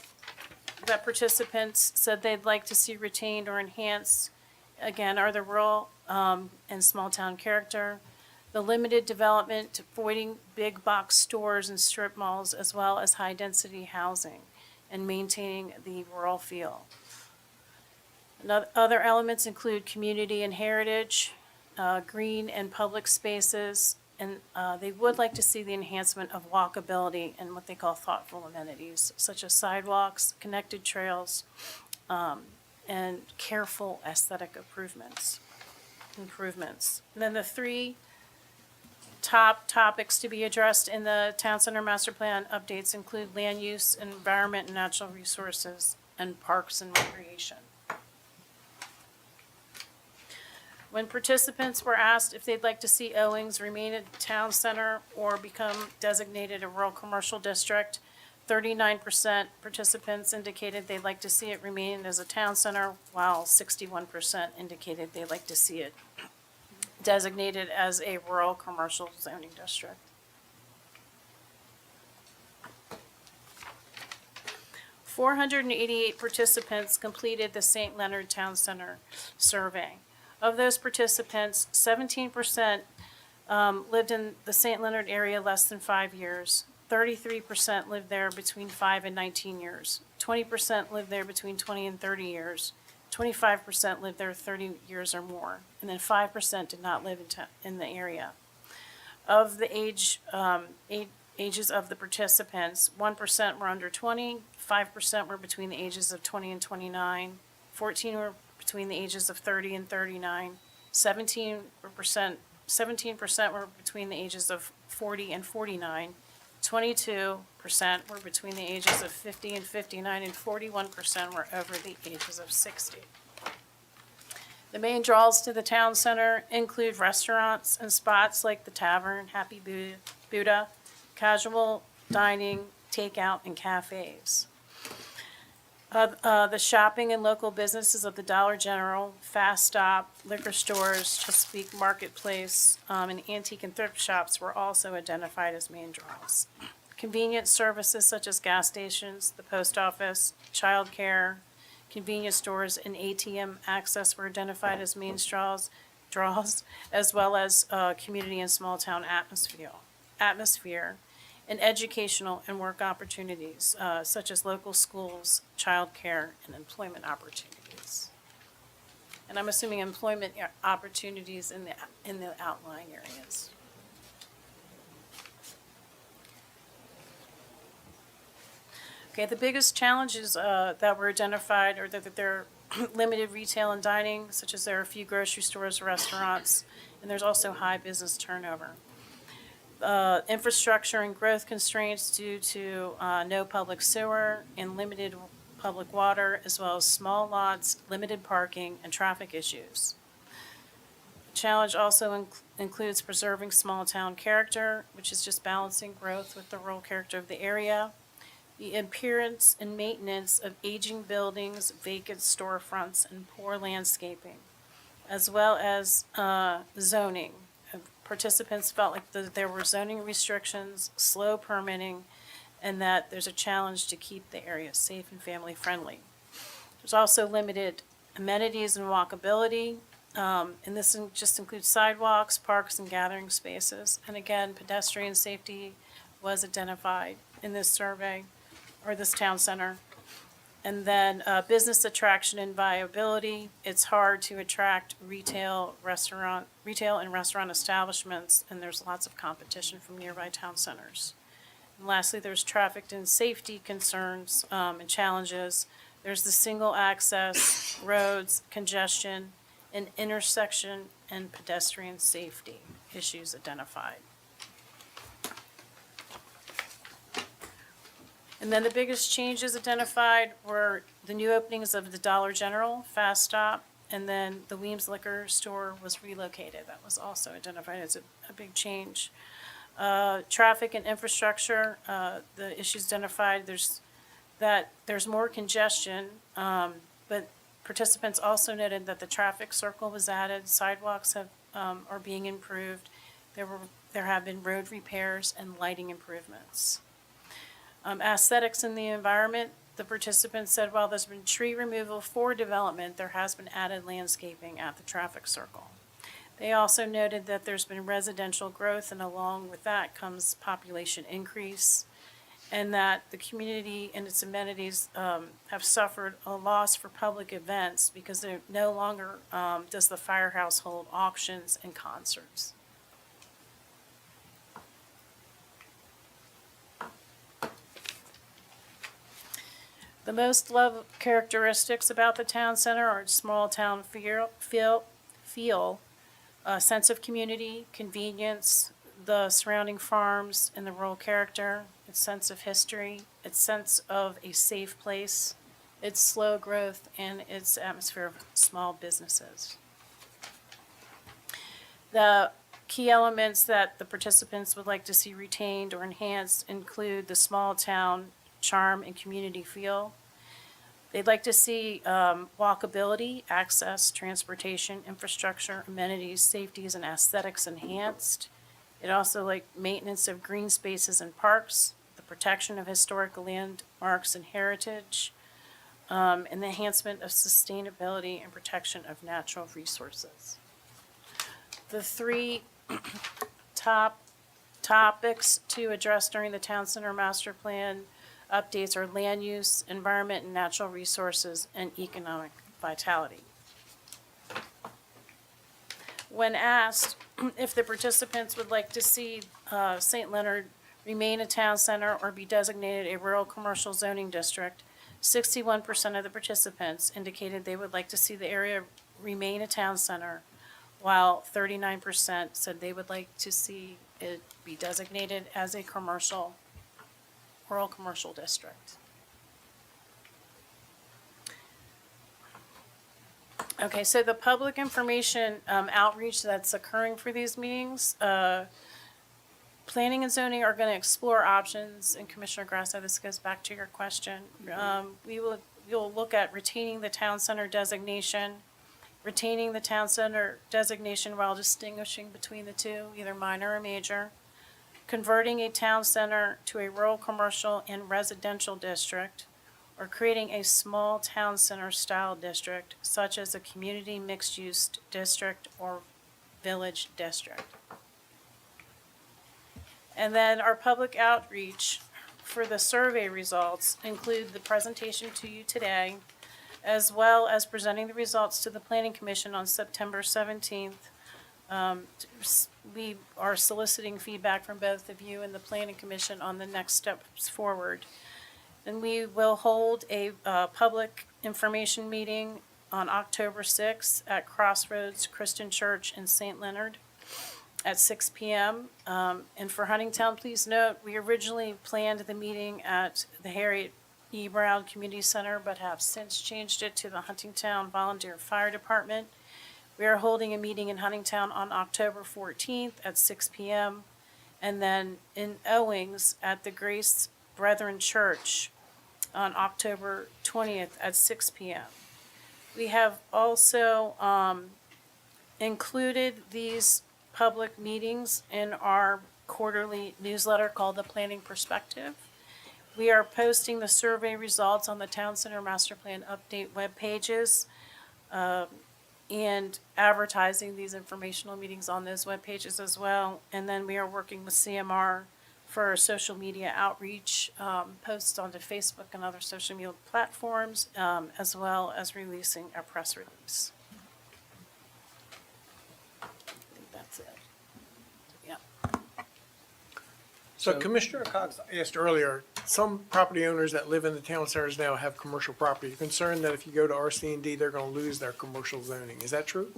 that participants said they'd like to see retained or enhanced, again, are the rural and small-town character, the limited development, avoiding big box stores and strip malls, as well as high-density housing, and maintaining the rural feel. Other elements include community and heritage, green and public spaces, and they would like to see the enhancement of walkability and what they call thoughtful amenities, such as sidewalks, connected trails, and careful aesthetic improvements. And then the three top topics to be addressed in the Town Center Master Plan updates include land use, environment and natural resources, and parks and recreation. When participants were asked if they'd like to see Owings remain a town center or become designated a rural commercial district, 39% participants indicated they'd like to see it remain as a town center, while 61% indicated they'd like to see it designated as a rural commercial zoning district. "488 participants completed the St. Leonard Town Center survey. Of those participants, 17% lived in the St. Leonard area less than 5 years. 33% lived there between 5 and 19 years. 20% lived there between 20 and 30 years. 25% lived there 30 years or more, and then 5% did not live in the area. Of the ages of the participants, 1% were under 20, 5% were between the ages of 20 and 29, 14 were between the ages of 30 and 39, 17% were between the ages of 40 and 49, 22% were between the ages of 50 and 59, and 41% were over the ages of 60. The main draws to the town center include restaurants and spots like the Tavern, Happy Buddha, casual dining, takeout, and cafes. The shopping and local businesses of the Dollar General, Fast Stop, liquor stores, Chesapeake Marketplace, and antique and thrift shops were also identified as main draws. Convenience services such as gas stations, the post office, childcare, convenience stores, and ATM access were identified as main draws, as well as community and small-town atmosphere, and educational and work opportunities, such as local schools, childcare, and employment opportunities. And I'm assuming employment opportunities in the outlying areas. Okay, the biggest challenges that were identified are that there are limited retail and dining, such as there are a few grocery stores, restaurants, and there's also high business turnover. Infrastructure and growth constraints due to no public sewer and limited public water, as well as small lots, limited parking, and traffic issues. The challenge also includes preserving small town character, which is just balancing growth with the rural character of the area. The appearance and maintenance of aging buildings, vacant storefronts, and poor landscaping, as well as zoning. Participants felt like there were zoning restrictions, slow permitting, and that there's a challenge to keep the area safe and family-friendly. There's also limited amenities and walkability, and this just includes sidewalks, parks, and gathering spaces. And again, pedestrian safety was identified in this survey, or this town center. And then business attraction and viability. It's hard to attract retail and restaurant establishments, and there's lots of competition from nearby town centers. And lastly, there's traffic and safety concerns and challenges. There's the single access roads, congestion, and intersection and pedestrian safety issues identified. And then the biggest changes identified were the new openings of the Dollar General, Fast Stop, and then the Weems Liquor Store was relocated. That was also identified as a big change. Traffic and infrastructure, the issues identified, there's more congestion, but participants also noted that the traffic circle was added, sidewalks are being improved, there have been road repairs and lighting improvements. Aesthetics in the environment, the participants said while there's been tree removal for development, there has been added landscaping at the traffic circle. They also noted that there's been residential growth, and along with that comes population increase, and that the community and its amenities have suffered a loss for public events because they're no longer does the firehouse hold auctions and concerts. The most loved characteristics about the town center are its small town feel, a sense of community, convenience, the surrounding farms and the rural character, its sense of history, its sense of a safe place, its slow growth, and its atmosphere of small businesses. The key elements that the participants would like to see retained or enhanced include the small town charm and community feel. They'd like to see walkability, access, transportation, infrastructure, amenities, safeties, and aesthetics enhanced. It also like maintenance of green spaces and parks, the protection of historical landmarks and heritage, and the enhancement of sustainability and protection of natural resources. The three top topics to address during the Town Center Master Plan updates are land use, environment and natural resources, and economic vitality. When asked if the participants would like to see St. Leonard remain a town center or be designated a rural commercial zoning district, 61% of the participants indicated they would like to see the area remain a town center, while 39% said they would like to see it be designated as a rural commercial district. Okay, so the public information outreach that's occurring for these meetings, planning and zoning are going to explore options, and Commissioner Grasso, this goes back to your question. You'll look at retaining the town center designation, while distinguishing between the two, either minor or major, converting a town center to a rural commercial and residential district, or creating a small town center style district such as a community mixed-use district or village district. And then our public outreach for the survey results include the presentation to you today, as well as presenting the results to the Planning Commission on September 17th. We are soliciting feedback from both of you and the Planning Commission on the next steps forward. Then we will hold a public information meeting on October 6th at Crossroads Christian Church in St. Leonard at 6 p.m. And for Huntingtown, please note, we originally planned the meeting at the Harriet E. Brown Community Center, but have since changed it to the Huntingtown Volunteer Fire Department. We are holding a meeting in Huntingtown on October 14th at 6 p.m. and then in Owings at the Grace Brethren Church on October 20th at 6 p.m. We have also included these public meetings in our quarterly newsletter called The Planning Perspective. We are posting the survey results on the Town Center Master Plan Update web pages and advertising these informational meetings on those web pages as well. And then we are working with CMR for social media outreach, posts onto Facebook and other social media platforms, as well as releasing a press release. I think that's it. Yeah. So Commissioner Cox asked earlier, some property owners that live in the town centers now have commercial property. You're concerned that if you go to RC&D, they're going to lose their commercial zoning. Is that true?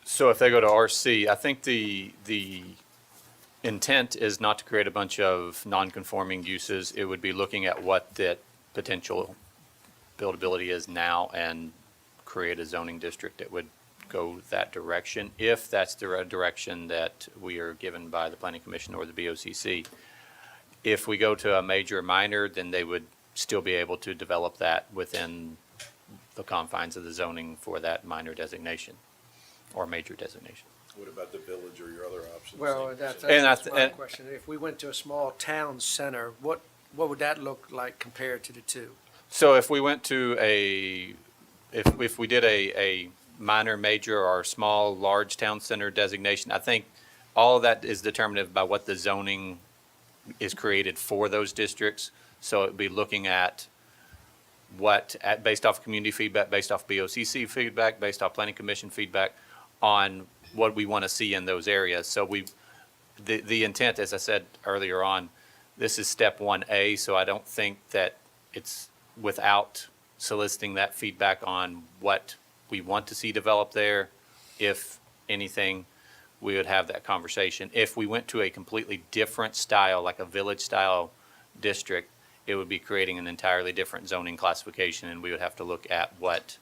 So if they go to RC, I think the intent is not to create a bunch of non-conforming uses. It would be looking at what that potential buildability is now and create a zoning district that would go that direction, if that's the direction that we are given by the Planning Commission or the BOCC. If we go to a major or minor, then they would still be able to develop that within the confines of the zoning for that minor designation or major designation. What about the village or your other options? Well, that's my question. If we went to a small town center, what would that look like compared to the two? So if we went to if we did a minor, major, or small, large town center designation, I think all of that is determinative by what the zoning is created for those districts. So it'd be looking at based off community feedback, based off BOCC feedback, based off Planning Commission feedback on what we want to see in those areas. So the intent, as I said earlier on, this is step 1A, so I don't think that it's without soliciting that feedback on what we want to see developed there. If anything, we would have that conversation. If we went to a completely different style, like a village-style district, it would be creating an entirely different zoning classification, and we would have to look at what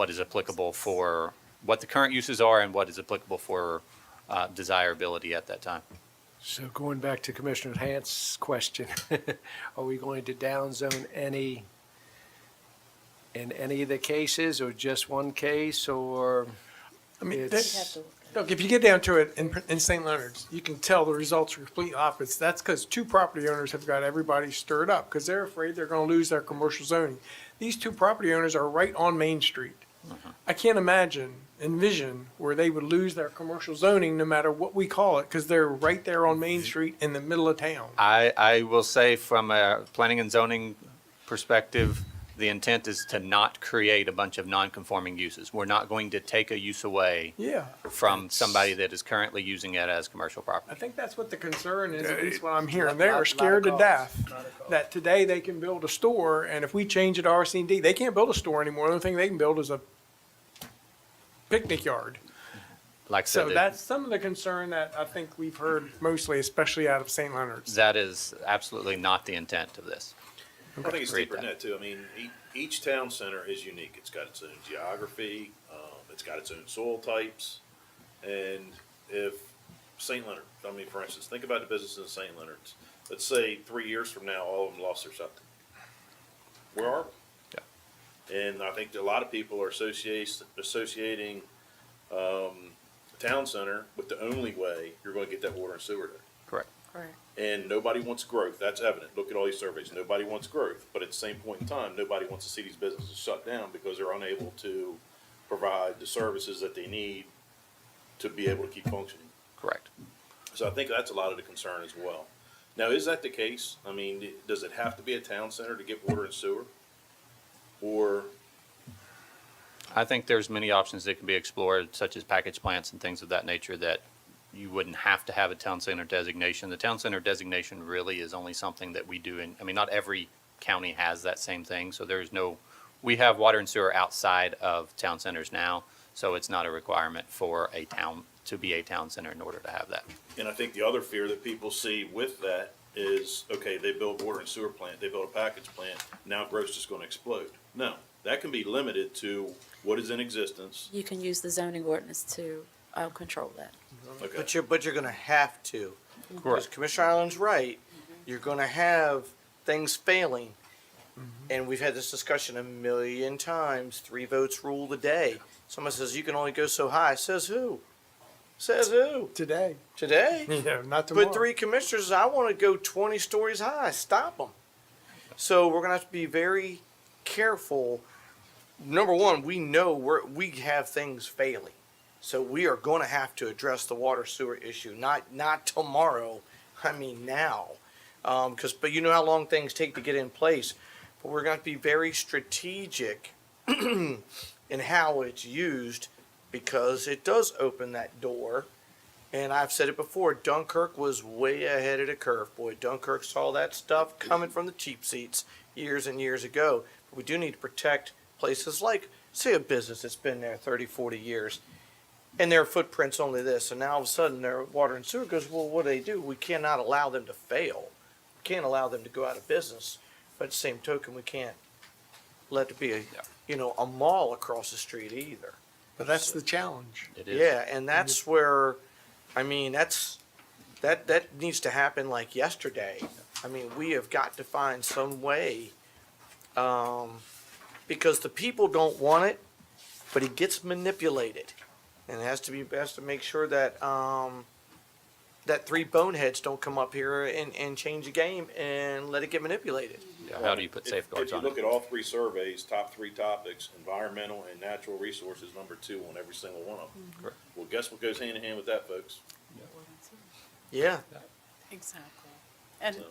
is applicable for what the current uses are and what is applicable for desirability at that time. So going back to Commissioner Hant's question, are we going to downzone in any of the cases, or just one case, or I mean, it's... Look, if you get down to it in St. Leonard's, you can tell the results are completely opposite. That's because two property owners have got everybody stirred up because they're afraid they're going to lose their commercial zoning. These two property owners are right on Main Street. I can't envision where they would lose their commercial zoning no matter what we call it, because they're right there on Main Street in the middle of town. I will say from a planning and zoning perspective, the intent is to not create a bunch of non-conforming uses. We're not going to take a use away from somebody that is currently using it as commercial property. I think that's what the concern is, at least what I'm hearing. They are scared to death that today they can build a store, and if we change it to RC&D, they can't build a store anymore. The only thing they can build is a picnic yard. Like I said, So that's some of the concern that I think we've heard mostly, especially out of St. Leonard's. that is absolutely not the intent of this. I think it's Agreed deeper than that. that too. I mean, each town center is unique. It's got its own geography, it's got its own soil types. And if St. Leonard, I mean, for instance, think about the businesses in St. Leonard's. Let's say 3 years from now, all of them lost their septic. Where are we? Yeah. And I think that a lot of people are associating town center with the only way you're gonna get that water and sewer there. Correct. Correct. And nobody wants growth, that's evident, look at all these surveys, nobody wants growth, but at the same point in time, nobody wants to see these businesses shut down because they're unable to provide the services that they need to be able to keep functioning. Correct. So I think that's a lot of the concern as well. Now, is that the case? I mean, does it have to be a town center to get water and sewer? Or, I think there's many options that can be explored, such as package plants and things of that nature, that you wouldn't have to have a town center designation. The town center designation really is only something that we do in, I mean, not every county has that same thing, so there's no, we have water and sewer outside of town centers now, so it's not a requirement for a town to be a town center in order to have that. and I think the other fear that people see with that is, okay, they build water and sewer plant, they build a package plant, now growth's just gonna explode. No, that can be limited to what is in existence. You can use the zoning ordinance to control that. Okay. But you're gonna have to. Because Commissioner Ireland's right, you're gonna have things failing. And we've had this discussion a million times, 3 votes rule the day. Someone says you can only go so high, says who? Says who? Today. Today? Yeah, not tomorrow. But 3 commissioners, I wanna go 20 stories high, stop them. So we're gonna have to be very careful. Number one, we know we have things failing. So we are gonna have to address the water sewer issue, not tomorrow, I mean now. But you know how long things take to get in place. But we're gonna have to be very strategic in how it's used, because it does open that door. And I've said it before, Dunkirk was way ahead of the curve. Boy, Dunkirk saw that stuff coming from the cheap seats years and years ago. But we do need to protect places like, say, a business that's been there 30, 40 years. And their footprint's only this, and now all of a sudden their water and sewer goes, well, what do they do? We cannot allow them to fail. We can't allow them to go out of business. But at the same token, we can't let it be a mall across the street either. But that's the challenge. It is. Yeah, and that's where, I mean, that needs to happen like yesterday. I mean, we have got to find some way, because the people don't want it, but it gets manipulated. And it has to make sure that, that 3 boneheads don't come up here and change the game and let it get manipulated. Yeah, how do you put safeguards on If you look it? at all 3 surveys, top 3 topics, environmental and natural resources, number 2 on every single one of them. Correct. Well, guess what goes hand in hand with that, folks? Yeah. Exactly. And, So,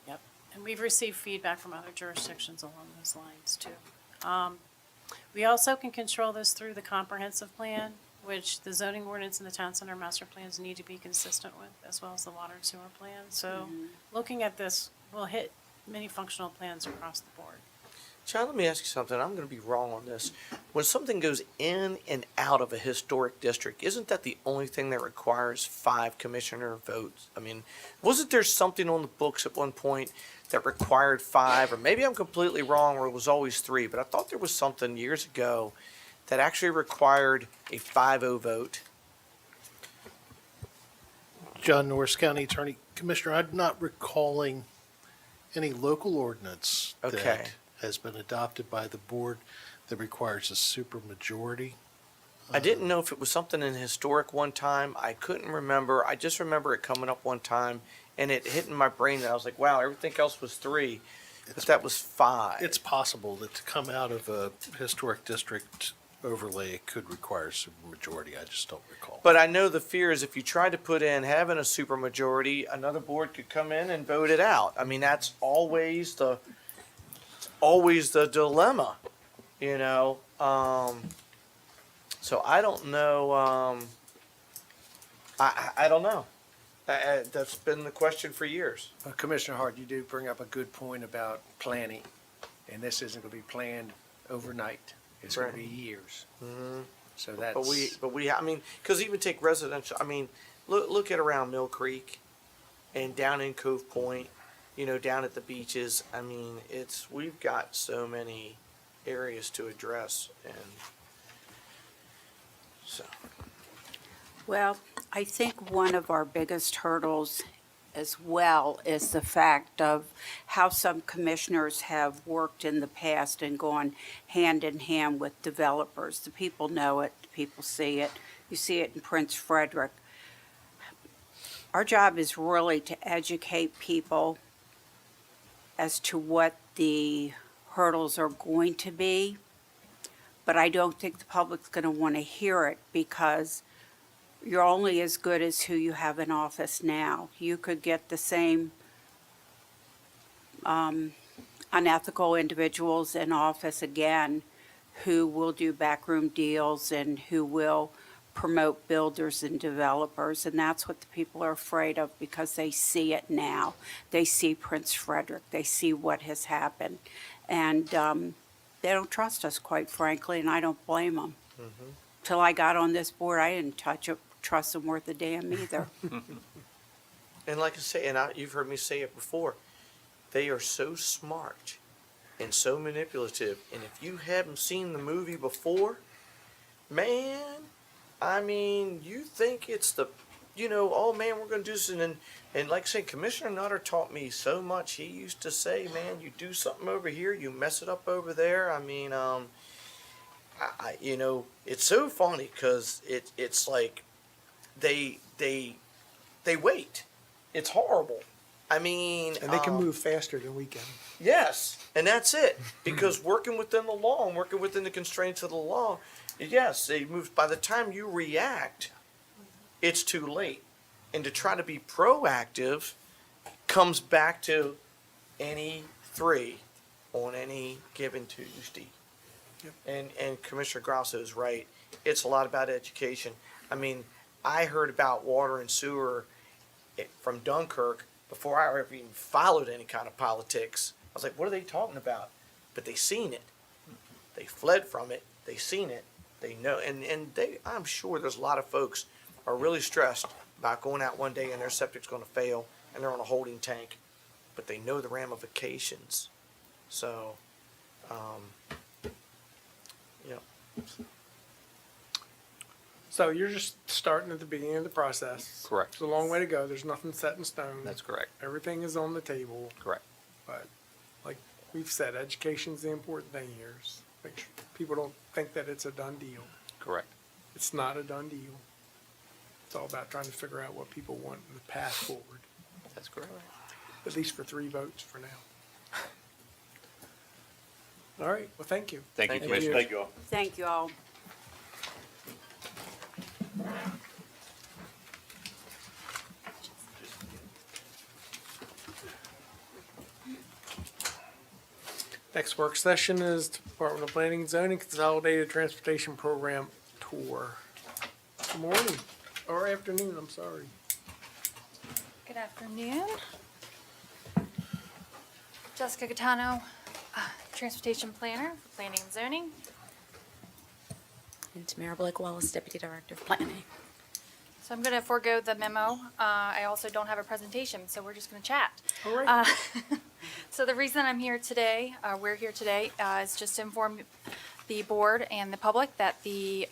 yep, and we've received feedback from other jurisdictions along those lines too. We also can control this through the comprehensive plan, which the zoning ordinance and the town center master plans need to be consistent with, as well as the water and sewer plan. So looking at this, we'll hit many functional plans across the board. John, let me ask you something. I'm going to be wrong on this. When something goes in and out of a historic district, isn't that the only thing that requires 5 commissioner votes? I mean, wasn't there something on the books at one point that required 5, or maybe I'm completely wrong, or it was always 3, but I thought there was something years ago that actually required a 5-0 vote. John Norris, County Attorney. Commissioner, I'm not recalling any local ordinance Okay. that has been adopted by the board that requires a supermajority. I didn't know if it was something in historic one time. I couldn't remember. I just remember it coming up one time, and it hit in my brain, and I was like, wow, everything else was 3, but that was 5. It's possible that to come out of a historic district overlay, it could require a supermajority. I just don't recall. But I know the fear is if you try to put in having a supermajority, another board could come in and vote it out. I mean, that's always the dilemma, you know? So I don't know, I don't know. That's been the question for years. Commissioner Hart, you do bring up a good point about planning, and this isn't going to be planned overnight. It's going to be years. Mhm. So that's. But we, I mean, because even take residential, I mean, look at around Mill Creek and down in Cove Point, you know, down at the beaches. I mean, we've got so many areas to address, and so. Well, I think one of our biggest hurdles as well is the fact of how some commissioners have worked in the past and gone hand in hand with developers. The people know it, the people see it, You see it in Prince Frederick. Our job is really to educate people as to what the hurdles are going to be, but I don't think the public's going to want to hear it because you're only as good as who you have in office now. You could get the same unethical individuals in office again who will do backroom deals and who will promote builders and developers, and that's what the people are afraid of because they see it now. They see Prince Frederick, they see what has happened, and they don't trust us, quite frankly, and I don't blame them. Till I got on this board, I didn't trust them worth a damn either. And like I say, you've heard me say it before, they are so smart and so manipulative, and if you haven't seen the movie before, man, I mean, you think it's oh man, we're going to do this. And like I say, Commissioner Nutter taught me so much. He used to say, man, you do something over here, you mess it up over there. I mean, it's so funny because it's like they wait. It's horrible. I mean. And they can move faster than we can. Yes, and that's it. Because working within the law and working within the constraints of the law, yes, they move. By the time you react, it's too late. And to try to be proactive comes back to any three on any given Tuesday. Yep. And Commissioner Grosso is right. It's a lot about education. I mean, I heard about water and sewer from Dunkirk before I ever even followed any kind of politics. I was like, what are they talking about? But they seen it. They fled from it. They seen it. They know. And I'm sure there's a lot of folks are really stressed about going out one day and their septic's going to fail and they're on a holding tank. But they know the ramifications. So, So you're just starting at the beginning of the process. Correct. It's a long way to go. There's nothing set in stone. That's correct. Everything is on the table. Correct. But like we've said, education's the important thing here. Make sure people don't think that it's a done deal. Correct. It's not a done deal. It's all about trying to figure out what people want in the path forward. That's correct. At least for 3 votes for now. All right. Well, thank you. Thank you, Commissioner. Thank you all. Thank you all. Next work session is Department of Planning and Zoning Consolidated Transportation Program Tour. Good morning, or afternoon, I'm sorry. Good afternoon. Jessica Gattano, Transportation Planner for Planning and Zoning. And Tamara Blake Wallace, Deputy Director of Planning. So I'm going to forego the memo. I also don't have a presentation, so we're just going to chat. All right. So the reason I'm here today, we're here today, is just to inform the board and the public that the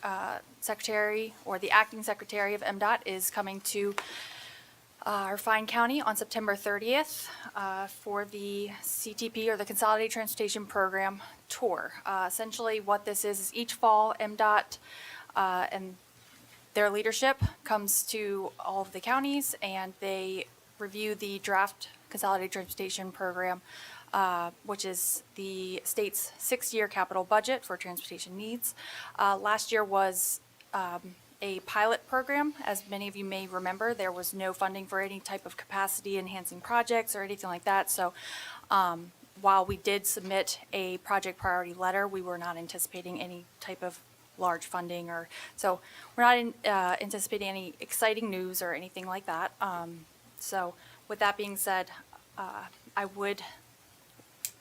secretary or the acting secretary of MDOT is coming to our fine county on September 30th for the CTP, or the Consolidated Transportation Program Tour. Essentially what this is each fall MDOT and their leadership comes to all of the counties and they review the draft Consolidated Transportation Program, which is the state's 6-year capital budget for transportation needs. Last year was a pilot program. As many of you may remember, there was no funding for any type of capacity enhancing projects or anything like that. So while we did submit a project priority letter, we were not anticipating any type of large funding, or so we're not anticipating any exciting news or anything like that. So with that being said, I would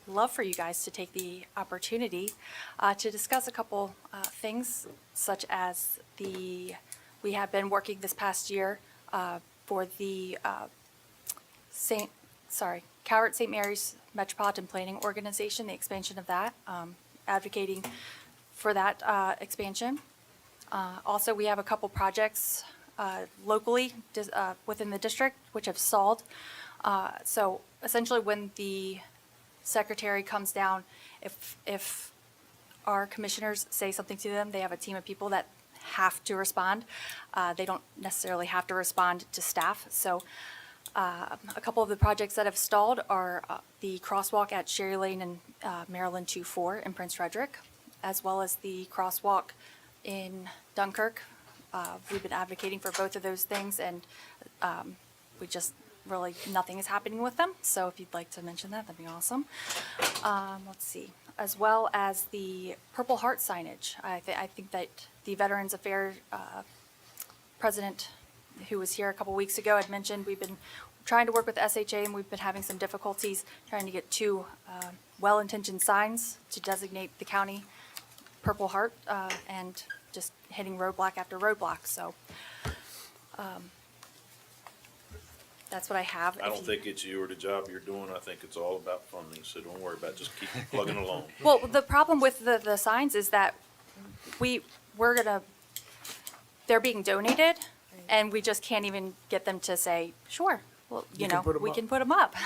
love for you guys to take the opportunity to discuss a couple things, such as we have been working this past year for the Calvert St. Mary's Metropolitan Planning Organization, the expansion of that, advocating for that expansion. Also, we have a couple projects locally within the district which have stalled. So essentially when the secretary comes down, if our commissioners say something to them, they have a team of people that have to respond. They don't necessarily have to respond to staff. So a couple of the projects that have stalled are the crosswalk at Sherry Lane and Maryland 2-4 in Prince Frederick, as well as the crosswalk in Dunkirk. We've been advocating for both of those things, and we just really, nothing is happening with them. So if you'd like to mention that, that'd be awesome. Let's see. As well as the Purple Heart signage. I think that the Veterans Affairs president who was here a couple weeks ago had mentioned we've been trying to work with SHA, and we've been having some difficulties trying to get two well-intentioned signs to designate the county Purple Heart, and just hitting roadblock after roadblock. So that's what I have. I don't think it's you or the job you're doing. I think it's all about funding, so don't worry about it. Just keep plugging along. Well, the problem with the signs is that they're being donated, and we just can't even get them to say, sure, well, You can put 'em we up. can put them up.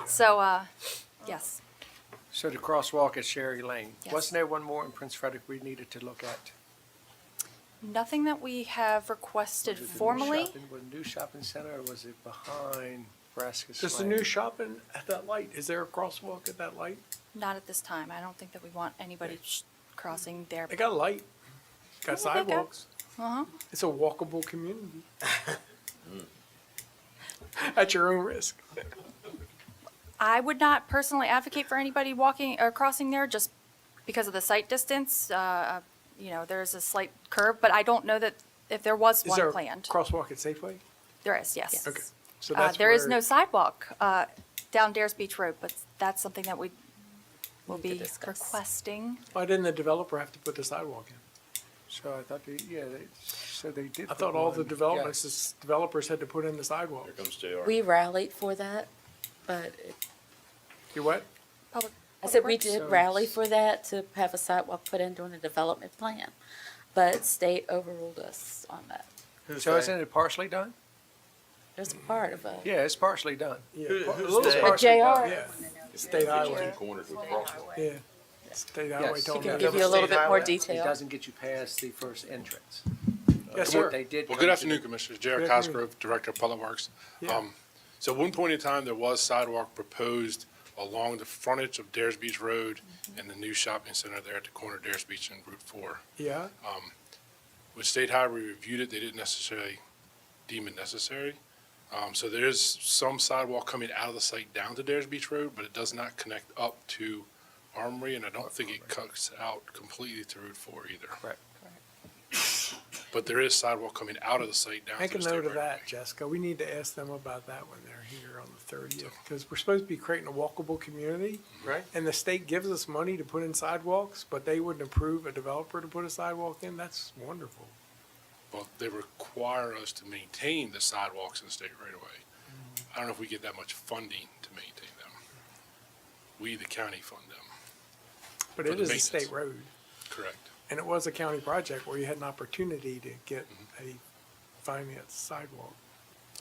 So, yes. So the crosswalk at Sherry Lane, Yes. wasn't there one more in Prince Frederick we needed to look at? Nothing that we have requested Was it the new formally. Was it new shopping center, or was it behind Nebraska Just the Slang? new shopping at that light. Is there a crosswalk at that light? Not at this time. I don't think that we want anybody crossing there. They got a light. Got Yeah, they do. sidewalks. Uh-huh. It's a walkable community. At your own risk. I would not personally advocate for anybody walking or crossing there just because of the sight distance. There's a slight curve, but I don't know that if there was Is one there a planned. crosswalk at Safeway? There is, yes. Okay. So that's There is where- no sidewalk down Dares Beach Road, but that's something that we will be requesting. Why didn't the developer have to put the sidewalk in? So I thought, they did. I put thought all the one, developers had to put in the sidewalk. Here comes JR. We rallied for that, but You what? I said we Works. did rally for that to have a sidewalk put in during the development plan, but state overruled us on that. So isn't it partially done? There's a part of it. Yeah, it's partially done. Yeah, Who- a who's little that? partially JR. done, yeah. State highway. Two corners with crosswalk. Yeah. State highway Yes. told He me. can give you a little bit more It detail. doesn't get you past the first entrance. Yes, What sir. they did Well, come good to afternoon, the- Commissioners. Jared Good afternoon. Cosgrove, Director of Public Works. Yeah. So at one point in time, there was sidewalk proposed along the frontage of Dares Beach Road and the new shopping center there at the corner of Dares Beach and Route 4. Yeah, When State Highway reviewed it, they didn't necessarily deem it necessary. So there is some sidewalk coming out of the site down to Dares Beach Road, but it does not connect up to Armory, and I don't think it cuts out completely to Route 4 either. Correct. But there is sidewalk coming out of the site down to make a the state note of right that, Jessica. We need to ask them about that when they're here on the 30th, because we're supposed to be creating a walkable community. Right. And the state gives us money to put in sidewalks, but they wouldn't approve a developer to put a sidewalk in. That's wonderful. Well, they require us to maintain the sidewalks in the state right away. I don't know if we get that much funding to maintain them. We, the county, fund them. But For it the is a maintenance. state road. Correct. And it was a county project where you had an opportunity to get a finance sidewalk.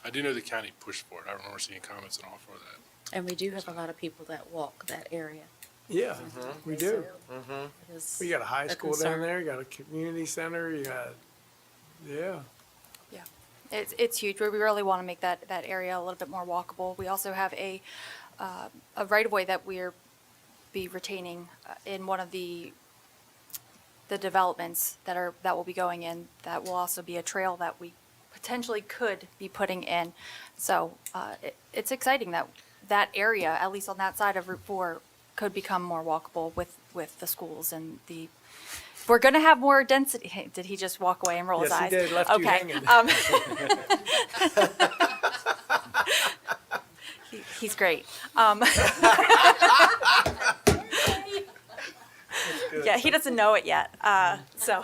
I do know the county pushed for it. I remember seeing comments and all for that. And we do have a lot of people that walk that area. Yeah, we do. It is We got a high a school down concern. there, you got a community center, you got, yeah. It's huge. We really want to make that area a little bit more walkable. We also have a right-of-way that we're be retaining in one of the developments that will be going in. That will also be a trail that we potentially could be putting in. So it's exciting that area, at least on that side of Route 4, could become more walkable with the schools and the. We're going to have more density. Did he just walk away and roll his Yes, he eyes? did, left you Okay. hanging. He's great. Yeah, he doesn't know it yet. So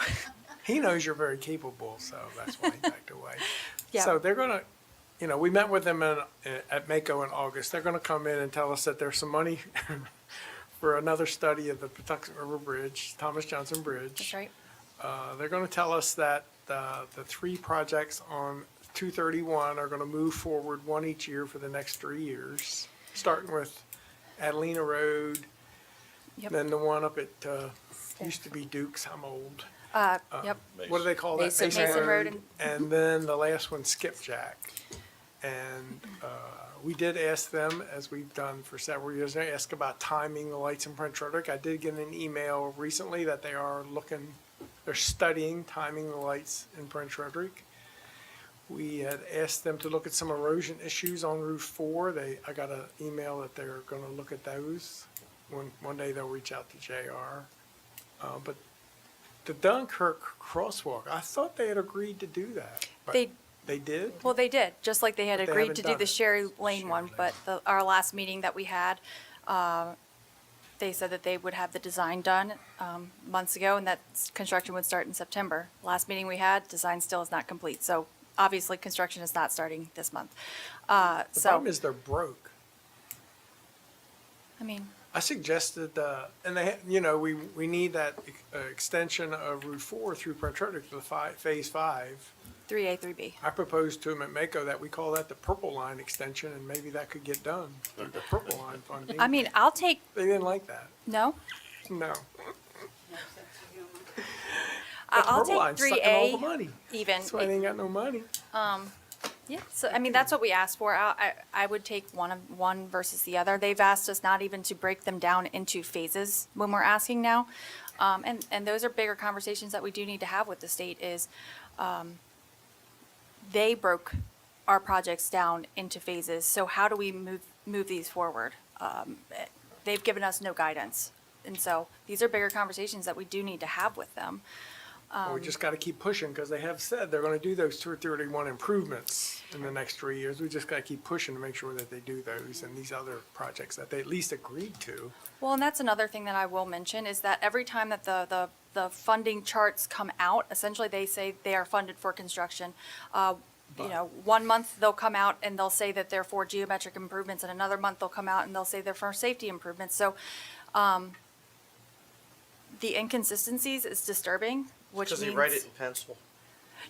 He knows you're very capable, so that's why he backed away. Yeah. So they're gonna, we met with them at Mako in August. They're gonna come in and tell us that there's some money for another study of the Patuxent River Bridge, Thomas Johnson Bridge. that's right. They're gonna tell us that the three projects on 231 are gonna move forward one each year for the next 3 years, starting with Adelina Road, Yep. then the one up at, used to be Duke's, I'm old. Yep. What do they call that? Mason Road and- And then the last one, Skipjack. And we did ask them, as we've done for several years, I asked about timing the lights in Prince Frederick. I did get an email recently that they're studying timing the lights in Prince Frederick. We had asked them to look at some erosion issues on Route 4. I got an email that they're gonna look at those. One day they'll reach out to JR. But the Dunkirk crosswalk, I thought they had agreed to do that. but They did? Well, they did, just like they had But they agreed haven't to do done the it. Sherry Lane one, but our last meeting that we had, they said that they would have the design done months ago and that construction would start in September. Last meeting we had, design still is not complete, so obviously construction is not starting this month. The So, problem is they're broke. I mean, I suggested, and we need that extension of Route 4 through Prince Frederick to the Phase 5. 3A, 3B. I proposed to them at Mako that we call that the Purple Line extension, and maybe that could get done, the Purple Line funding. I mean, I'll take, They didn't like that. no, No. I'll Purple take Line's sucking all the 3A money. even. That's why they ain't got no money. Yeah, so, I mean, that's what we asked for. I would take one versus the other. They've asked us not even to break them down into phases when we're asking now. And those are bigger conversations that we do need to have with the state is, they broke our projects down into phases, so how do we move these forward? They've given us no guidance, and so these are bigger conversations that we do need to have with them. We just gotta keep pushing, because they have said they're gonna do those 231 improvements in the next 3 years. We just gotta keep pushing to make sure that they do those and these other projects that they at least agreed to. Well, and that's another thing that I will mention is that every time that the funding charts come out, essentially they say they are funded for construction. You know, 1 month they'll come out and they'll say that they're for geometric improvements, and another month they'll come out and they'll say they're for safety improvements. So, the inconsistencies is disturbing, which means. Does he write it in pencil?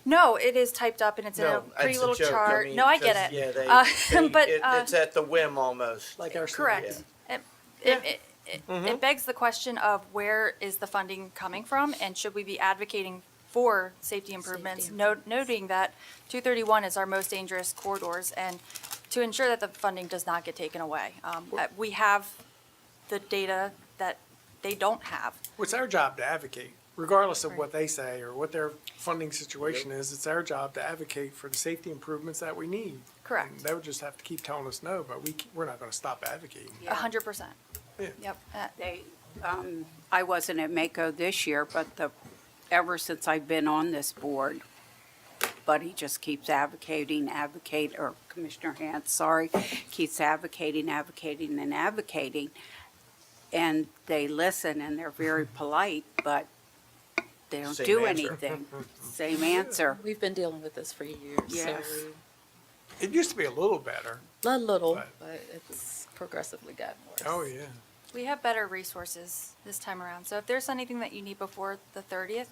No, it is typed up and it's in a No, pretty it's a little joke. I chart. mean, No, I get 'cause, it. Yeah, But, it's at the whim almost. Like our correct. It begs the question of where is the funding coming from, and should we be advocating for safety improvements, noting that 231 is our most dangerous corridors, and to ensure that the funding does not get taken away. We have the data that they don't have. It's our job to advocate, regardless of what they say or what their funding situation is. It's our job to advocate for the safety improvements that we need. Correct. And they would just have to keep telling us no, but we're not gonna stop advocating. 100%. Yeah. Yep. I wasn't at Mako this year, but ever since I've been on this board, Buddy just keeps or Commissioner Hans, sorry, keeps advocating, and advocating. And they listen and they're very polite, but they don't Same do answer. anything. Same answer. We've been dealing with this for years, so Yes. It used to be a little better. a little, but it's progressively gotten worse. Oh, yeah. We have better resources this time around, so if there's anything that you need before the 30th,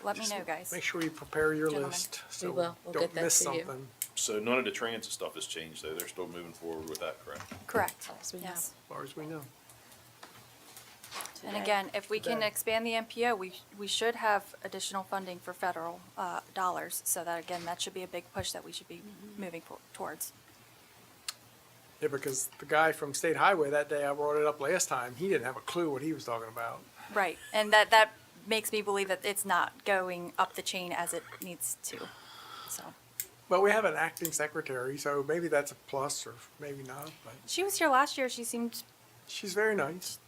let me know, guys. Make sure you prepare your Gentlemen. list, We so will. We'll don't get that miss to you. something, So none of the transit stuff has changed, though. They're still moving forward with that, correct? Correct, As we know. yes. as far as we know. And again, if we can Today. expand the MPO, we should have additional funding for federal dollars. So that, again, that should be a big push that we should be moving towards. Yeah, because the guy from State Highway, that day I brought it up last time, he didn't have a clue what he was talking about. Right, and that makes me believe that it's not going up the chain as it needs to, so. But we have an acting secretary, so maybe that's a plus or maybe not, but She was here last year, she seemed, she's very nice.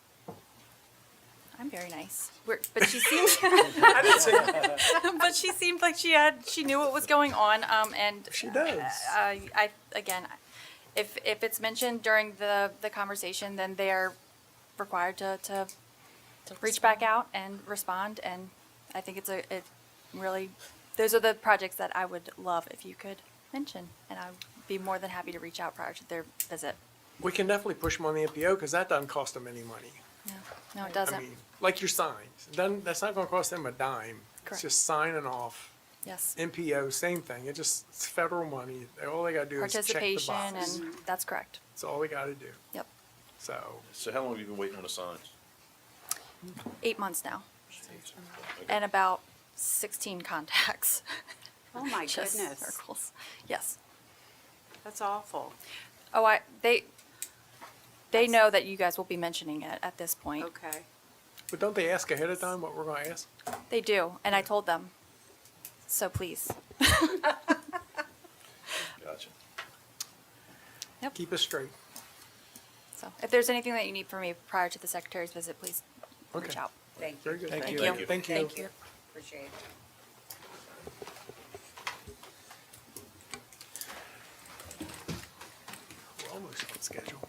I'm very nice, but she seemed. I didn't say that. But she seemed like she knew what was going on, and. She does. Again, if it's mentioned during the conversation, then they're required to reach back out and respond, and I think it really, those are the projects that I would love if you could mention, and I'd be more than happy to reach out prior to their visit. We can definitely push them on the MPO, because that doesn't cost them any money. No, it I doesn't. mean, like your signs, that's not gonna cost them a dime. Correct. It's just signing off. Yes. MPO, same thing. It's federal money. All they gotta do is check the Participation, box. and that's correct. That's all they gotta do. Yep. So, So how long have you been waiting on the signs? 8 months now. and about 16 contacts. Oh, my Just goodness. circles. Yes. That's awful. Oh, they know that you guys will be mentioning it at this point. Okay. But don't they ask ahead of time what we're going to ask? They do, and I told them. So please. Gotcha. Keep us straight. So if there's anything that you need from me prior to the secretary's visit, please reach Okay. out. Thank you. Very good. Thank Thank you. you. Thank you. Thank you. Appreciate it. We're almost on schedule.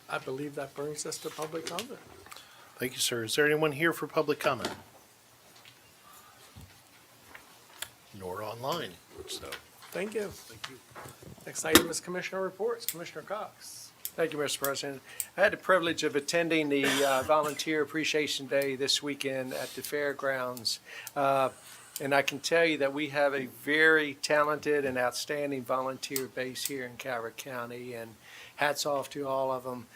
I believe that brings us to public comment. Thank you, sir. Is there anyone here for public comment? Nor online, so. Thank you. Thank you. Next item is Commissioner reports. Commissioner Cox. Thank you, Mr. President. I had the privilege of attending the Volunteer Appreciation Day this weekend at the fairgrounds. And I can tell you that we have a very talented and outstanding volunteer base here in Calvert County. And hats off to all of them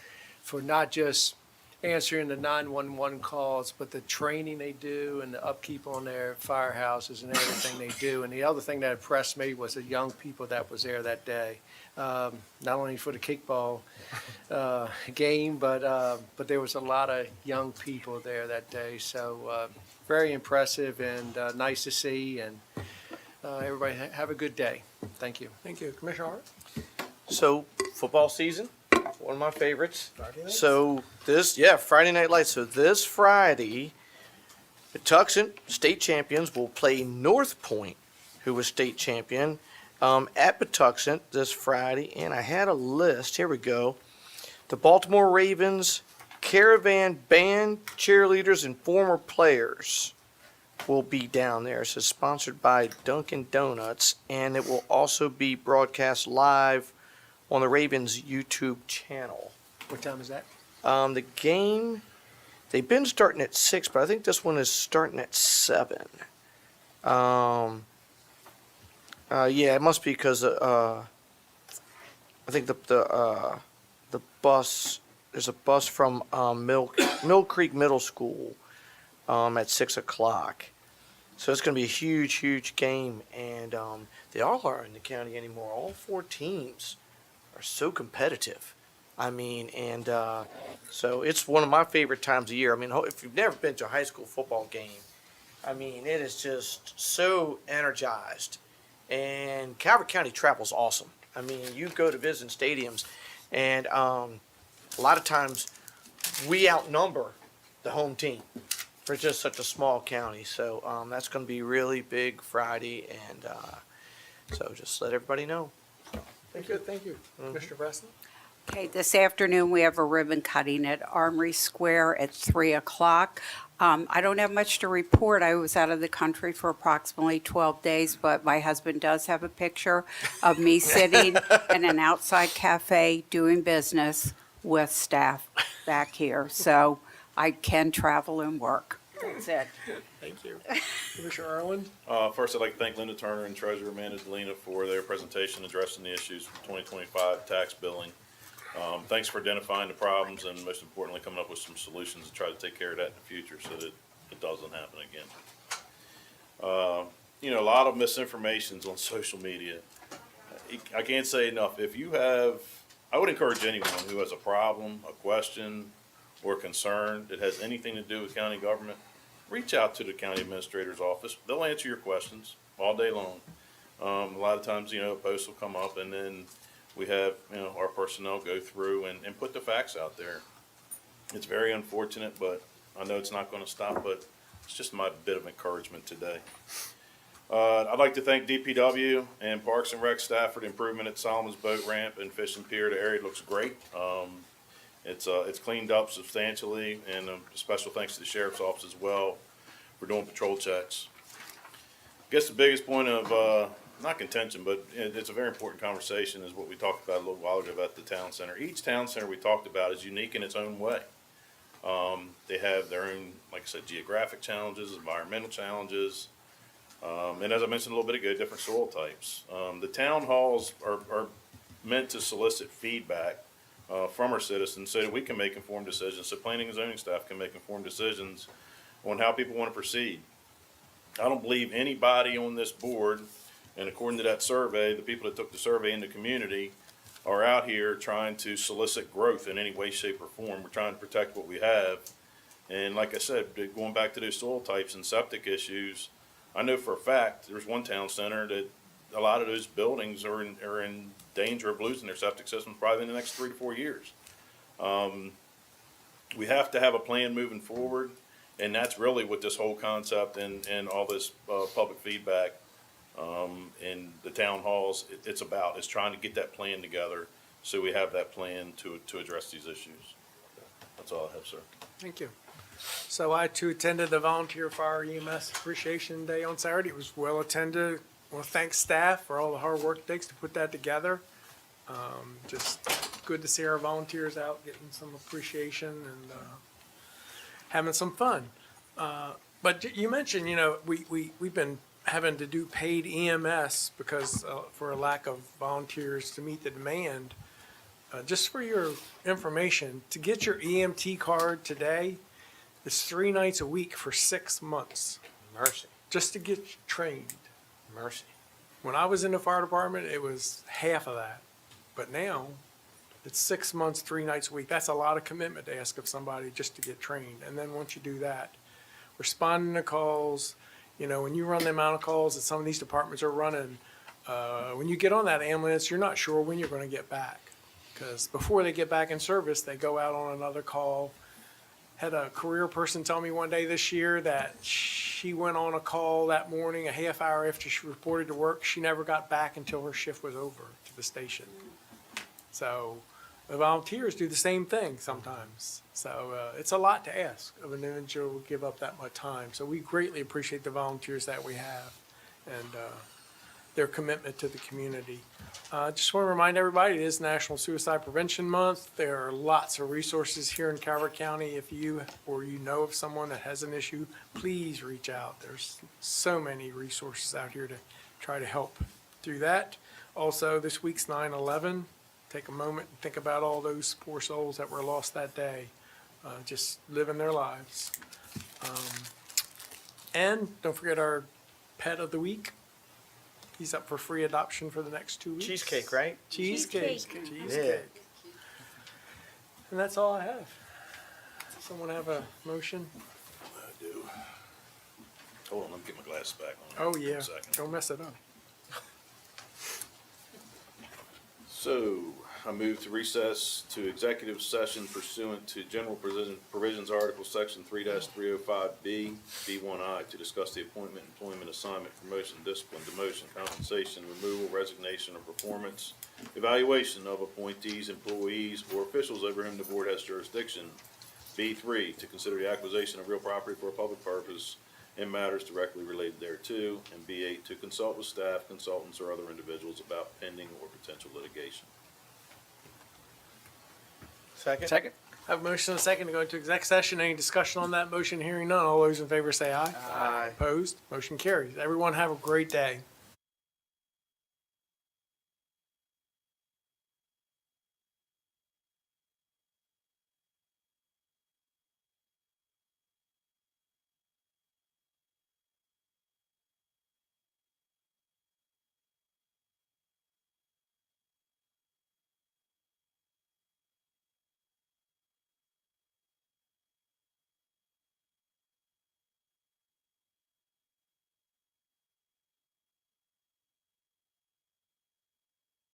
for not just answering the 911 calls, but the training they do and the upkeep on their firehouses and everything they do. And the other thing that impressed me was the young people that was there that day. Not only for the kickball game, but there was a lot of young people there that day. So very impressive and nice to see. And everybody have a good day. Thank you. Thank you. Commissioner Hart. So, football season, one of my favorites. Friday nights? So Friday Night Lights. So this Friday, Patuxent state champions will play North Point, who was state champion, at Patuxent this Friday. And I had a list. Here we go. The Baltimore Ravens Caravan Band cheerleaders and former players will be down there. This is sponsored by Dunkin' Donuts, and it will also be broadcast live on the Ravens YouTube channel. What time is that? The game, they've been starting at 6, but I think this one is starting at 7. Yeah, it must be because I think the bus, there's a bus from Mill Creek Middle School at 6 o'clock. So it's going to be a huge, huge game, and they all are in the county anymore. All 4 teams are so competitive. I mean, and so it's one of my favorite times of year. I mean, if you've never been to a high school football game, I mean, it is just so energized. And Calvert County travel's awesome. I mean, you go to visiting stadiums, and a lot of times we outnumber the home team for just such a small county. So that's going to be really big Friday, and so just let everybody know. Thank you. Thank you. Commissioner Breslin. Okay, this afternoon, we have a ribbon cutting at Armory Square at 3 o'clock. I don't have much to report. I was out of the country for approximately 12 days, but my husband does have a picture of me sitting in an outside cafe doing business with staff back here. So I can travel and work. That's it. Thank you. Commissioner Irwin. First, I'd like to thank Linda Turner and Treasurer Amanda Delina for their presentation addressing the issues for 2025 tax billing. Thanks for identifying the problems and most importantly, coming up with some solutions to try to take care of that in the future so that it doesn't happen again. A lot of misinformation's on social media. I can't say enough. I would encourage anyone who has a problem, a question, or a concern that has anything to do with county government, reach out to the county administrator's office. They'll answer your questions all day long. A lot of times, a post will come up and then we have, our personnel go through and put the facts out there. It's very unfortunate, but I know it's not going to stop, but it's just my bit of encouragement today. I'd like to thank DPW and Parks and Rec staff for the improvement at Solomon's Boat Ramp and Fishing Pier. The area looks great. It's cleaned up substantially, and a special thanks to the sheriff's office as well for doing patrol checks. I guess the biggest point of, not contention, but it's a very important conversation is what we talked about a little while ago about the town center. Each town center we talked about is unique in its own way. They have their own, like I said, geographic challenges, environmental challenges, and as I mentioned a little bit ago, different soil types. The town halls are meant to solicit feedback from our citizens so that we can make informed decisions, so planning and zoning staff can make informed decisions on how people want to proceed. I don't believe anybody on this board, and according to that survey, the people that took the survey in the community are out here trying to solicit growth in any way, shape, or form. We're trying to protect what we have. And like I said, going back to those soil types and septic issues, I know for a fact, there's one town center that a lot of those buildings are in danger of losing their septic systems probably in the next 3 to 4 years. We have to have a plan moving forward, and that's really what this whole concept and all this public feedback in the town halls, it's about, is trying to get that plan together so we have that plan to address these issues. That's all I have, sir. Thank you. So I too attended the Volunteer Fire EMS Appreciation Day on Saturday. It was well attended. I want to thank staff for all the hard work it takes to put that together. Just good to see our volunteers out getting some appreciation and having some fun. But you mentioned, you know, we've been having to do paid EMS because for a lack of volunteers to meet the demand. Just for your information, to get your EMT card today, it's 3 nights a week for 6 months. Mercy, Just to get trained. mercy. When I was in the fire department, it was half of that. But now, it's 6 months, 3 nights a week. That's a lot of commitment to ask of somebody just to get trained. And then once you do that, responding to calls, you know, when you run the amount of calls that some of these departments are running, when you get on that ambulance, you're not sure when you're going to get back. Because before they get back in service, they go out on another call. Had a career person tell me one day this year that she went on a call that morning, a half hour after she reported to work. She never got back until her shift was over to the station. So the volunteers do the same thing sometimes. So it's a lot to ask of an individual to give up that much time. So we greatly appreciate the volunteers that we have and their commitment to the community. Just want to remind everybody, it is National Suicide Prevention Month. There are lots of resources here in Calvert County. If you or you know of someone that has an issue, please reach out. There's so many resources out here to try to help through that. Also, this week's 9/11. Take a moment and think about all those poor souls that were lost that day, just living their lives. And don't forget our pet of the week. He's up for free adoption for the next 2 weeks. Cheesecake, right? Cheesecake. Cheesecake. And that's all I have. Someone have a motion? I do. Hold on, let me get my glasses back on. Oh, For yeah. a second. Don't mess it up. So, I move to recess to executive session pursuant to general provisions article section 3-305B, B1I, to discuss the appointment, employment, assignment, promotion, discipline, demotion, compensation, removal, resignation, or performance, evaluation of appointees, employees, or officials over whom the board has jurisdiction. B3, to consider the acquisition of real property for a public purpose and matters directly related thereto. And B8, to consult with staff, consultants, or other individuals about pending or potential litigation. Second? Second. Have a motion and a second to go into exec session. Any discussion on that motion? Hearing none. All those in favor say aye. Aye. Opposed? Motion carries. Everyone have a great day.